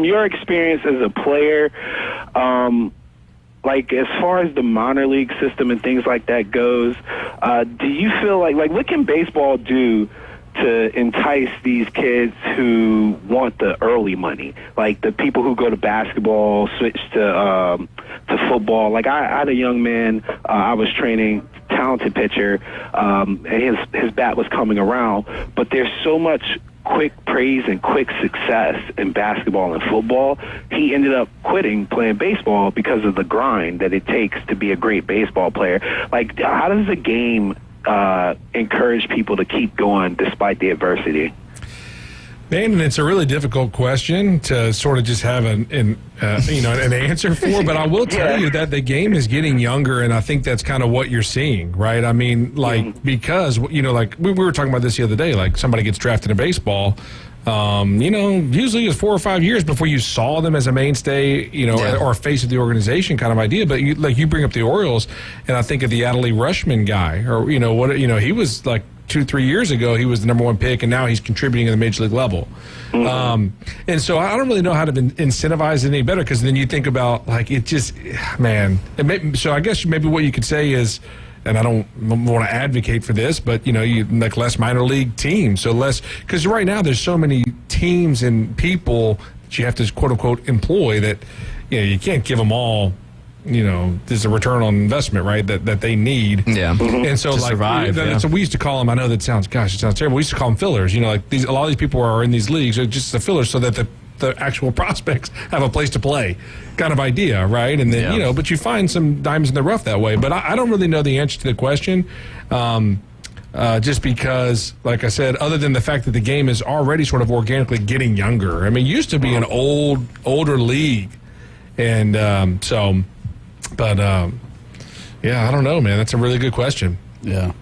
S1: your experience as a player, like as far as the minor league system and things like that goes, do you feel like what can baseball do to entice these kids who want the early money, like the people who go to basketball switch to football? Like I had a young man I was training, talented pitcher, and his bat was coming around, but there's so much quick praise and quick success in basketball and football. He ended up quitting playing baseball because of the grind that it takes to be a great baseball player. Like, how does the game encourage people to keep going despite the adversity?
S11: Man, it's a really difficult question to sort of just have an answer for, but I will tell you that the game is getting younger, and I think that's kind of what you're seeing, right? I mean, because, like we were talking about this the other day, like somebody gets drafted in baseball, usually it's 4 or 5 years before you saw them as a mainstay, or a face of the organization kind of idea. But you bring up the Orioles, and I think of the Adley Rutschman guy, or he was like 2-3 years ago, he was the number one pick, and now he's contributing at the major league level. And so I don't really know how to incentivize it any better, because then you think about so I guess maybe what you could say is, and I don't want to advocate for this, but you like less minor league teams, so less, because right now there's so many teams and people that you have to quote unquote employ that you can't give them all. There's a return on investment, right? That they need.
S9: Yeah.
S11: And so,
S9: to survive,
S11: so we used to call them. I know that sounds terrible. We used to call them fillers. A lot of these people are in these leagues are just the fillers, so that the actual prospects have a place to play, kind of idea, right? And then but you find some diamonds in the rough that way. But I don't really know the answer to the question. Just because, like I said, other than the fact that the game is already sort of organically getting younger. I mean, it used to be an older league, and But I don't know, man. That's a really good question.
S10: Yeah.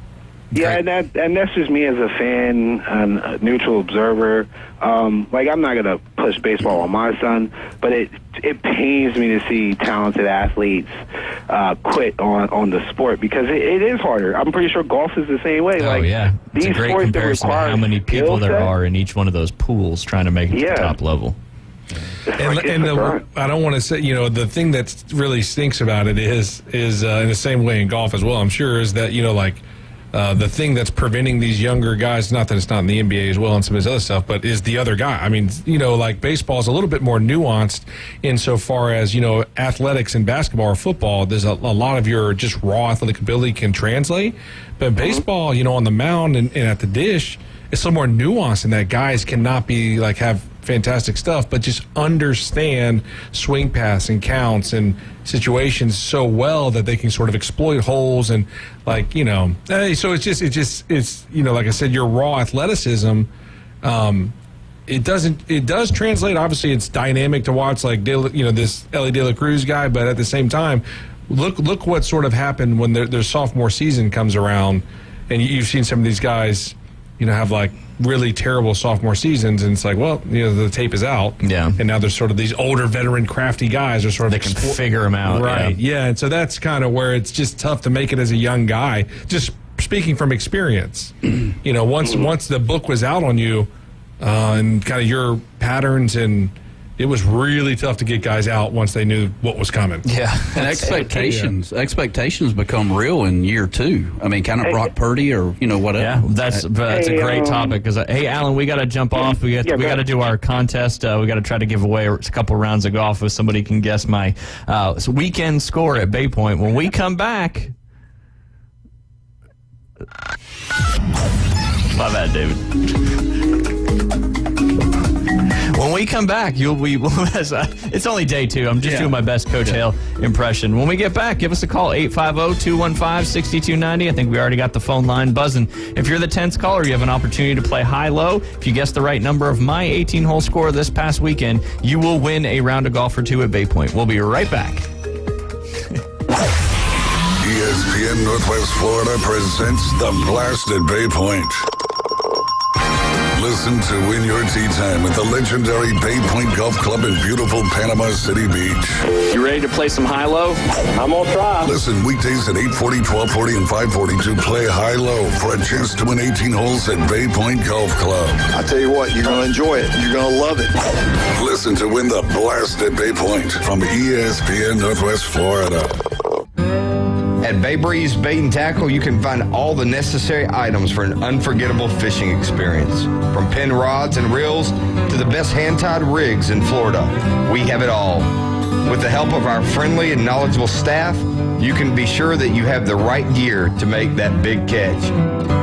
S1: Yeah, and that's just me as a fan and a neutral observer. I'm not gonna push baseball on my son, but it pains me to see talented athletes quit on the sport, because it is harder. I'm pretty sure golf is the same way.
S9: It's a great comparison to how many people there are in each one of those pools trying to make it to the top level.
S11: I don't want to say, the thing that really stinks about it is in the same way in golf as well, I'm sure, is that, the thing that's preventing these younger guys, not that it's not in the NBA as well and some of this other stuff, but is the other guy. I mean, baseball is a little bit more nuanced insofar as, athletics in basketball or football, there's a lot of your just raw athletic ability can translate. But baseball, on the mound and at the dish, it's a little more nuanced in that guys cannot be have fantastic stuff, but just understand swing paths and counts and situations so well that they can sort of exploit holes and so it's like I said, your raw athleticism, it does translate. Obviously it's dynamic to watch, like this Ellie De La Cruz guy, but at the same time, look what sort of happened when their sophomore season comes around, and you've seen some of these guys have really terrible sophomore seasons, and it's the tape is out.
S9: Yeah.
S11: And now there's sort of these older, veteran, crafty guys are sort of...
S9: They can figure them out.
S11: Right. Yeah. And so that's kind of where it's just tough to make it as a young guy. Just speaking from experience, once the book was out on you and kind of your patterns, and it was really tough to get guys out once they knew what was coming.
S9: Yeah.
S10: And expectations become real in year 2. I mean, kind of Brock Purdy or, whatever.
S9: Yeah, that's a great topic. Because, hey, Alan, we got to jump off. We got to do our contest. We got to try to give away a couple rounds of golf if somebody can guess my weekend score at Bay Point. When we come back... My bad, David. When we come back, it's only day 2. I'm just doing my best Coach Hale impression. When we get back, give us a call, 850-215-6290. I think we already got the phone line buzzing. If you're the 10th caller, you have an opportunity to play high-low. If you guess the right number of my 18-hole score this past weekend, you will win a round of golf or 2 at Bay Point. We'll be right back.
S4: ESPN Northwest Florida presents The Blast at Bay Point. Listen to Win Your Tee Time at the legendary Bay Point Golf Club in beautiful Panama City Beach.
S19: You ready to play some high-low? I'm going to try.
S4: Listen weekdays at 8:40, 12:40, and 5:40 to play high-low for a chance to win 18 holes at Bay Point Golf Club.
S21: I tell you what, you're going to enjoy it. You're going to love it.
S4: Listen to Win the Blast at Bay Point from ESPN Northwest Florida.
S13: At Bay Breeze Bait and Tackle, you can find all the necessary items for an unforgettable fishing experience. From pin rods and reels to the best hand-tied rigs in Florida, we have it all. With the help of our friendly and knowledgeable staff, you can be sure that you have the right gear to make that big catch.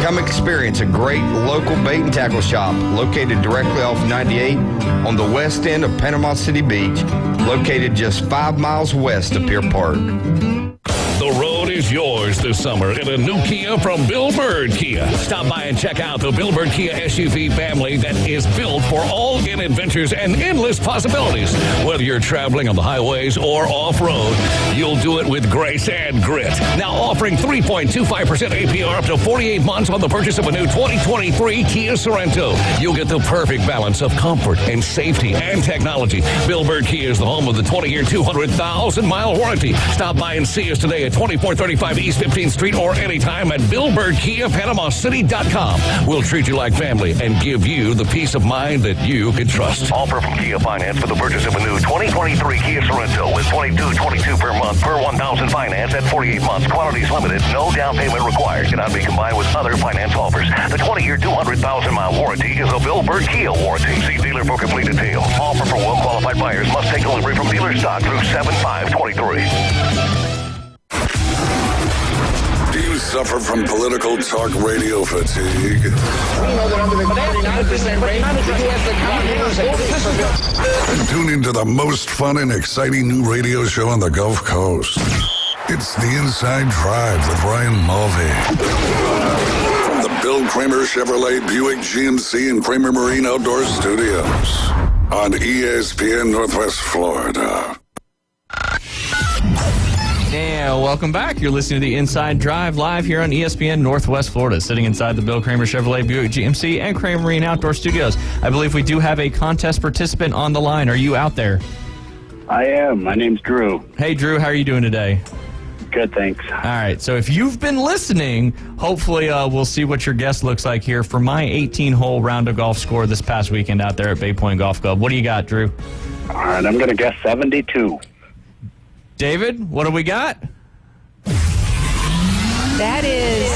S13: Come experience a great local bait and tackle shop located directly off 98 on the west end of Panama City Beach, located just 5 miles west of Pier Park.
S17: The road is yours this summer in a new Kia from Bill Bird Kia. Stop by and check out the Bill Bird Kia SUV family that is built for all-in adventures and endless possibilities. Whether you're traveling on the highways or off-road, you'll do it with grace and grit. Now offering 3.25% APR up to 48 months on the purchase of a new 2023 Kia Sorento. You'll get the perfect balance of comfort and safety and technology. Bill Bird Kia is the home of the 20-year, 200,000-mile warranty. Stop by and see us today at 2435 East 15th Street or anytime at BillBirdKiaPanamaCity.com. We'll treat you like family and give you the peace of mind that you can trust.
S2: Offer from Kia Finance for the purchase of a new 2023 Kia Sorento with $22.22 per month per 1,000 finance at 48 months. Quantities limited. No down payment required. Cannot be combined with other finance offers. The 20-year, 200,000-mile warranty is a Bill Bird Kia warranty. See dealer for complete details. Offer for well-qualified buyers. Must take delivery from dealer stock through 7/5/23.
S4: Do you suffer from political talk radio fatigue?
S21: We know that under the 99% rate,
S4: Then tune into the most fun and exciting new radio show on the Gulf Coast. It's The Inside Drive with Ryan Mulvey. From the Bill Kramer Chevrolet Buick GMC and Kramer Marine Outdoor Studios on ESPN Northwest Florida.
S9: And welcome back. You're listening to the Inside Drive live here on ESPN Northwest Florida, sitting inside the Bill Kramer Chevrolet Buick GMC and Kramer Marine Outdoor Studios. I believe we do have a contest participant on the line. Are you out there?
S20: I am. My name's Drew.
S9: Hey, Drew. How are you doing today?
S20: Good, thanks.
S9: All right. So if you've been listening, hopefully we'll see what your guest looks like here for my 18-hole round of golf score this past weekend out there at Bay Point Golf Club. What do you got, Drew?
S20: All right. I'm going to guess 72.
S9: David, what do we got?
S3: That is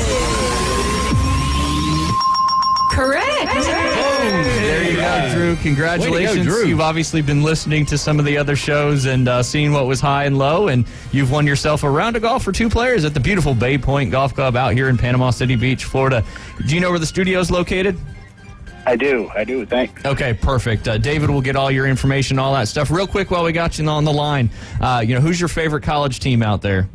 S3: correct.
S9: There you go, Drew. Congratulations.
S10: Way to go, Drew.
S9: You've obviously been listening to some of the other shows and seeing what was high and low, and you've won yourself a round of golf for 2 players at the beautiful Bay Point Golf Club out here in Panama City Beach, Florida. Do you know where the studio is located?
S20: I do. Thanks.
S9: Okay, perfect. David will get all your information, all that stuff. Real quick while we got you on the line, who's your favorite college team out there?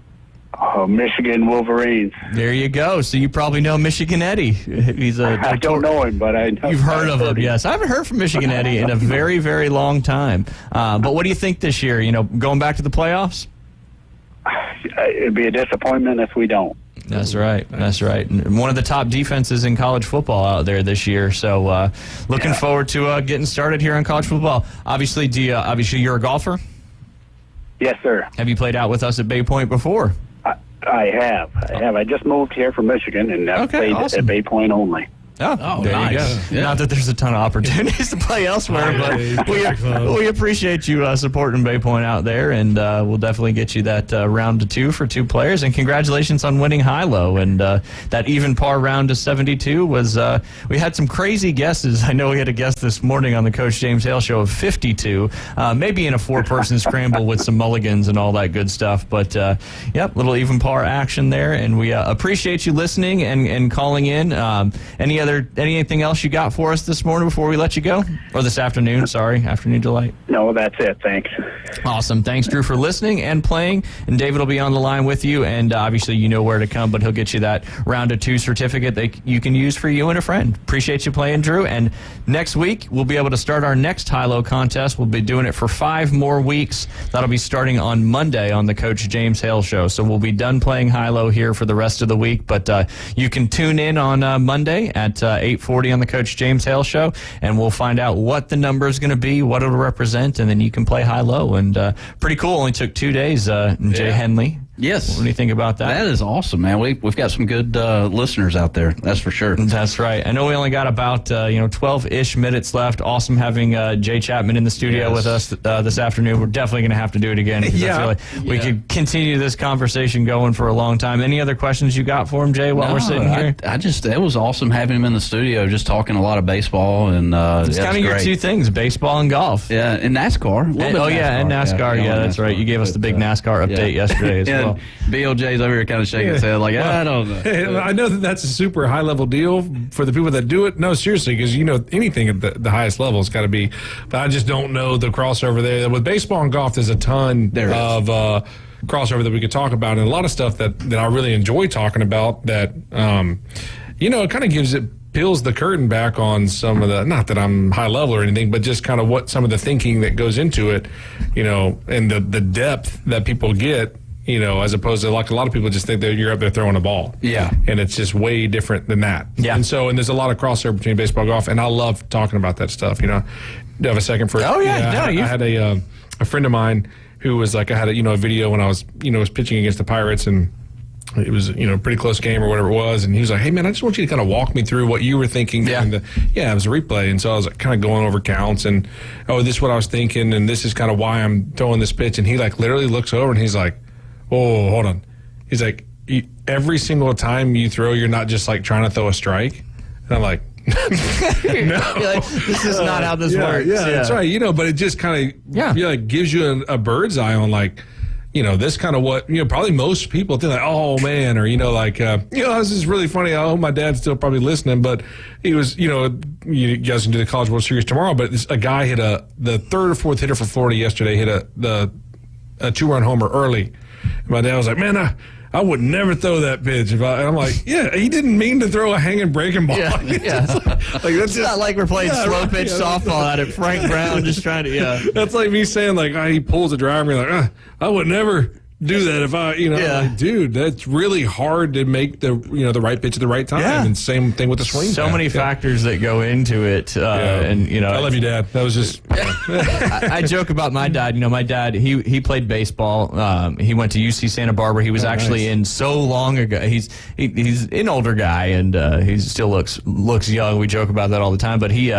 S20: Michigan Wolverines.
S9: There you go. So you probably know Michigan Eddie. He's
S20: I don't know him, but I know.
S9: You've heard of him, yes. I haven't heard from Michigan Eddie in a very, very long time. But what do you think this year? Going back to the playoffs?
S20: It'd be a disappointment if we don't.
S9: That's right. And one of the top defenses in college football out there this year. So looking forward to getting started here on college football. Obviously, obviously you're a golfer?
S20: Yes, sir.
S9: Have you played out with us at Bay Point before?
S20: I have. I just moved here from Michigan, and I've played
S9: awesome.
S20: at Bay Point only.
S9: Oh, there
S20: nice.
S9: you go.
S20: Yeah.
S9: Not that there's a ton of opportunities to play elsewhere, but we appreciate you supporting Bay Point out there, and we'll definitely get you that round of 2 for 2 players. And congratulations on winning high-low. And that even par round of 72 was, we had some crazy guesses. I know we had a guest this morning on the Coach James Hale Show of 52, maybe in a 4-person scramble with some mulligans and all that good stuff. But, little even par action there. And we appreciate you listening and calling in. Any anything else you got for us this morning before we let you go? Or this afternoon, sorry, afternoon delight.
S20: No, that's it. Thanks.
S9: Awesome. Thanks, Drew, for listening and playing. And David will be on the line with you. And obviously, you know where to come, but he'll get you that round of 2 certificate that you can use for you and a friend. Appreciate you playing, Drew. And next week, we'll be able to start our next high-low contest. We'll be doing it for 5 more weeks. That'll be starting on Monday on the Coach James Hale Show. So we'll be done playing high-low here for the rest of the week. But you can tune in on Monday at 8:40 on the Coach James Hale Show, and we'll find out what the number is going to be, what it'll represent, and then you can play high-low. And pretty cool. Only took 2 days, Jay Henley.
S10: Yes.
S9: What do you think about that?
S10: That is awesome, man. We've got some good listeners out there. That's for sure.
S9: That's right. I know we only got about 12-ish minutes left. Awesome having Jay Chapman in the studio with us this afternoon. We're definitely going to have to do it again. I feel like we could continue this conversation going for a long time. Any other questions you got for him, Jay, while we're sitting here?
S10: It was awesome having him in the studio, just talking a lot of baseball. And
S9: it's kind of your 2 things, baseball and golf.
S10: Yeah, and NASCAR.
S9: And NASCAR. Yeah, that's right. You gave us the big NASCAR update yesterday as well.
S10: BLJ's over here kind of shaking his head like, I don't know.
S11: I know that's a super high-level deal for the people that do it. No, seriously, because, anything at the highest level has got to be. But I just don't know the crossover there. With baseball and golf, there's a ton of crossover that we could talk about, and a lot of stuff that I really enjoy talking about that, it kind of peels the curtain back on some of the, not that I'm high level or anything, but just kind of what some of the thinking that goes into it, and the depth that people get. As opposed to like a lot of people just think that you're up there throwing a ball.
S10: Yeah.
S11: And it's just way different than that.
S9: Yeah.
S11: And there's a lot of crossover between baseball and golf, and I love talking about that stuff, Do you have a second for it?
S9: Oh, yeah.
S11: I had a friend of mine who was like, I had a video when I was, was pitching against the Pirates, and it was, a pretty close game or whatever it was. And he was like, hey, man, I just want you to kind of walk me through what you were thinking. It was a replay. And so I was like, kind of going over counts and, this is what I was thinking, and this is kind of why I'm throwing this pitch. And he like literally looks over and he's like, oh, hold on. He's like, every single time you throw, you're not just like trying to throw a strike. And I'm like, no.
S9: This is not how this works.
S11: Yeah, that's right. But it just kind of gives you a bird's eye on like, this kind of what, probably most people think like, oh man, or, this is really funny. I hope my dad's still probably listening, but he was, you guys can do the College World Series tomorrow, but a guy hit the third or fourth hitter for Florida yesterday, hit a 2-run homer early. And my dad was like, man, I would never throw that pitch. And I'm like, yeah, he didn't mean to throw a hanging breaking ball.
S9: Yeah. It's not like we're playing slow pitch softball out at Frank Brown just trying to,
S11: That's like me saying, like, he pulls a driver and you're like, I would never do that if I, like, dude, that's really hard to make the right pitch at the right time.
S9: Yeah.
S11: And same thing with the swing.
S9: So many factors that go into it. And,
S11: I love you, Dad. That was just.
S9: I joke about my dad. My dad, he played baseball. He went to UC Santa Barbara. He was actually in so long ago. He's an older guy, and he still looks young. We joke about that all the time. But he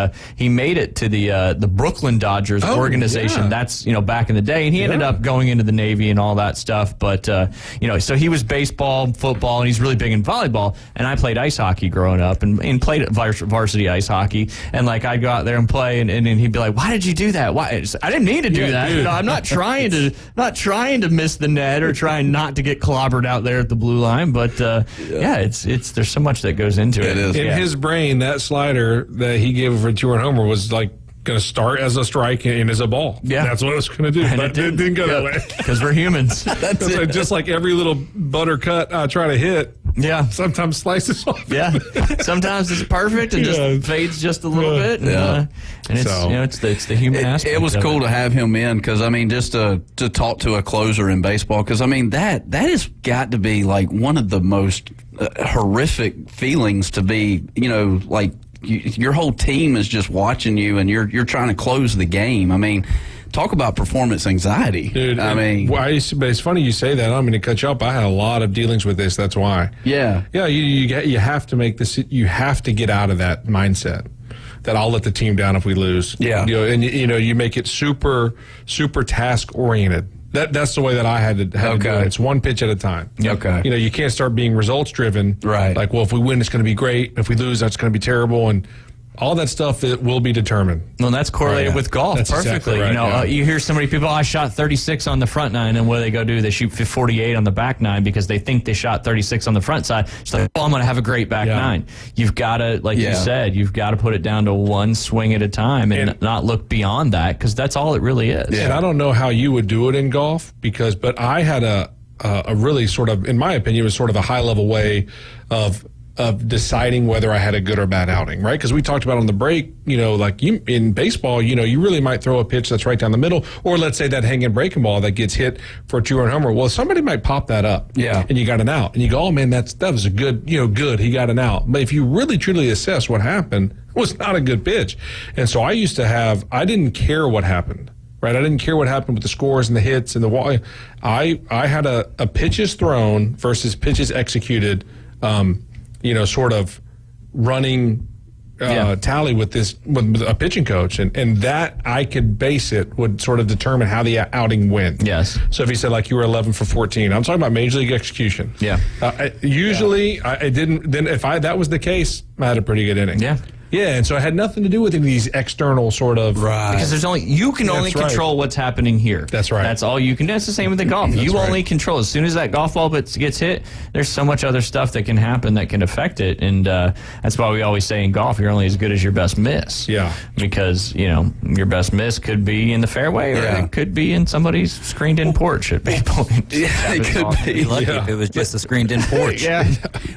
S9: made it to the Brooklyn Dodgers organization.
S11: Yeah.
S9: That's back in the day, and he ended up going into the Navy and all that stuff. But so he was baseball, football, and he's really big in volleyball. And I played ice hockey growing up, and played varsity ice hockey. And like I'd go out there and play, and he'd be like, "Why did you do that? Why?" I didn't mean to do that.
S11: Dude.
S9: I'm not trying to miss the net or trying not to get clobbered out there at the blue line. But it's there's so much that goes into it.
S11: In his brain, that slider that he gave for a 2-run homer was like going to start as a strike and as a ball.
S9: Yeah.
S11: That's what it was going to do.
S9: And
S11: but it didn't go that way.
S9: Because we're humans.
S11: That's it. Just like every little butter cut I try to hit.
S9: Yeah.
S11: Sometimes slices off.
S9: Yeah. Sometimes it's perfect and just fades just a little bit. And, it's the human aspect.
S10: It was cool to have him in because, just to talk to a closer in baseball because, that has got to be like one of the most horrific feelings to be, like your whole team is just watching you and you're trying to close the game. Talk about performance anxiety.
S11: Dude, but it's funny you say that. I'm going to cut you up. I had a lot of dealings with this. That's why.
S10: Yeah.
S11: Yeah, you have to make this. You have to get out of that mindset that I'll let the team down if we lose.
S10: Yeah.
S11: You make it super, super task oriented. That's the way that I had to do it. It's one pitch at a time.
S10: Okay.
S11: You can't start being results driven.
S10: Right.
S11: Like, well, if we win, it's going to be great. If we lose, that's going to be terrible. And all that stuff it will be determined.
S9: Well, that's correlated with golf
S11: That's
S9: perfectly.
S11: exactly right,
S9: You hear so many people, I shot 36 on the front nine, and what do they go do? They shoot 48 on the back nine because they think they shot 36 on the front side. It's like, I'm going to have a great back nine. You've got to, like you said, you've got to put it down to one swing at a time and not look beyond that, because that's all it really is.
S11: And I don't know how you would do it in golf, but I had a really sort of, in my opinion, was sort of a high level way of deciding whether I had a good or bad outing, right? Because we talked about on the break, like in baseball, you really might throw a pitch that's right down the middle, or let's say that hanging breaking ball that gets hit for a 2-run homer. Well, somebody might pop that up, and you got an out, and you go, oh man, that was a good, good, he got an out. But if you really truly assess what happened, it was not a good pitch. And so I didn't care what happened. Right, I didn't care what happened with the scores and the hits and the wall. I had a pitches thrown versus pitches executed, sort of running tally with a pitching coach, and that I could base it would sort of determine how the outing went.
S9: Yes.
S11: So if he said like you were 11 for 14, I'm talking about major league execution.
S9: Yeah.
S11: Usually I didn't. Then if that was the case, I had a pretty good inning.
S9: Yeah.
S11: Yeah, and so it had nothing to do with any of these external sort of...
S9: Right. Because you can only control what's happening here.
S11: That's right.
S9: That's all you can do. It's the same with the golf. You only control. As soon as that golf ball gets hit, there's so much other stuff that can happen that can affect it. And that's why we always say in golf, you're only as good as your best miss.
S11: Yeah.
S9: Because, your best miss could be in the fairway or it could be in somebody's screened-in porch at base point.
S10: Yeah, it could be.
S5: Lucky if it was just a screened-in porch.
S11: Yeah.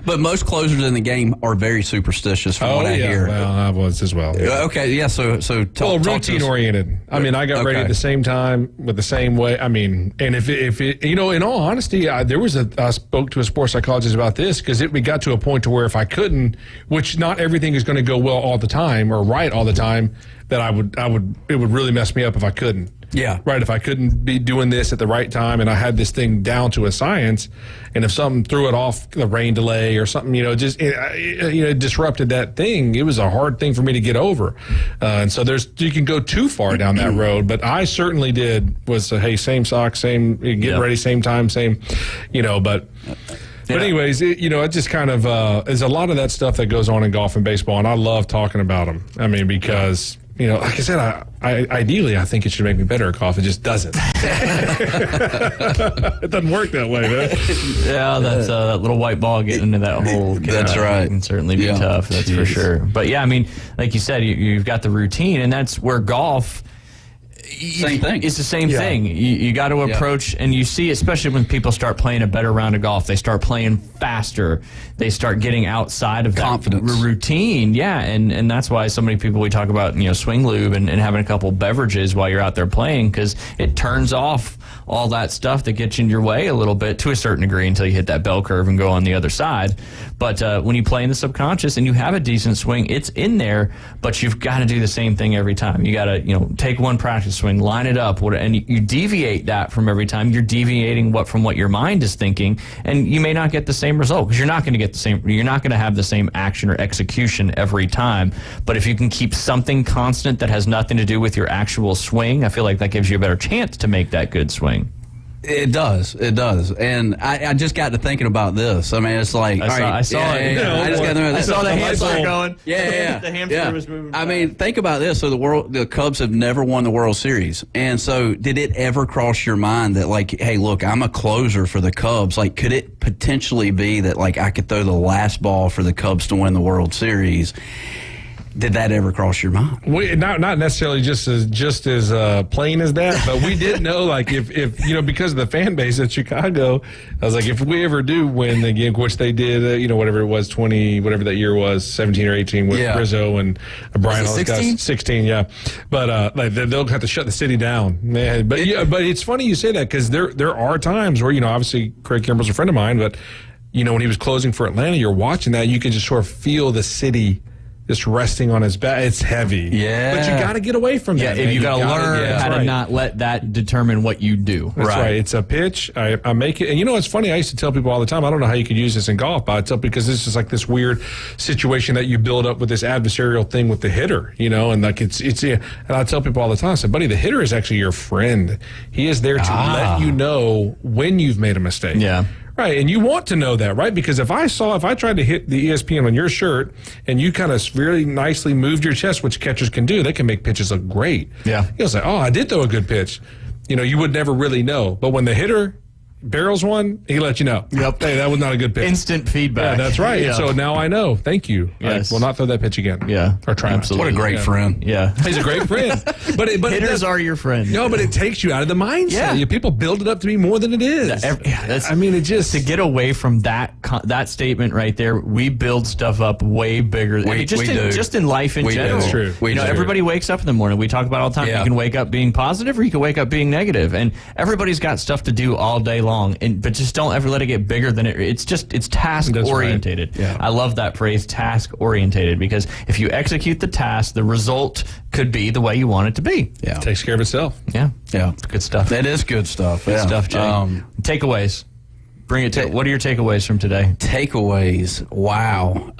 S10: But most closers in the game are very superstitious from what I hear.
S11: Well, I was as well. Yeah.
S10: Okay, yeah, so
S11: routine oriented. I mean, I got ready at the same time with the same way. I mean, and if it in all honesty, I spoke to a sports psychologist about this because we got to a point to where if I couldn't, which not everything is going to go well all the time or right all the time, that it would really mess me up if I couldn't.
S10: Yeah.
S11: Right. If I couldn't be doing this at the right time and I had this thing down to a science, and if something threw it off, the rain delay or something, it disrupted that thing, it was a hard thing for me to get over. And so you can go too far down that road, but I certainly was, hey, same socks, same, get ready, same time, same, but anyways, it just kind of, there's a lot of that stuff that goes on in golf and baseball, and I love talking about them. I mean, because, like I said, ideally, I think it should make me better at golf. It just doesn't. It doesn't work that way, man.
S9: Yeah, that's that little white ball getting into that hole.
S10: That's right.
S9: Can certainly be tough. That's for sure. But yeah, I mean, like you said, you've got the routine, and that's where golf.
S10: Same thing.
S9: It's the same thing. You got to approach, and you see, especially when people start playing a better round of golf, they start playing faster. They start getting outside of
S10: confidence
S9: routine. Yeah, and that's why so many people, we talk about swing lube and having a couple beverages while you're out there playing, because it turns off all that stuff that gets in your way a little bit to a certain degree until you hit that bell curve and go on the other side. But when you play in the subconscious and you have a decent swing, it's in there, but you've got to do the same thing every time. You got to take one practice swing, line it up, and you deviate that from every time. You're deviating from what your mind is thinking, and you may not get the same result because you're not going to get the same. You're not going to have the same action or execution every time. But if you can keep something constant that has nothing to do with your actual swing, I feel like that gives you a better chance to make that good swing.
S10: It does. And I just got to thinking about this. I mean, it's like
S9: I saw the hamster going.
S10: Yeah.
S9: The hamster was moving.
S10: I mean, think about this. So the Cubs have never won the World Series, and so did it ever cross your mind that, like, hey, look, I'm a closer for the Cubs. Like, could it potentially be that, like, I could throw the last ball for the Cubs to win the World Series? Did that ever cross your mind?
S11: Not necessarily just as plain as that, but we did know, like, if because of the fan base at Chicago, I was like, if we ever do win the game, which they did, whatever it was, 20, whatever that year was, 17 or 18 with Rizzo and Brian, all those guys, 16, yeah. But they'll have to shut the city down, man. But but it's funny you say that, because there are times where obviously Craig Kimball's a friend of mine, but when he was closing for Atlanta, you're watching that, you can just sort of feel the city just resting on his back. It's heavy.
S10: Yeah.
S11: But you got to get away from that.
S9: Yeah, you got to learn how to not let that determine what you do.
S11: That's right. It's a pitch. I make it. And it's funny, I used to tell people all the time, I don't know how you could use this in golf, but I tell, because this is like this weird situation that you build up with this adversarial thing with the hitter, and like it's and I tell people all the time, I said, buddy, the hitter is actually your friend. He is there to let you know when you've made a mistake.
S9: Yeah.
S11: Right, and you want to know that, right? Because if I tried to hit the ESPN on your shirt and you kind of really nicely moved your chest, which catchers can do, they can make pitches look great.
S9: Yeah.
S11: You'll say, oh, I did throw a good pitch. You would never really know. But when the hitter barrels one, he let you know.
S9: Yep.
S11: Hey, that was not a good pitch.
S9: Instant feedback.
S11: Yeah, that's right.
S9: Yeah.
S11: And so now I know. Thank you.
S9: Yes.
S11: I will not throw that pitch again.
S9: Yeah.
S11: Or try
S9: Absolutely.
S10: What a great friend.
S9: Yeah.
S11: He's a great friend. But
S9: hitters are your friend.
S11: No, but it takes you out of the mindset.
S9: Yeah.
S11: People build it up to be more than it is. It just
S9: to get away from that statement right there. We build stuff up way bigger. Just in life in general.
S11: That's true.
S9: Everybody wakes up in the morning. We talk about it all the time.
S10: Yeah.
S9: You can wake up being positive, or you can wake up being negative. And everybody's got stuff to do all day long. But just don't ever let it get bigger than it. It's task orientated.
S11: Right. Yeah.
S9: I love that phrase, task orientated, because if you execute the task, the result could be the way you want it to be.
S10: Yeah.
S11: It takes care of itself.
S9: Yeah.
S10: Yeah.
S9: It's good stuff.
S10: That is good stuff.
S9: Good
S10: yeah.
S9: stuff, Jay. Takeaways. Bring it to. What are your takeaways from today?
S10: Takeaways. Wow.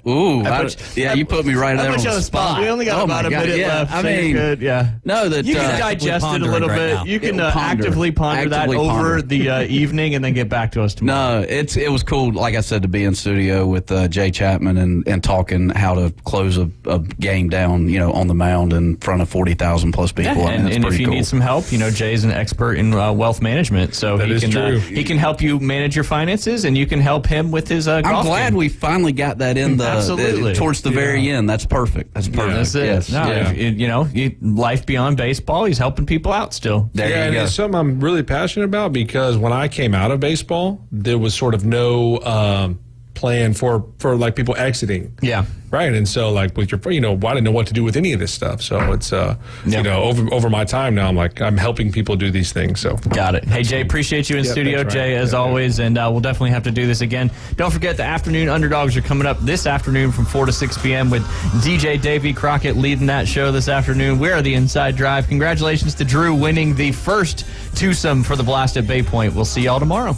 S10: You put me right there on the spot.
S9: We only got about a minute left.
S10: I mean,
S9: good. Yeah.
S10: No, that
S9: You can digest it a little bit. You can actively ponder that over the evening and then get back to us tomorrow.
S10: No, it was cool, like I said, to be in studio with Jay Chapman and talking how to close a game down, on the mound in front of 40,000 plus people.
S9: Yeah, and if you need some help, Jay's an expert in wealth management, so he can help you manage your finances, and you can help him with his golf
S10: I'm glad
S9: game.
S10: we finally got that in
S9: Absolutely.
S10: towards the very end. That's perfect. That's perfect.
S9: That's it.
S10: Yes.
S9: No, life beyond baseball, he's helping people out still.
S10: There you go.
S11: It's something I'm really passionate about, because when I came out of baseball, there was sort of no plan for like people exiting.
S9: Yeah.
S11: Right. And so like with your, I didn't know what to do with any of this stuff. So it's, over my time now, I'm helping people do these things. So
S9: got it. Hey, Jay, appreciate you in studio,
S11: thanks,
S9: Jay,
S11: Ryan.
S9: as always. And we'll definitely have to do this again. Don't forget the afternoon underdogs are coming up this afternoon from 4 to 6 p.m. with DJ Davey Crockett leading that show this afternoon. We are the Inside Drive. Congratulations to Drew winning the first twosome for the Blast at Bay Point. We'll see y'all tomorrow.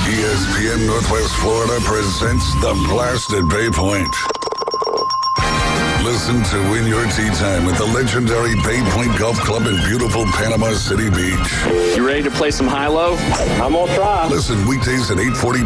S4: ESPN Northwest Florida presents The Blast at Bay Point. Listen to Win Your Tee Time at the legendary Bay Point Golf Club in beautiful Panama City Beach.
S19: You ready to play some high-low?
S20: I'm going to try.
S4: Listen weekdays at 8:40.